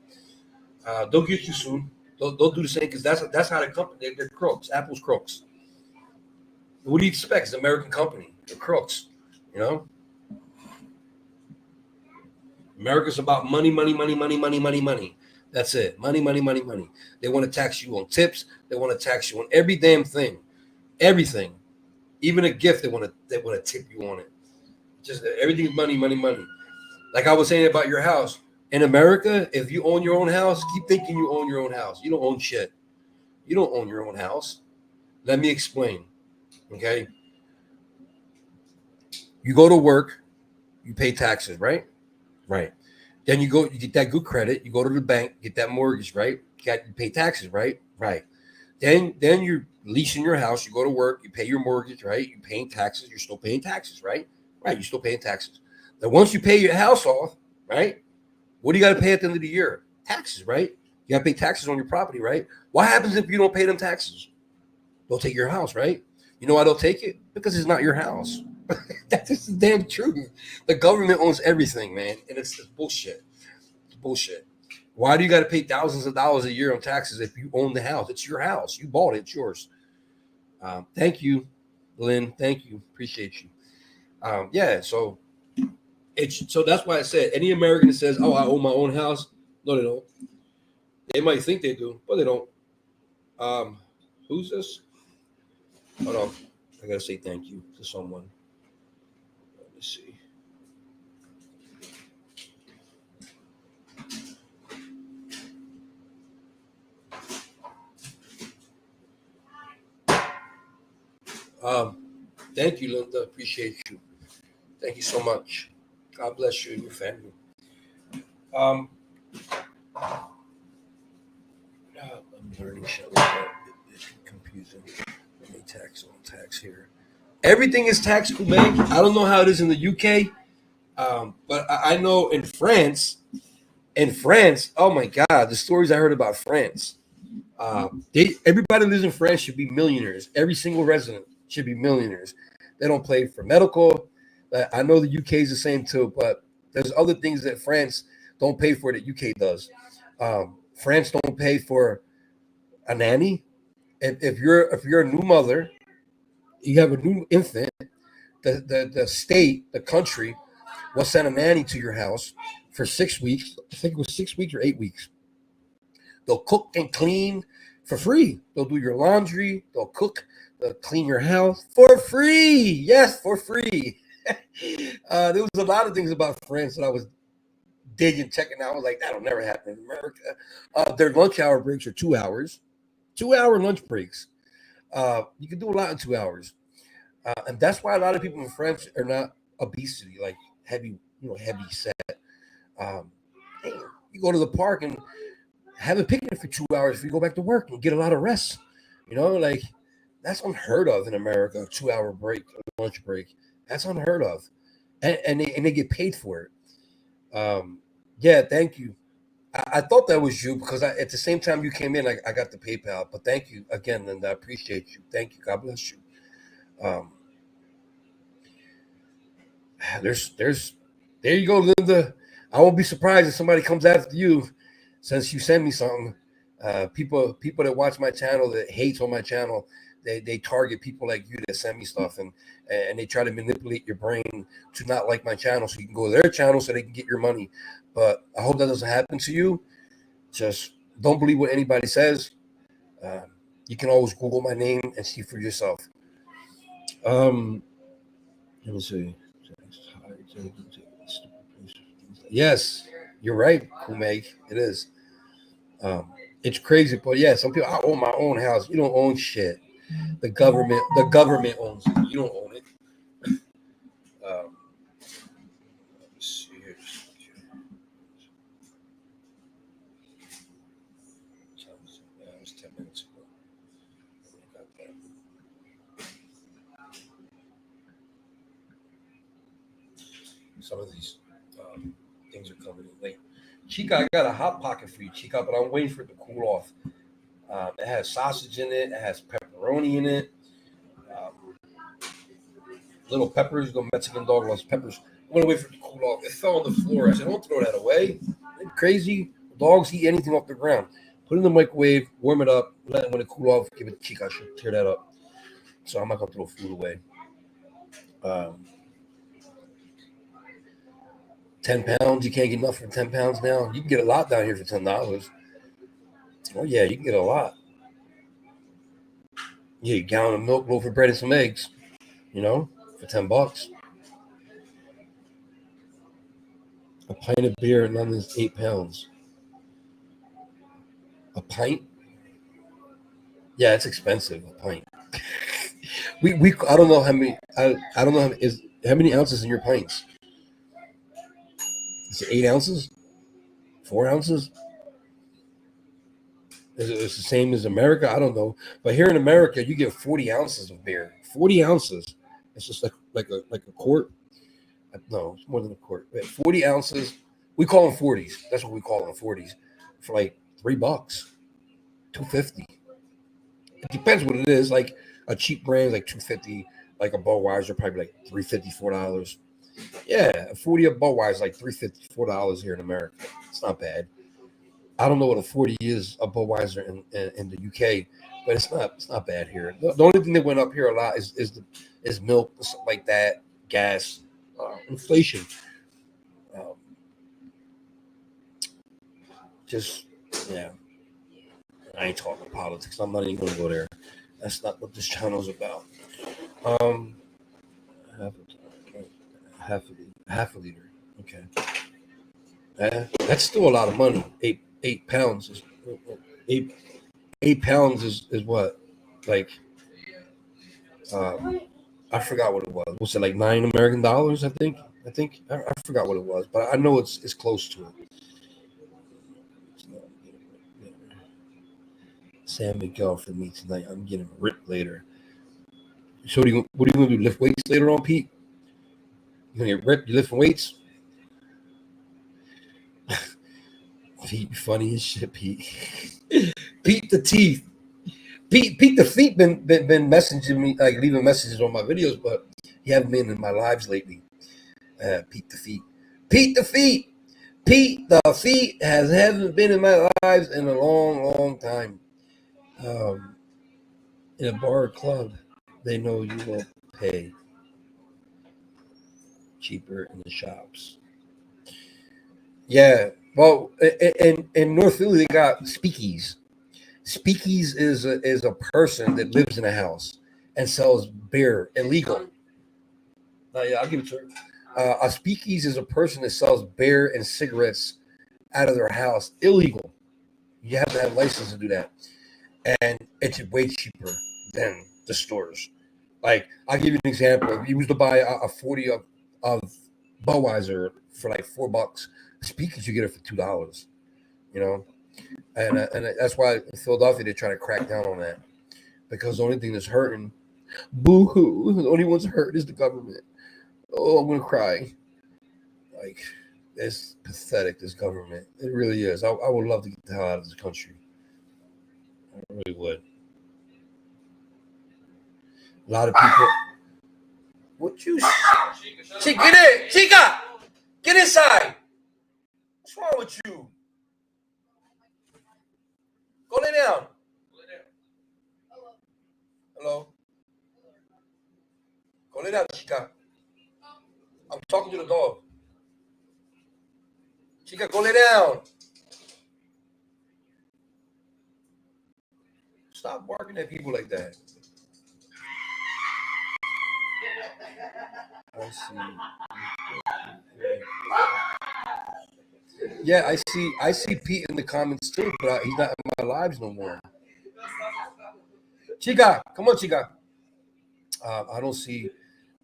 They'll get you soon. They'll do the same because that's how the company. They're crooks. Apple's crooks. What do you expect? It's an American company. They're crooks. You know. America's about money, money, money, money, money, money, money. That's it. Money, money, money, money. They want to tax you on tips. They want to tax you on every damn thing. Everything. Even a gift, they want to tip you on it. Just everything's money, money, money. Like I was saying about your house. In America, if you own your own house, keep thinking you own your own house. You don't own shit. You don't own your own house. Let me explain. Okay. You go to work, you pay taxes, right? Right. Then you get that good credit, you go to the bank, get that mortgage, right? You pay taxes, right? Right. Then you're leasing your house, you go to work, you pay your mortgage, right? You're paying taxes, you're still paying taxes, right? Right, you're still paying taxes. Then once you pay your house off, right? What do you got to pay at the end of the year? Taxes, right? You got to pay taxes on your property, right? What happens if you don't pay them taxes? They'll take your house, right? You know why they'll take it? Because it's not your house. That's just the damn truth. The government owns everything, man, and it's bullshit. It's bullshit. Why do you got to pay thousands of dollars a year on taxes if you own the house? It's your house. You bought it. It's yours. Thank you, Lynn. Thank you. Appreciate you. Yeah. So that's why I said any American that says, "Oh, I own my own house," no, they don't. They might think they do, but they don't. Who's this? Hold on. I gotta say thank you to someone. Let me see. Thank you, Linda. Appreciate you. Thank you so much. God bless you and your family. I'm learning shit like that. It's confusing. Let me tax here. Everything is tax, Kumail. I don't know how it is in the UK, but I know in France. In France, oh my God, the stories I heard about France. Everybody who lives in France should be millionaires. Every single resident should be millionaires. They don't pay for medical. I know the UK is the same too, but there's other things that France don't pay for that UK does. France don't pay for a nanny. If you're a new mother, you have a new infant. The state, the country, will send a nanny to your house for 6 weeks. I think it was 6 weeks or 8 weeks. They'll cook and clean for free. They'll do your laundry. They'll cook. They'll clean your house for free. Yes, for free. There was a lot of things about France that I was digging, checking out. I was like, that'll never happen in America. Their lunch hour breaks are 2 hours. 2 hour lunch breaks. You can do a lot in 2 hours. And that's why a lot of people in France are not obesity, like heavy set. Um, you go to the park and have a picnic for 2 hours before you go back to work and get a lot of rest. Like that's unheard of in America. A 2 hour break, a lunch break. That's unheard of, and they get paid for it. Yeah, thank you. I thought that was you because at the same time you came in, I got the PayPal. But thank you again, Linda. I appreciate you. Thank you. God bless you. Um, there you go, Linda. I won't be surprised if somebody comes after you since you send me something. People that watch my channel that hates on my channel, they target people like you that send me stuff and they try to manipulate your brain to not like my channel so you can go to their channel so they can get your money. But I hope that doesn't happen to you. Just don't believe what anybody says. You can always Google my name and see for yourself. Let me see. Yes, you're right, Kumek. It is. It's crazy, but yeah, some people. I own my own house. You don't own shit. The government owns it. You don't own it. Let's see here. That was 10 minutes ago. Some of these things are coming in late. Chica, I got a hot pocket for you, Chica, but I'm waiting for it to cool off. It has sausage in it. It has pepperoni in it. Little peppers. The Mexican dog loves peppers. I'm gonna wait for it to cool off. It fell on the floor. I said, "Don't throw that away." Are crazy. Dogs eat anything off the ground. Put it in the microwave. Warm it up. Let it when it cool off. Give it to Chica. I should tear that up. So I'm not gonna throw food away. £10. You can't get enough for £10 now. You can get a lot down here for $10. Oh yeah, you can get a lot. Yeah, a gallon of milk, loaf of bread, and some eggs. You know, for $10. A pint of beer in London is £8. A pint? Yeah, it's expensive. A pint. we I don't know how many. I don't know how many ounces in your pints. Is it 8 ounces? 4 ounces? Is it the same as America? I don't know. But here in America, you get 40 ounces of beer. 40 ounces. It's just like a quart. No, it's more than a quart. 40 ounces. We call them 40s. That's what we call them, 40s. For like $3, $2.50. It depends what it is. Like a cheap brand is like $2.50. Like a Budweiser, probably like $3.50, $4. Yeah, a 40 of Budweiser is like $3.50, $4 here in America. It's not bad. I don't know what a 40 is a Budweiser in the UK, but it's not bad here. The only thing that went up here a lot is milk, stuff like that, gas, inflation. Um, just yeah, I ain't talking politics. I'm not even gonna go there. That's not what this channel's about. Half a liter. Okay, that's still a lot of money. Eight pounds is eight pounds is what, like, I forgot what it was. Was it like $9 American? I forgot what it was, but I know it's close to it. San Miguel for me tonight. I'm getting ripped later. So what are you gonna do? Lift weights later on, Pete? You gonna get ripped? You lifting weights? Pete, funny as shit, Pete. Pete the teeth. Pete the feet been messaging me, like leaving messages on my videos, but he haven't been in my lives lately. Pete the feet. Pete the feet. Pete the feet hasn't been in my lives in a long time. In a bar or club, they know you won't pay. Cheaper in the shops. Yeah. Well, in North Philly, they got speakeasies. Speakeasies is a person that lives in a house and sells beer illegal. Yeah, I'll give it to her. A speakeasy is a person that sells beer and cigarettes out of their house illegal. You have to have a license to do that, and it's way cheaper than the stores. Like, I'll give you an example. If you was to buy a 40 of Budweiser for like $4, speakers you get it for $2. You know, and that's why in Philadelphia they're trying to crack down on that, because the only thing that's hurting, boo hoo, the only one's hurt is the government. Oh, I'm gonna cry. Like, it's pathetic. This government, it really is. I would love to get the hell out of this country. I really would. A lot of people. What you? Chica, get in, Chica, get inside. What's wrong with you? Go lay down. Hello. Go lay down, Chica. I'm talking to the dog. Chica, go lay down. Stop barking at people like that. I see. Yeah, I see Pete in the comments too, but he's not in my lives no more. Chica, come on, Chica. I don't see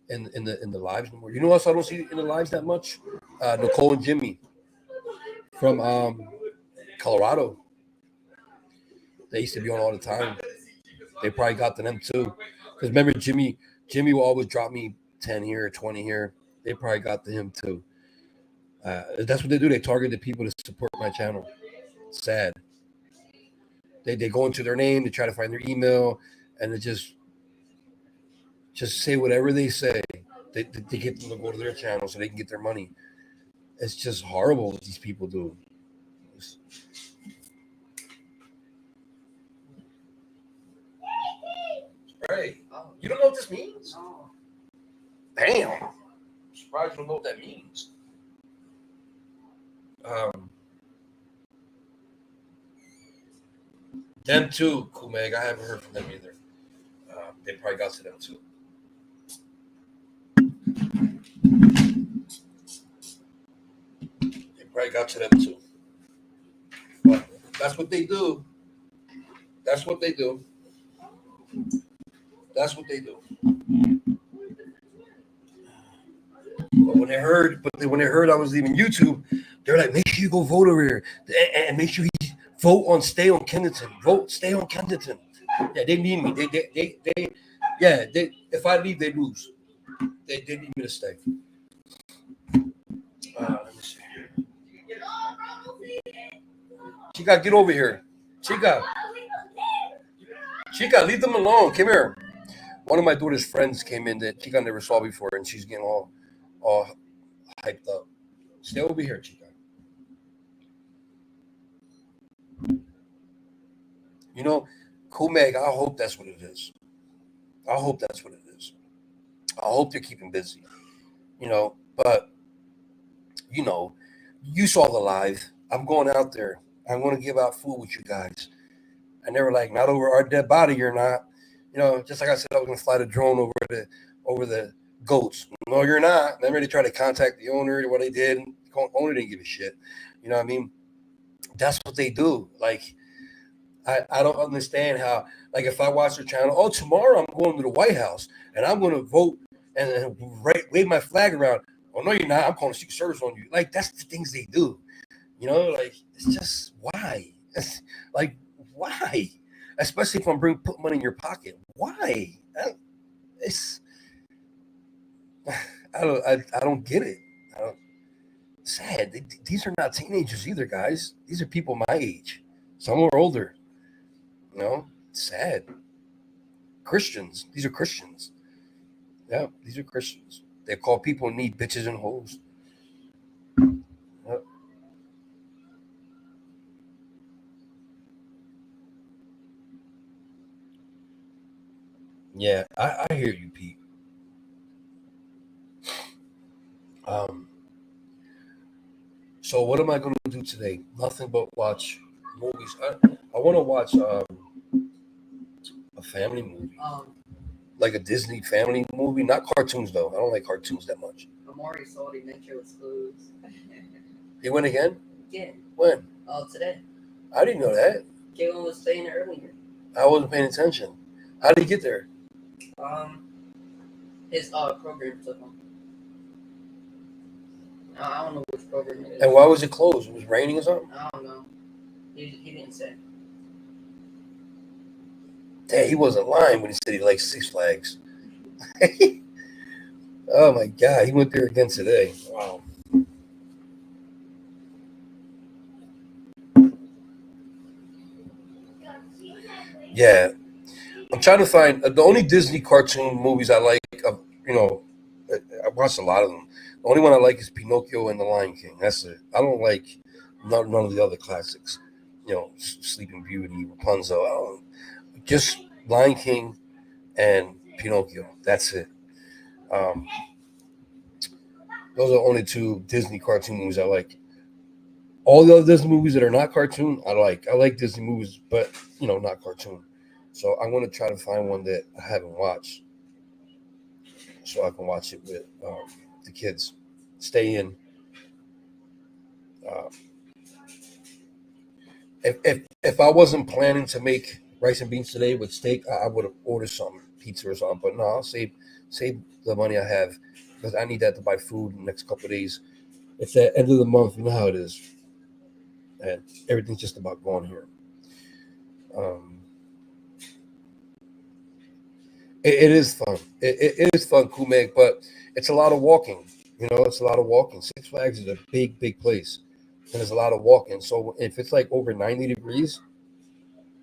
in the lives no more. You know what else I don't see in the lives that much? Nicole and Jimmy from Colorado. They used to be on all the time. They probably got to them too. Because remember, Jimmy will always drop me 10 here, 20 here. They probably got to him too. That's what they do. They target the people to support my channel. Sad. They go into their name, they try to find their email, and they just say whatever they say. They get them to go to their channel so they can get their money. It's just horrible what these people do. Right. You don't know what this means? Damn. I'm surprised you don't know what that means. Them too, Kumeg. I haven't heard from them either. They probably got to them too. They probably got to them too. But that's what they do. That's what they do. That's what they do. But when they heard I was leaving YouTube, they're like, make sure you go vote over here and make sure you vote on stay on Kensington. Stay on Kensington. Yeah, they need me. They if I leave, they lose. They need me to stay. Let me see. Chica, get over here. Chica, leave them alone. Come here. One of my daughter's friends came in that Chica never saw before, and she's getting all hyped up. Stay over here, Chica. You know, Kumeg, I hope that's what it is. I hope that's what it is. I hope they're keeping busy. You know, but you know, you saw the live. I'm going out there. I'm going to give out food with you guys. And they were like, not over our dead body, you're not. You know, just like I said, I was going to fly the drone over the goats. No, you're not. Then they tried to contact the owner, what they did. The owner didn't give a shit. You know what I mean? That's what they do. Like, I don't understand how, like, if I watch their channel, tomorrow I'm going to the White House and I'm going to vote and wave my flag around. Oh, no, you're not. I'm calling Secret Service on you. Like, that's the things they do. You know, like, it's just, why? Like, why? Especially if I'm put money in your pocket. Why? I don't get it. Sad. These are not teenagers either, guys. These are people my age. Some are older. You know, sad. Christians. These are Christians. Yeah, these are Christians. They call people in need bitches and hoes. Yep. Yeah, I hear you, Pete. So what am I going to do today? Nothing but watch movies. I want to watch a family movie, like a Disney family movie. Not cartoons though. I don't like cartoons that much. Amari sold him. Make sure it's foods. He went again? Yeah. When? Oh, today. I didn't know that. Jalen was staying earlier. I wasn't paying attention. How did he get there? His program took him. I don't know which program it is. And why was it closed? It was raining or something? I don't know. He didn't say. Dang, he wasn't lying when he said he liked Six Flags. Oh my God, he went there again today. Wow. Yeah, I'm trying to find the only Disney cartoon movies I like. You know, I watched a lot of them. The only one I like is Pinocchio and The Lion King. That's it. I don't like none of the other classics. You know, Sleeping Beauty, Rapunzel. Just Lion King and Pinocchio. That's it. Those are the only two Disney cartoon movies I like. All the other Disney movies that are not cartoon, I like. I like Disney movies, but, you know, not cartoon. So I'm going to try to find one that I haven't watched so I can watch it with the kids. Stay in. If I wasn't planning to make rice and beans today with steak, I would have ordered some pizza or something. But no, I'll save the money I have because I need that to buy food in the next couple of days. It's the end of the month. You know how it is. And everything's just about going here. It is fun. It is fun, Kumeg, but it's a lot of walking. You know, it's a lot of walking. Six Flags is a big place, and there's a lot of walking. So if it's like over 90 degrees,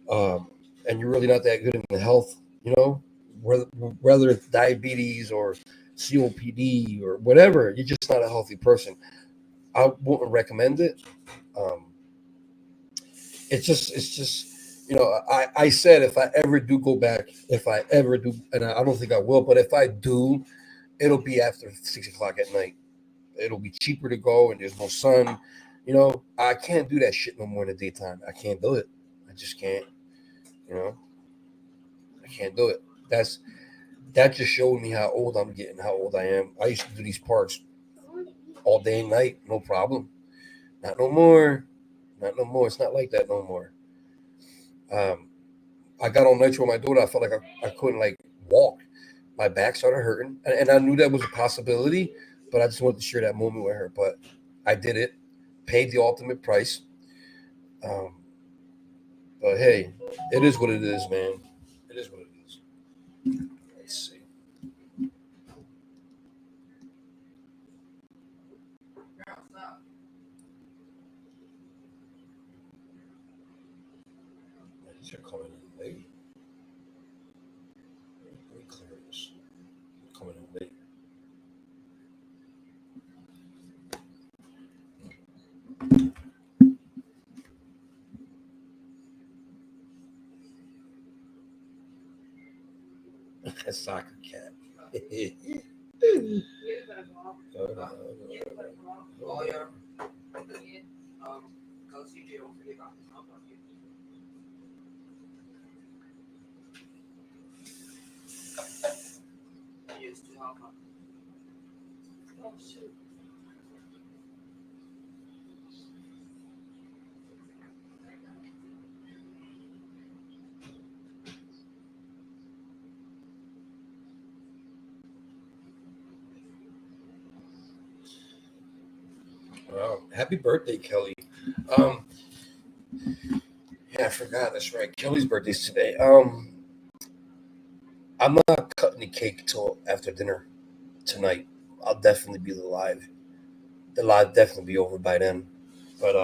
and you're really not that good in the health, you know, whether it's diabetes or COPD or whatever, you're just not a healthy person. I wouldn't recommend it. It's just, you know, I said if I ever do go back, and I don't think I will, but if I do, it'll be after 6 o'clock at night. It'll be cheaper to go, and there's no sun. I can't do that shit no more in the daytime. I can't do it. I just can't. You know, I can't do it. That just showed me how old I'm getting, how old I am. I used to do these parks all day and night, no problem. Not no more. Not no more. It's not like that no more. Um, I got on nitro with my daughter. I felt like I couldn't like walk. My back started hurting, and I knew that was a possibility, but I just wanted to share that moment with her. But I did it, paid the ultimate price. Um, but hey, it is what it is, man. It is what it is. Let's see. These are coming in late. Let me clear this. Coming in late. A soccer cat. Oh yeah. Go CJ, don't forget about the top of you. Yes, to help out. Oh shoot. Wow. Happy birthday, Kelly. Um, yeah, I forgot. That's right. Kelly's birthday's today. I'm not cutting the cake till after dinner tonight. I'll definitely be live. The live definitely be over by then. But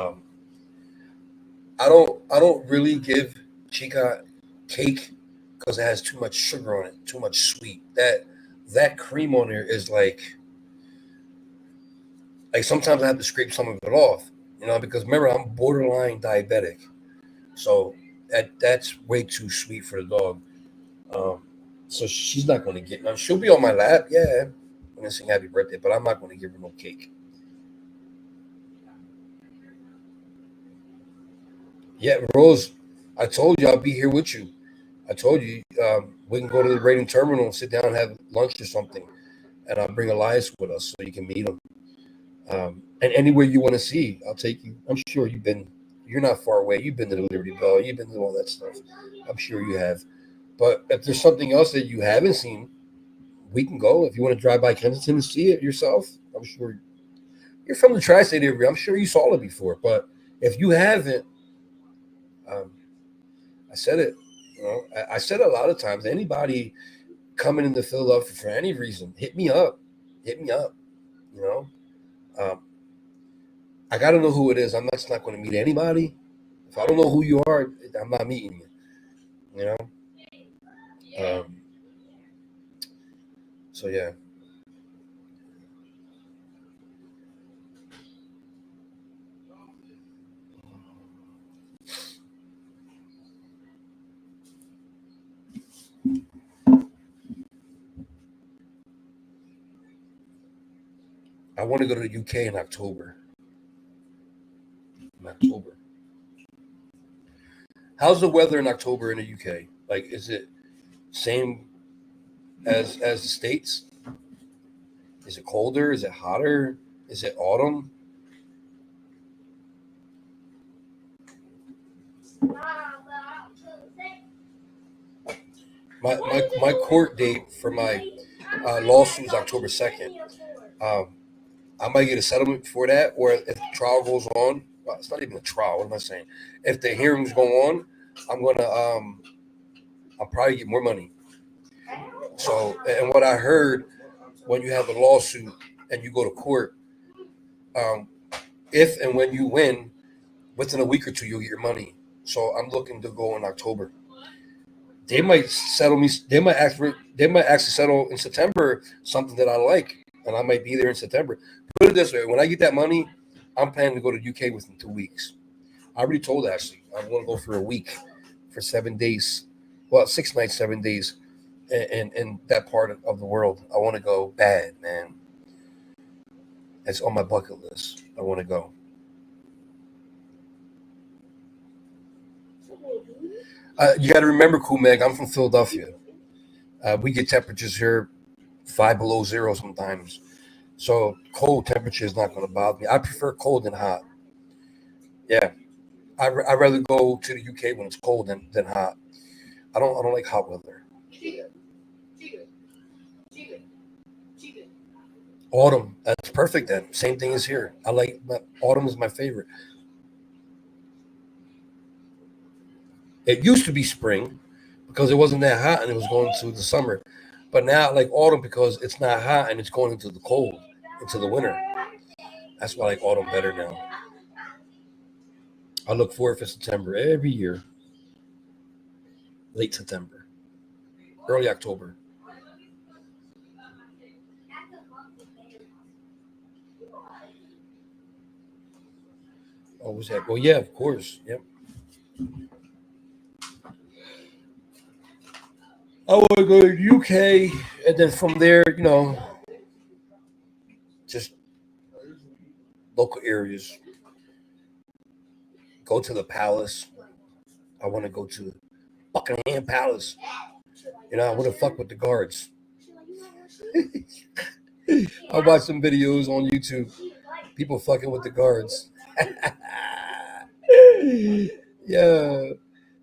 I don't really give Chica cake because it has too much sugar on it, too much sweet. That cream on there is like sometimes I have to scrape some of it off, because remember I'm borderline diabetic, so that's way too sweet for the dog. Um, so she's not going to get none. She'll be on my lap, yeah. I'm gonna sing happy birthday, but I'm not going to give her no cake. Yeah, Rose, I told you I'll be here with you. I told you we can go to the rating terminal and sit down and have lunch or something, and I'll bring Elias with us so you can meet him. And anywhere you want to see, I'll take you. I'm sure you've been. You're not far away. You've been to the Liberty Bell. You've been to all that stuff. I'm sure you have. But if there's something else that you haven't seen, we can go. If you want to drive by Kensington and see it yourself, I'm sure you're from the tri-state area. I'm sure you saw it before. But if you haven't, um, I said it. I said it a lot of times. Anybody coming into Philadelphia for any reason, hit me up. Hit me up. You know, um, I got to know who it is. I'm not going to meet anybody. If I don't know who you are, I'm not meeting you. You know. Um, so yeah, I want to go to the UK in October. In October. How's the weather in October in the UK? Like, is it same as the states? Is it colder? Is it hotter? Is it autumn? My court date for my lawsuit is October 2nd. Um, I might get a settlement before that, or if the trial goes on, well, it's not even a trial. What am I saying? If the hearings go on, I'm gonna I'll probably get more money. So, and what I heard, when you have a lawsuit and you go to court, um, if and when you win, within a week or two, you'll get your money. So I'm looking to go in October. They might settle me. They might ask for. They might actually settle in September something that I like, and I might be there in September. Put it this way: when I get that money, I'm planning to go to UK within 2 weeks. I already told Ashley I'm going to go for a week, for 7 days. Well, 6 nights, 7 days, in that part of the world. I want to go bad, man. It's on my bucket list. I want to go. You got to remember, Cool Meg, I'm from Philadelphia. We get temperatures here 5 below 0 sometimes. So cold temperature is not going to bother me. I prefer cold than hot. Yeah, I'd rather go to the UK when it's cold than hot. I don't like hot weather. Chica, Chica, Chica, Chica. Autumn, that's perfect then. Same thing as here. Autumn is my favorite. It used to be spring because it wasn't that hot and it was going to the summer. But now I like autumn because it's not hot and it's going into the cold, into the winter. That's why I like autumn better now. I look forward for September every year. Late September, early October. Oh, was that? Well, yeah, of course. Yep. I want to go to the UK, and then from there, just local areas. Go to the palace. I want to go to Buckingham Palace. I want to fuck with the guards. I watch some videos on YouTube. People fucking with the guards. Yeah,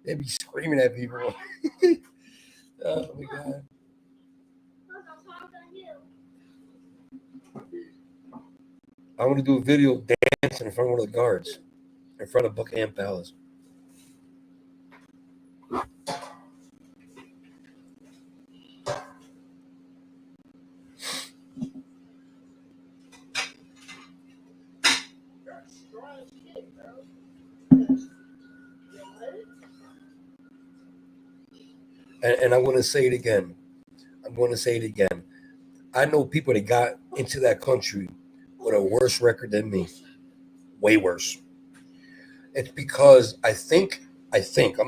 they be screaming at people. Oh my god. I want to do a video dancing in front of one of the guards, in front of Buckingham Palace. And I'm going to say it again. I'm going to say it again. I know people that got into that country with a worse record than me, way worse. It's because I'm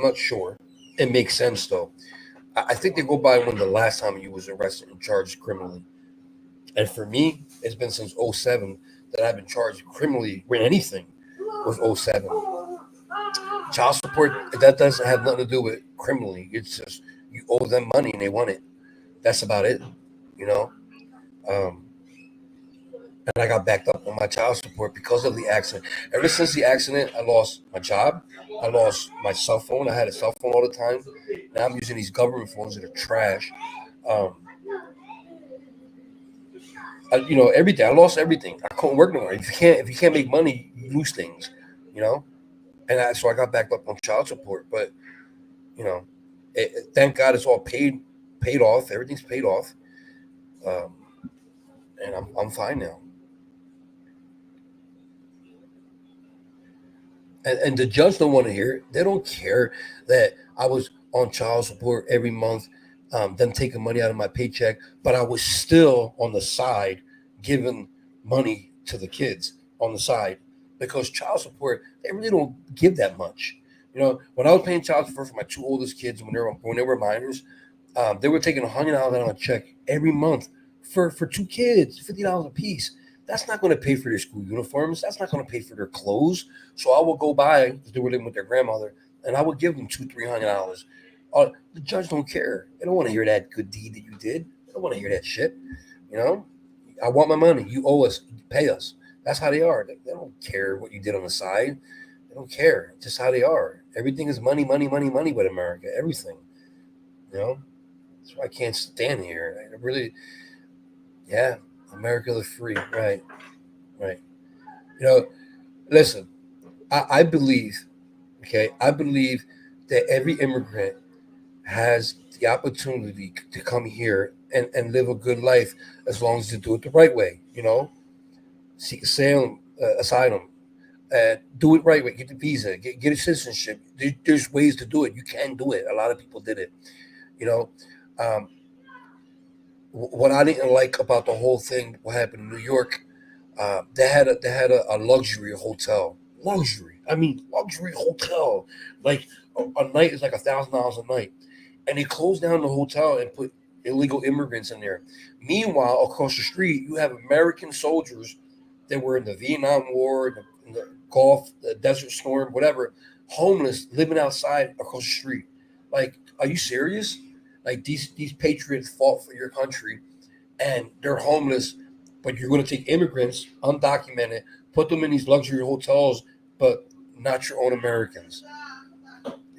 not sure. It makes sense though. I think they go by when the last time you was arrested and charged criminally. And for me, it's been since '07 that I've been charged criminally with anything with '07. Child support, that doesn't have nothing to do with criminally. It's just you owe them money and they want it. That's about it, you know. Um, and I got backed up on my child support because of the accident. Ever since the accident, I lost my job. I lost my cell phone. I had a cell phone all the time. Now I'm using these government phones that are trash. Um, everything. I lost everything. I couldn't work no more. If you can't make money, you lose things. You know, so I got backed up on child support. But you know, thank God it's all paid off. Everything's paid off, um, and I'm fine now. And the judge don't want to hear it. They don't care that I was on child support every month, them taking money out of my paycheck, but I was still on the side giving money to the kids on the side because child support they really don't give that much. When I was paying child support for my two oldest kids when they were minors, they were taking $100 out of my check every month for two kids, $50 a piece. That's not going to pay for their school uniforms. That's not going to pay for their clothes. So I will go by because they were living with their grandmother, and I would give them $200-300. The judge don't care. They don't want to hear that good deed that you did. They don't want to hear that shit. You know, I want my money. You owe us. Pay us. That's how they are. They don't care what you did on the side. They don't care. It's just how they are. Everything is money, money, money, money with America. Everything. You know, that's why I can't stand here. I really, yeah, America the free. Right, right. You know, listen. I believe, okay, I believe that every immigrant has the opportunity to come here and live a good life as long as they do it the right way. Seek asylum, do it right way, get the visa, get a citizenship. There's ways to do it. You can do it. A lot of people did it. You know, um, what I didn't like about the whole thing, what happened in New York, they had a luxury hotel. Luxury. I mean, luxury hotel. Like a night is like $1,000 a night, and they closed down the hotel and put illegal immigrants in there. Meanwhile, across the street, you have American soldiers that were in the Vietnam War, in the Gulf, the Desert Storm, whatever, homeless, living outside across the street. Like, are you serious? Like these patriots fought for your country, and they're homeless, but you're going to take immigrants, undocumented, put them in these luxury hotels, but not your own Americans.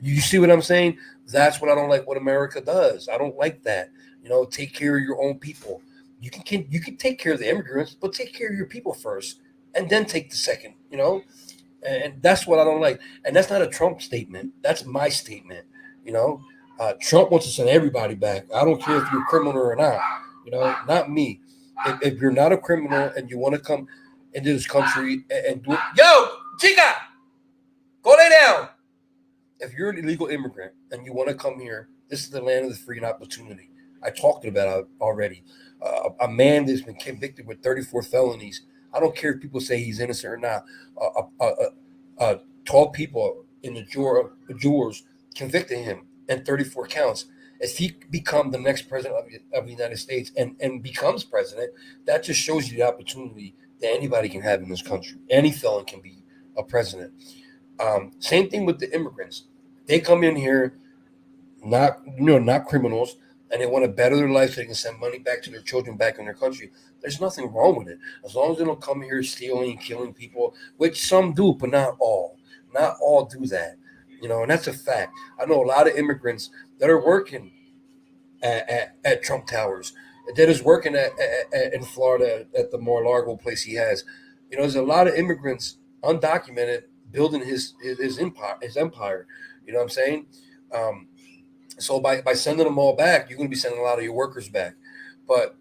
You see what I'm saying? That's what I don't like. What America does, I don't like that. Take care of your own people. You can take care of the immigrants, but take care of your people first, and then take the second. And that's what I don't like. And that's not a Trump statement. That's my statement. You know, Trump wants to send everybody back. I don't care if you're a criminal or not. Not me. If you're not a criminal and you want to come into this country and do it, yo, Chica, go lay down. If you're an illegal immigrant and you want to come here, this is the land of the free and opportunity. I talked about it already. A man that's been convicted with 34 felonies. I don't care if people say he's innocent or not. 12 people in the jurors convicted him and 34 counts. If he become the next president of the United States and becomes president, that just shows you the opportunity that anybody can have in this country. Any felon can be a president. Same thing with the immigrants. They come in here, not criminals, and they want to better their life so they can send money back to their children back in their country. There's nothing wrong with it. As long as they don't come here stealing and killing people, which some do, but not all. Not all do that. And that's a fact. I know a lot of immigrants that are working at Trump Towers, that is working in Florida at the Mar-a-Lago place he has. There's a lot of immigrants, undocumented, building his empire. You know what I'm saying? So by sending them all back, you're going to be sending a lot of your workers back. But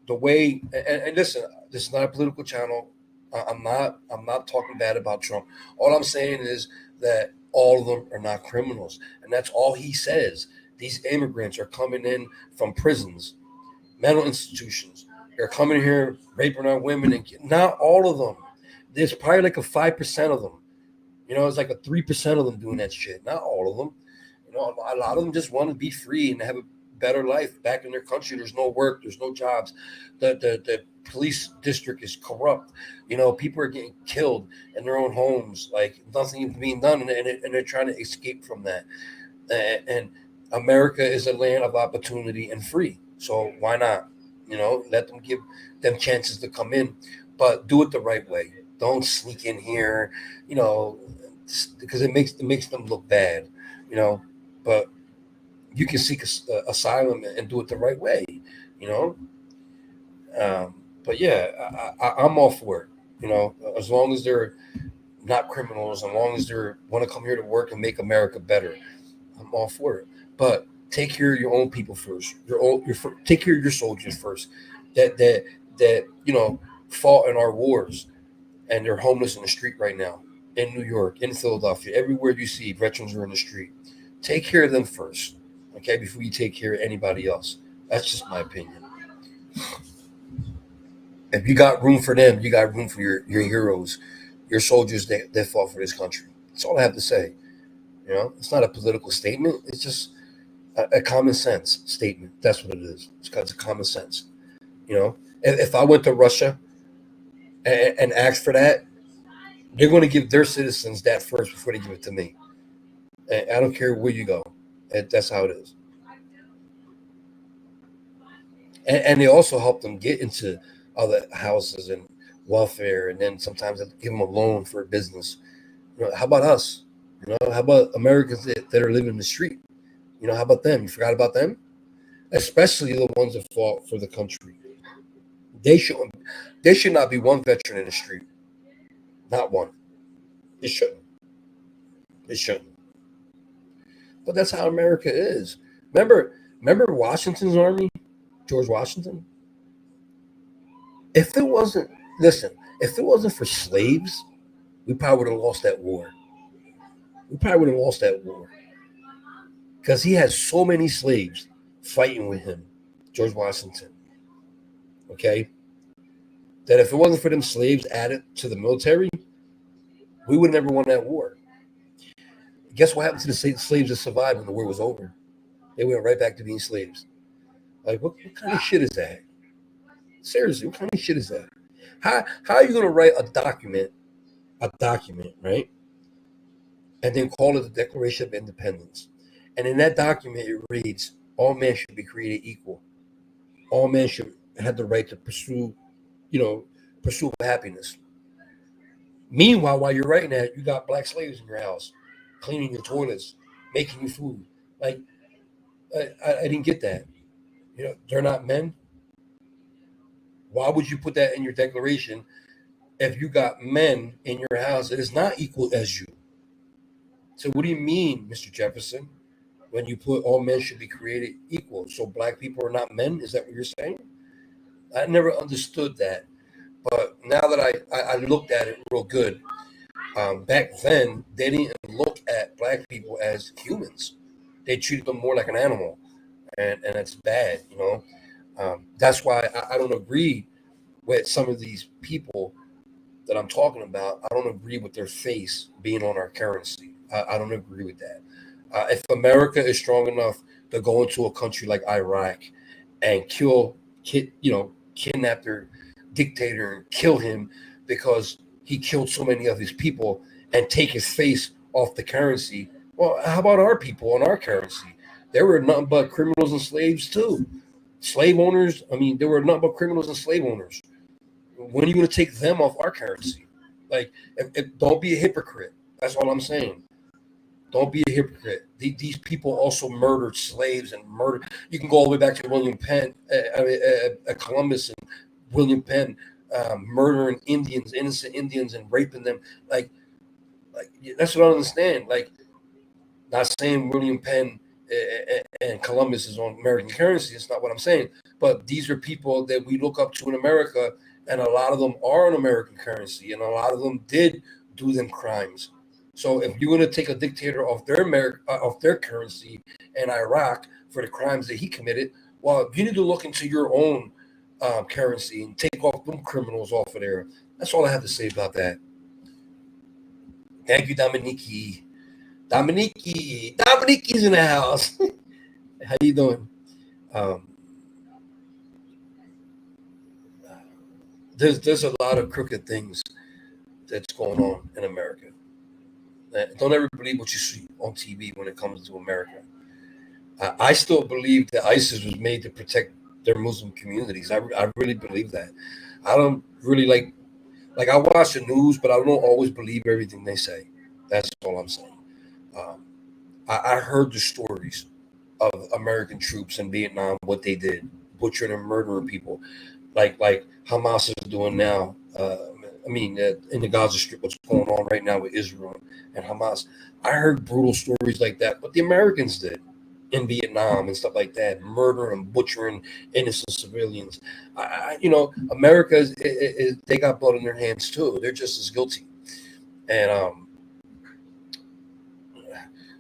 the way, and listen, this is not a political channel. I'm not talking bad about Trump. All I'm saying is that all of them are not criminals, and that's all he says. These immigrants are coming in from prisons, mental institutions. They're coming here raping our women, and not all of them. There's probably like a 5% of them. It's like a 3% of them doing that shit. Not all of them. A lot of them just want to be free and have a better life back in their country. There's no work. There's no jobs. The police district is corrupt. People are getting killed in their own homes. Like nothing is being done, and they're trying to escape from that. And America is a land of opportunity and free. So why not? Let them give them chances to come in, but do it the right way. Don't sneak in here, because it makes them look bad. But you can seek asylum and do it the right way. But yeah, I'm all for it. As long as they're not criminals, as long as they want to come here to work and make America better, I'm all for it. But take care of your own people first. Take care of your soldiers first. That fought in our wars, and they're homeless in the street right now in New York, in Philadelphia, everywhere you see veterans are in the street. Take care of them first, okay, before you take care of anybody else. That's just my opinion. If you got room for them, you got room for your heroes, your soldiers that fought for this country. That's all I have to say. It's not a political statement. It's just a common sense statement. That's what it is. It's common sense. If I went to Russia and asked for that, they're going to give their citizens that first before they give it to me. And I don't care where you go. That's how it is. And they also help them get into other houses and welfare, and then sometimes they give them a loan for a business. How about us? How about Americans that are living in the street? How about them? You forgot about them? Especially the ones that fought for the country. There should not be one veteran in the street. Not one. It shouldn't. It shouldn't. But that's how America is. Remember Washington's army? George Washington? If it wasn't for slaves, we probably would have lost that war. Because he had so many slaves fighting with him, George Washington. Okay? That if it wasn't for them slaves added to the military, we would have never won that war. Guess what happened to the slaves that survived when the war was over? They went right back to being slaves. Like, what kind of shit is that? Seriously, what kind of shit is that? How are you going to write a document, right? And then call it the Declaration of Independence. And in that document, it reads, all men should be created equal. All men should have the right to pursue, pursue happiness. Meanwhile, while you're writing that, you got black slaves in your house, cleaning your toilets, making you food. Like, I didn't get that. They're not men. Why would you put that in your declaration if you got men in your house that is not equal as you? So what do you mean, Mr. Jefferson, when you put all men should be created equal? So black people are not men? Is that what you're saying? I never understood that. But now that I looked at it real good, back then they didn't look at black people as humans. They treated them more like an animal, and that's bad. That's why I don't agree with some of these people that I'm talking about. I don't agree with their face being on our currency. I don't agree with that. If America is strong enough to go into a country like Iraq and kidnap their dictator and kill him because he killed so many of his people and take his face off the currency, well, how about our people on our currency? There were nothing but criminals and slaves too. Slave owners, I mean, there were nothing but criminals and slave owners. When are you going to take them off our currency? Like, don't be a hypocrite. That's all I'm saying. Don't be a hypocrite. These people also murdered slaves and murdered. You can go all the way back to William Penn, Columbus and William Penn murdering Indians, innocent Indians, and raping them. Like that's what I don't understand. Like, not saying William Penn and Columbus is on American currency. It's not what I'm saying. But these are people that we look up to in America, and a lot of them are on American currency, and a lot of them did do them crimes. So if you're going to take a dictator off their currency in Iraq for the crimes that he committed, well, you need to look into your own currency and take off them criminals off of there. That's all I have to say about that. Thank you, Dominique. Dominique's in the house. How you doing? There's a lot of crooked things that's going on in America. Don't ever believe what you see on TV when it comes to America. I still believe that ISIS was made to protect their Muslim communities. I really believe that. I don't really like I watch the news, but I don't always believe everything they say. That's all I'm saying. I heard the stories of American troops in Vietnam, what they did, butchering and murdering people, like Hamas is doing now. In the Gaza Strip, what's going on right now with Israel and Hamas. I heard brutal stories like that, but the Americans did in Vietnam and stuff like that, murdering and butchering innocent civilians. America is they got blood in their hands too. They're just as guilty, and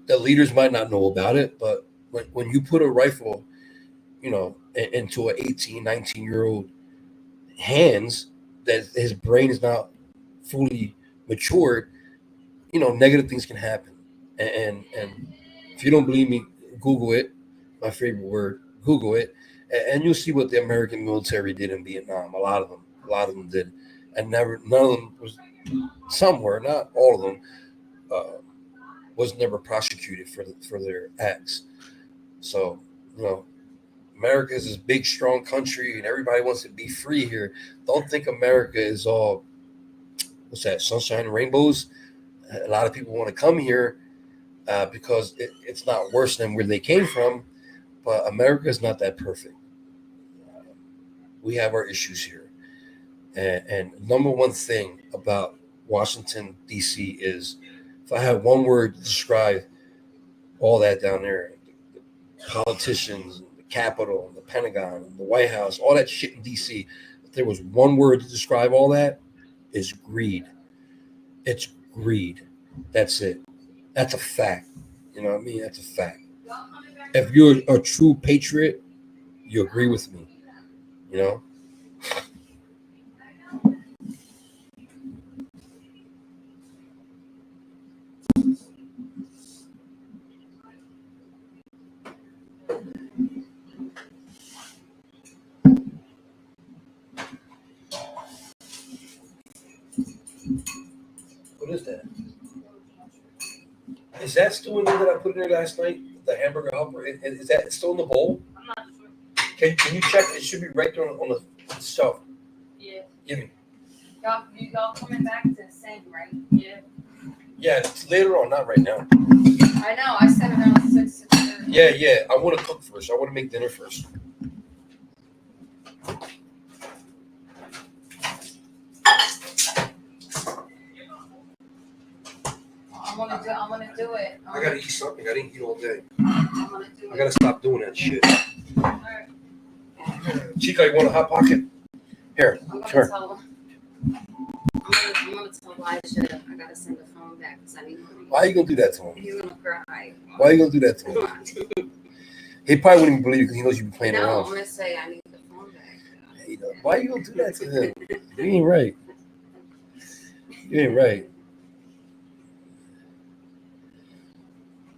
the leaders might not know about it, but when you put a rifle, into an 18, 19-year-old hands, that his brain is not fully matured, negative things can happen. And if you don't believe me, Google it. My favorite word, Google it, and you'll see what the American military did in Vietnam. A lot of them did, and none of them was. Some were, not all of them, was never prosecuted for their acts. So, America is this big, strong country, and everybody wants to be free here. Don't think America is all, what's that, sunshine and rainbows. A lot of people want to come here because it's not worse than where they came from, but America is not that perfect. We have our issues here. And number one thing about Washington, D.C. is, if I had one word to describe all that down there, the politicians, the Capitol, the Pentagon, the White House, all that shit in D.C., if there was one word to describe all that, is greed. It's greed. That's it. That's a fact. You know what I mean? That's a fact. If you're a true patriot, you agree with me. What is that? Is that still in there that I put in there last night? the hamburger helper, is that still in the bowl? I'm not sure. Can you check? It should be right there on the shelf. Yeah. Give me. Y'all coming back to sing, right? Yeah. Yeah, it's later on, not right now. I know. I said around 6:30. Yeah. I want to cook first. I want to make dinner first. I'm gonna do it. I gotta eat something. I didn't eat all day. I'm gonna do I it. gotta stop doing that shit. Alright. Chica, you want a hot pocket? Here, I'm gonna sure. tell I'm gonna tell Elijah I gotta send the phone back because I need money. Why are you gonna do that to him? He's gonna cry. Why are you gonna do that to him? He probably wouldn't even believe you because he knows you be playing No, I'm around. gonna say I need the phone back. Hey, why are you gonna do that to him? You ain't right. You ain't right.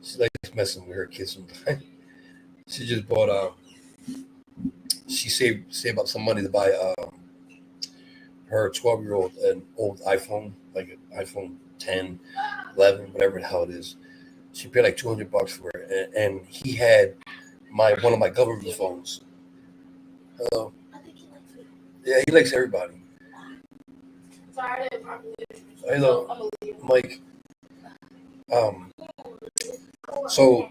She likes messing with her kids sometimes. She just bought she saved up some money to buy her 12-year-old an old iPhone, like an iPhone 10, 11, whatever the hell it is. She paid like $200 for it, and he had one of my government phones. Hello. Yeah, he likes everybody. Sorry, I didn't properly. Hello, Mike. So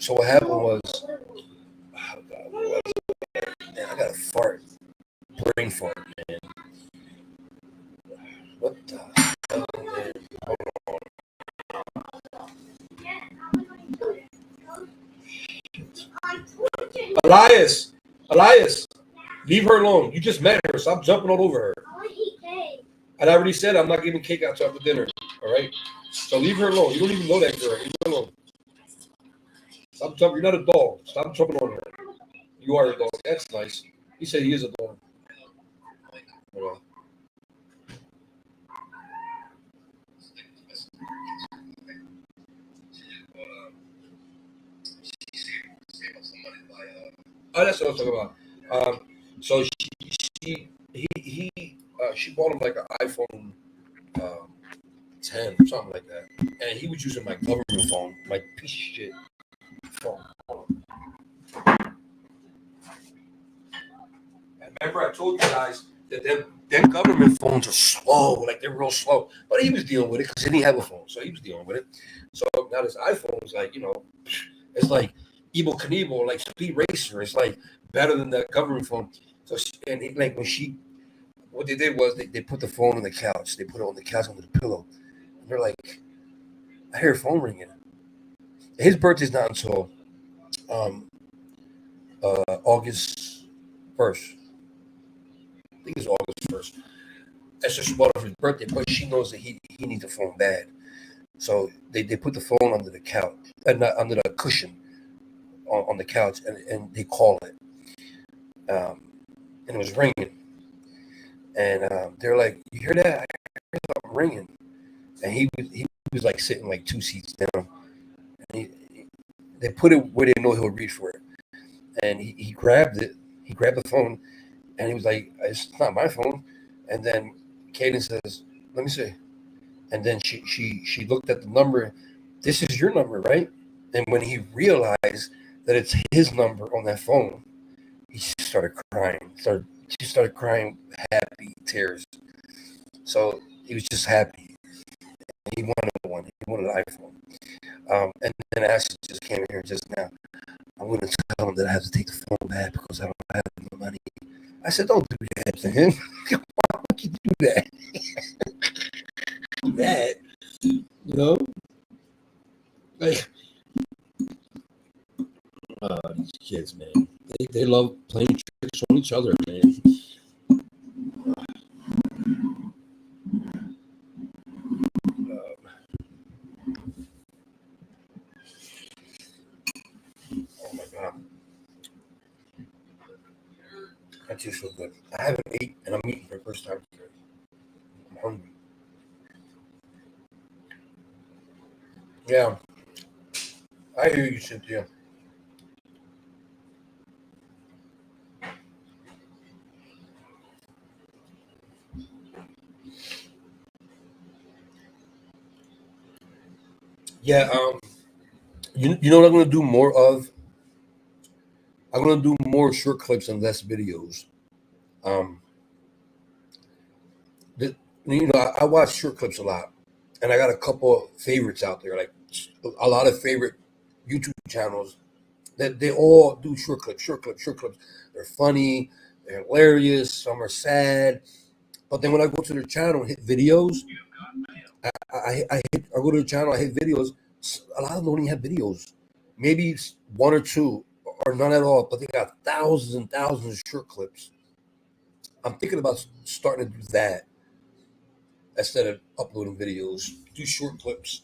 what happened was, oh God, what was it? Man, I got a fart, brain fart, man. What the hell, man? Hold on. Elias, leave her alone. You just met her. Stop jumping all over her. I want to eat cake. I already said I'm not giving cake out till after dinner. All right. So leave her alone. You don't even know that girl. Leave her alone. Stop jumping. You're not a dog. Stop jumping on her. You are a dog. That's nice. He said he is a dog. Hold on. Oh, that's what I was talking about. So she bought him like an iPhone 10 or something like that, and he was using my government phone, my piece of shit phone. Remember, I told you guys that them government phones are slow, like they're real slow. But he was dealing with it because he didn't have a phone, so he was dealing with it. So now this iPhone is like, it's like Evel Knievel, like Speed Racer. It's like better than that government phone. So what they did was they put the phone on the couch. They put it on the couch under the pillow. And they're like, I hear a phone ringing. His birthday's not until August 1st. I think it's August 1st. That's just one of his birthday, but she knows that he needs a phone bad. So they put the phone under the couch, not under the cushion on the couch, and they call it. And it was ringing. And they're like, you hear that? I hear something ringing. And he was like sitting like 2 seats down. And they put it where they know he'll reach for it. And he grabbed it. He grabbed the phone, and he was like, it's not my phone. And then Kaden says, let me see. And then she looked at the number. This is your number, right? And when he realized that it's his number on that phone, he started crying. She started crying, happy tears. So he was just happy. He wanted one. He wanted an iPhone. And then Ashley just came here just now. I'm going to tell him that I have to take the phone back because I don't have the money. I said, don't do that to him. Why would you do that? Like, these kids, man. They love playing tricks on each other, man. Oh my God. That tastes so good. I haven't ate, and I'm eating for the first time today. I'm hungry. Yeah. I hear you, Cynthia. Yeah, You know what I'm gonna do more of? I'm gonna do more short clips and less videos. Um, I watch short clips a lot, and I got a couple of favorites out there, like a lot of favorite YouTube channels that they all do short clips, short clips, short clips. They're funny, they're hilarious. Some are sad, but then when I go to their channel and hit videos, I go to the channel, I hit videos. A lot of them don't even have videos. Maybe one or two, or none at all. But they got thousands and thousands of short clips. I'm thinking about starting to do that instead of uploading videos. Do short clips,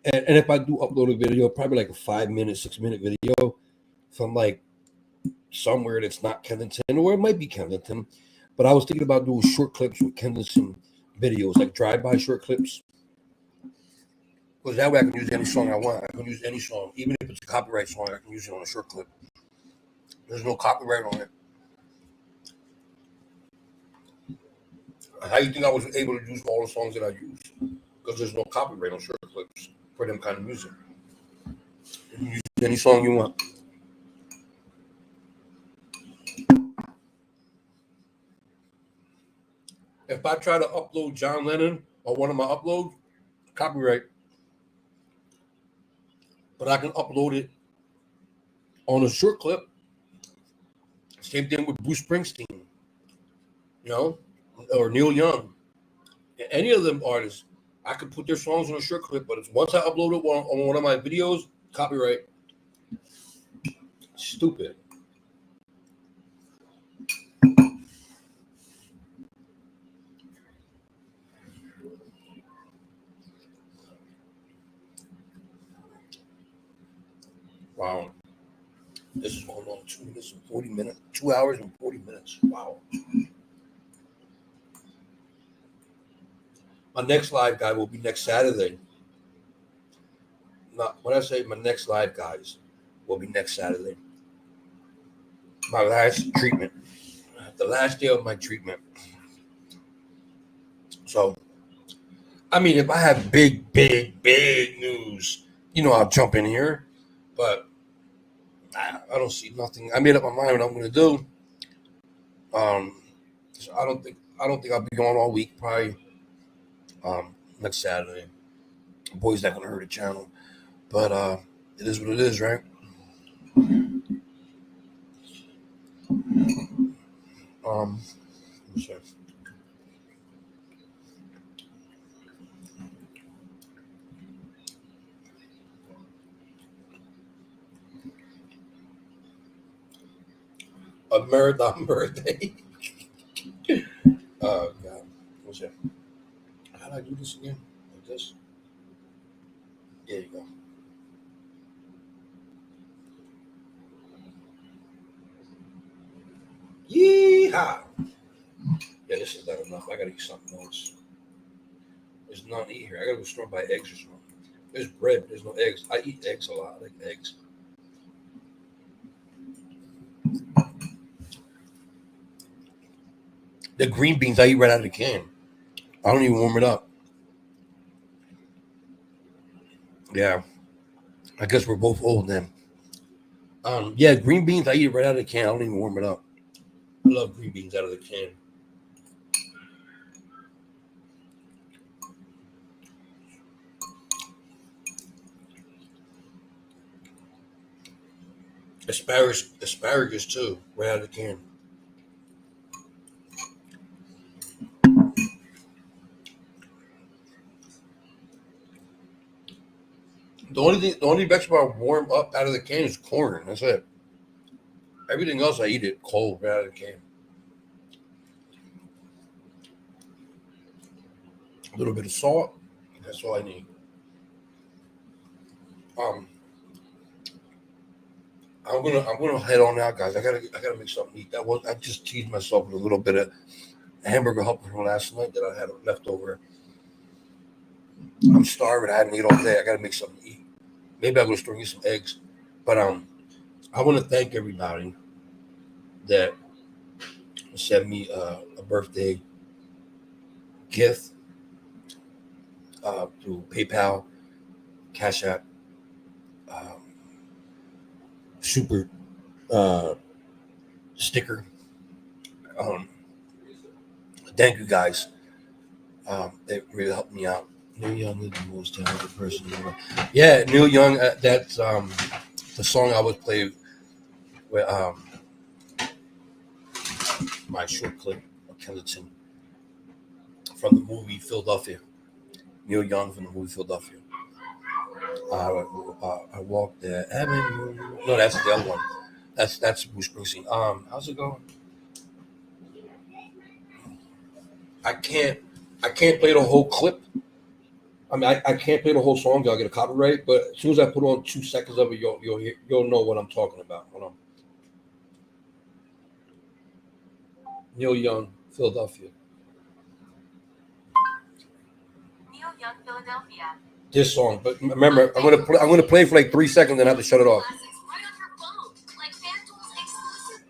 and if I do upload a video, probably like a 5 minute, 6 minute video from like somewhere that's not Kensington, or it might be Kensington. But I was thinking about doing short clips with Kensington videos, like drive-by short clips. Because that way I can use any song I want. I can use any song. Even if it's a copyright song, I can use it on a short clip. There's no copyright on it. How do you think I was able to use all the songs that I used? Because there's no copyright on short clips for them kind of music. You can use any song you want. If I try to upload John Lennon or one of my uploads, copyright. But I can upload it on a short clip. Same thing with Bruce Springsteen, or Neil Young. Any of them artists, I could put their songs on a short clip, but it's once I upload it on one of my videos, copyright. Stupid. Wow. This is going on 2 minutes and 40 minutes, 2 hours and 40 minutes. Wow. My next live guy will be next Saturday. When I say my next live guys will be next Saturday. My last treatment. The last day of my treatment. So, I mean, if I have big news, I'll jump in here. But I don't see nothing. I made up my mind what I'm going to do. So I don't think I'll be going all week. Probably next Saturday. The boy's not going to hurt the channel, but it is what it is, right? Sure. A marathon birthday. Oh God. What's that? How do I do this again? Like this? There you go. Yeehaw! Yeah, this is not enough. I gotta eat something else. There's none to eat here. I gotta go store buy eggs or something. There's bread, there's no eggs. I eat eggs a lot. I like eggs. The green beans I eat right out of the can. I don't even warm it up. Yeah. I guess we're both old then. Yeah, green beans I eat right out of the can. I don't even warm it up. I love green beans out of the can. Asparagus too, right out of the can. The only vegetable I warm up out of the can is corn. That's it. Everything else I eat it cold right out of the can. A little bit of salt. That's all I need. Um, I'm gonna head on out, guys. I gotta make something to eat. I just teased myself with a little bit of hamburger helper from last night that I had left over. I'm starving. I hadn't eaten all day. I gotta make something to eat. Maybe I'll go to the store and get some eggs. But I want to thank everybody that sent me a birthday gift through PayPal, Cash App, super sticker. Thank you guys. It really helped me out. Neil Young is the most talented person ever. Yeah, Neil Young. That's the song I would play with my short clip of Kensington from the movie Philadelphia. Neil Young from the movie Philadelphia. I walked the avenue. No, that's the other one. That's Bruce Springsteen. How's it going? I can't play the whole clip. I mean, I can't play the whole song. I'll get a copyright. But as soon as I put on 2 seconds of it, you'll know what I'm talking about. Hold on. Neil Young, Philadelphia. Neil Young, Philadelphia. This song, but remember, I'm gonna play for like 3 seconds, and I have to shut it off. Classics right on your phone, like FanDuel's exclusive.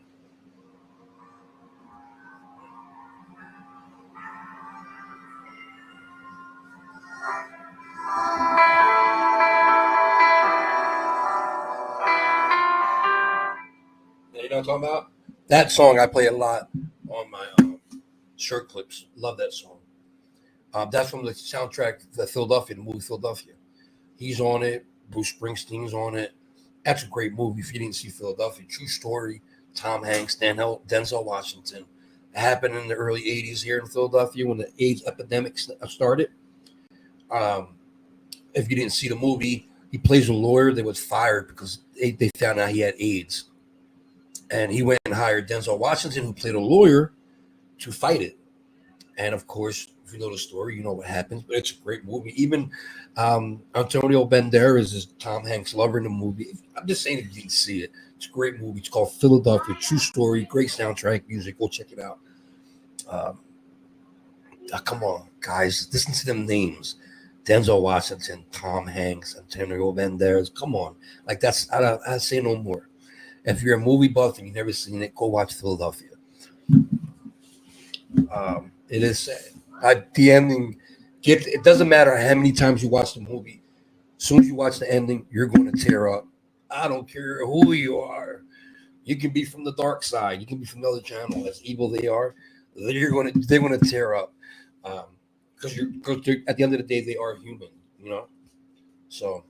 You know what I'm talking about? That song I play a lot on my shirt clips. Love that song. That's from the soundtrack, the movie Philadelphia. He's on it. Bruce Springsteen's on it. That's a great movie. If you didn't see Philadelphia, true story. Tom Hanks, Denzel Washington. It happened in the early 80s here in Philadelphia when the AIDS epidemic started. If you didn't see the movie, he plays a lawyer that was fired because they found out he had AIDS. And he went and hired Denzel Washington, who played a lawyer, to fight it. And of course, if you know the story, you know what happens. But it's a great movie. Even Antonio Banderas is Tom Hanks' lover in the movie. I'm just saying if you didn't see it, it's a great movie. It's called Philadelphia, true story, great soundtrack music. Go check it out. Come on, guys, listen to them names: Denzel Washington, Tom Hanks, Antonio Banderas. Come on, like that's I say no more. If you're a movie buff and you've never seen it, go watch Philadelphia. It is sad. The ending, it doesn't matter how many times you watch the movie. As soon as you watch the ending, you're going to tear up. I don't care who you are. You can be from the dark side. You can be from the other channel. As evil they are, they're going to tear up. Because at the end of the day, they are human. You know. So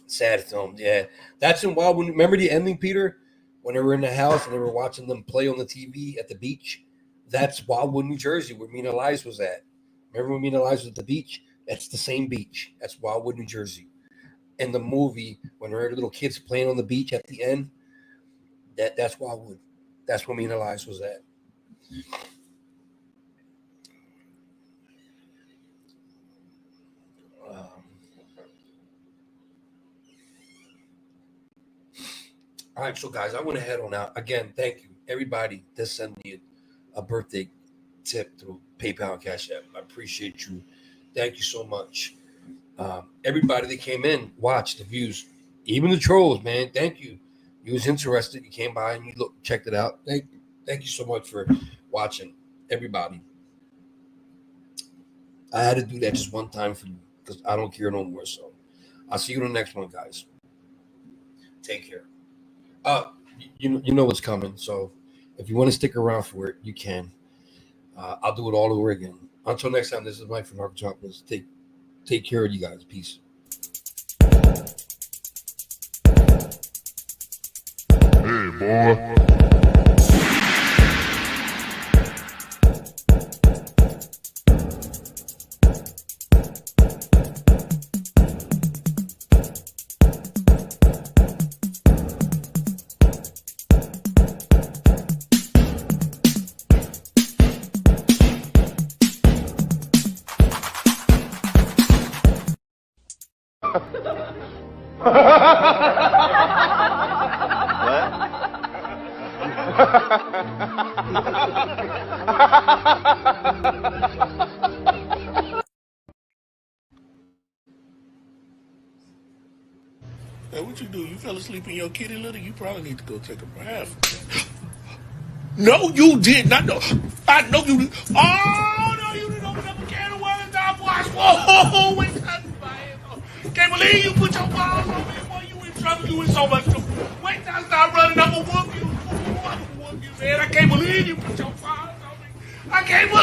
sad film. Yeah, that's in Wildwood. Remember the ending, Peter, when they were in the house and they were watching them play on the TV at the beach. That's Wildwood, New Jersey, where Mina Lies was at. Remember when Mina Lies was at the beach? That's the same beach. That's Wildwood, New Jersey. In the movie, when there were little kids playing on the beach at the end, that's Wildwood. That's where Mina Lies was at. All right, so guys, I want to head on out. Again, thank you, everybody that sent me a birthday tip through PayPal and Cash App. I appreciate you. Thank you so much. Everybody that came in, watched the views, even the trolls, man. Thank you. You was interested. You came by and you checked it out. Thank you so much for watching, everybody. I had to do that just one time for you because I don't care no more. So I'll see you in the next one, guys. Take care. You know what's coming. So if you want to stick around for it, you can. I'll do it all over again. Until next time, this is Mike from Narcotropolis. Take care of you guys. Peace. Hey, boy. Hey, what you do? You fell asleep in your kitty litter? You probably need to go take a bath. No, you did not. No, I know you did. Oh, no, you didn't open up a can of worms. I watched. Whoa, wait, can't believe you put your balls on me. Boy, you in trouble. You in so much trouble. Wait till I can't move.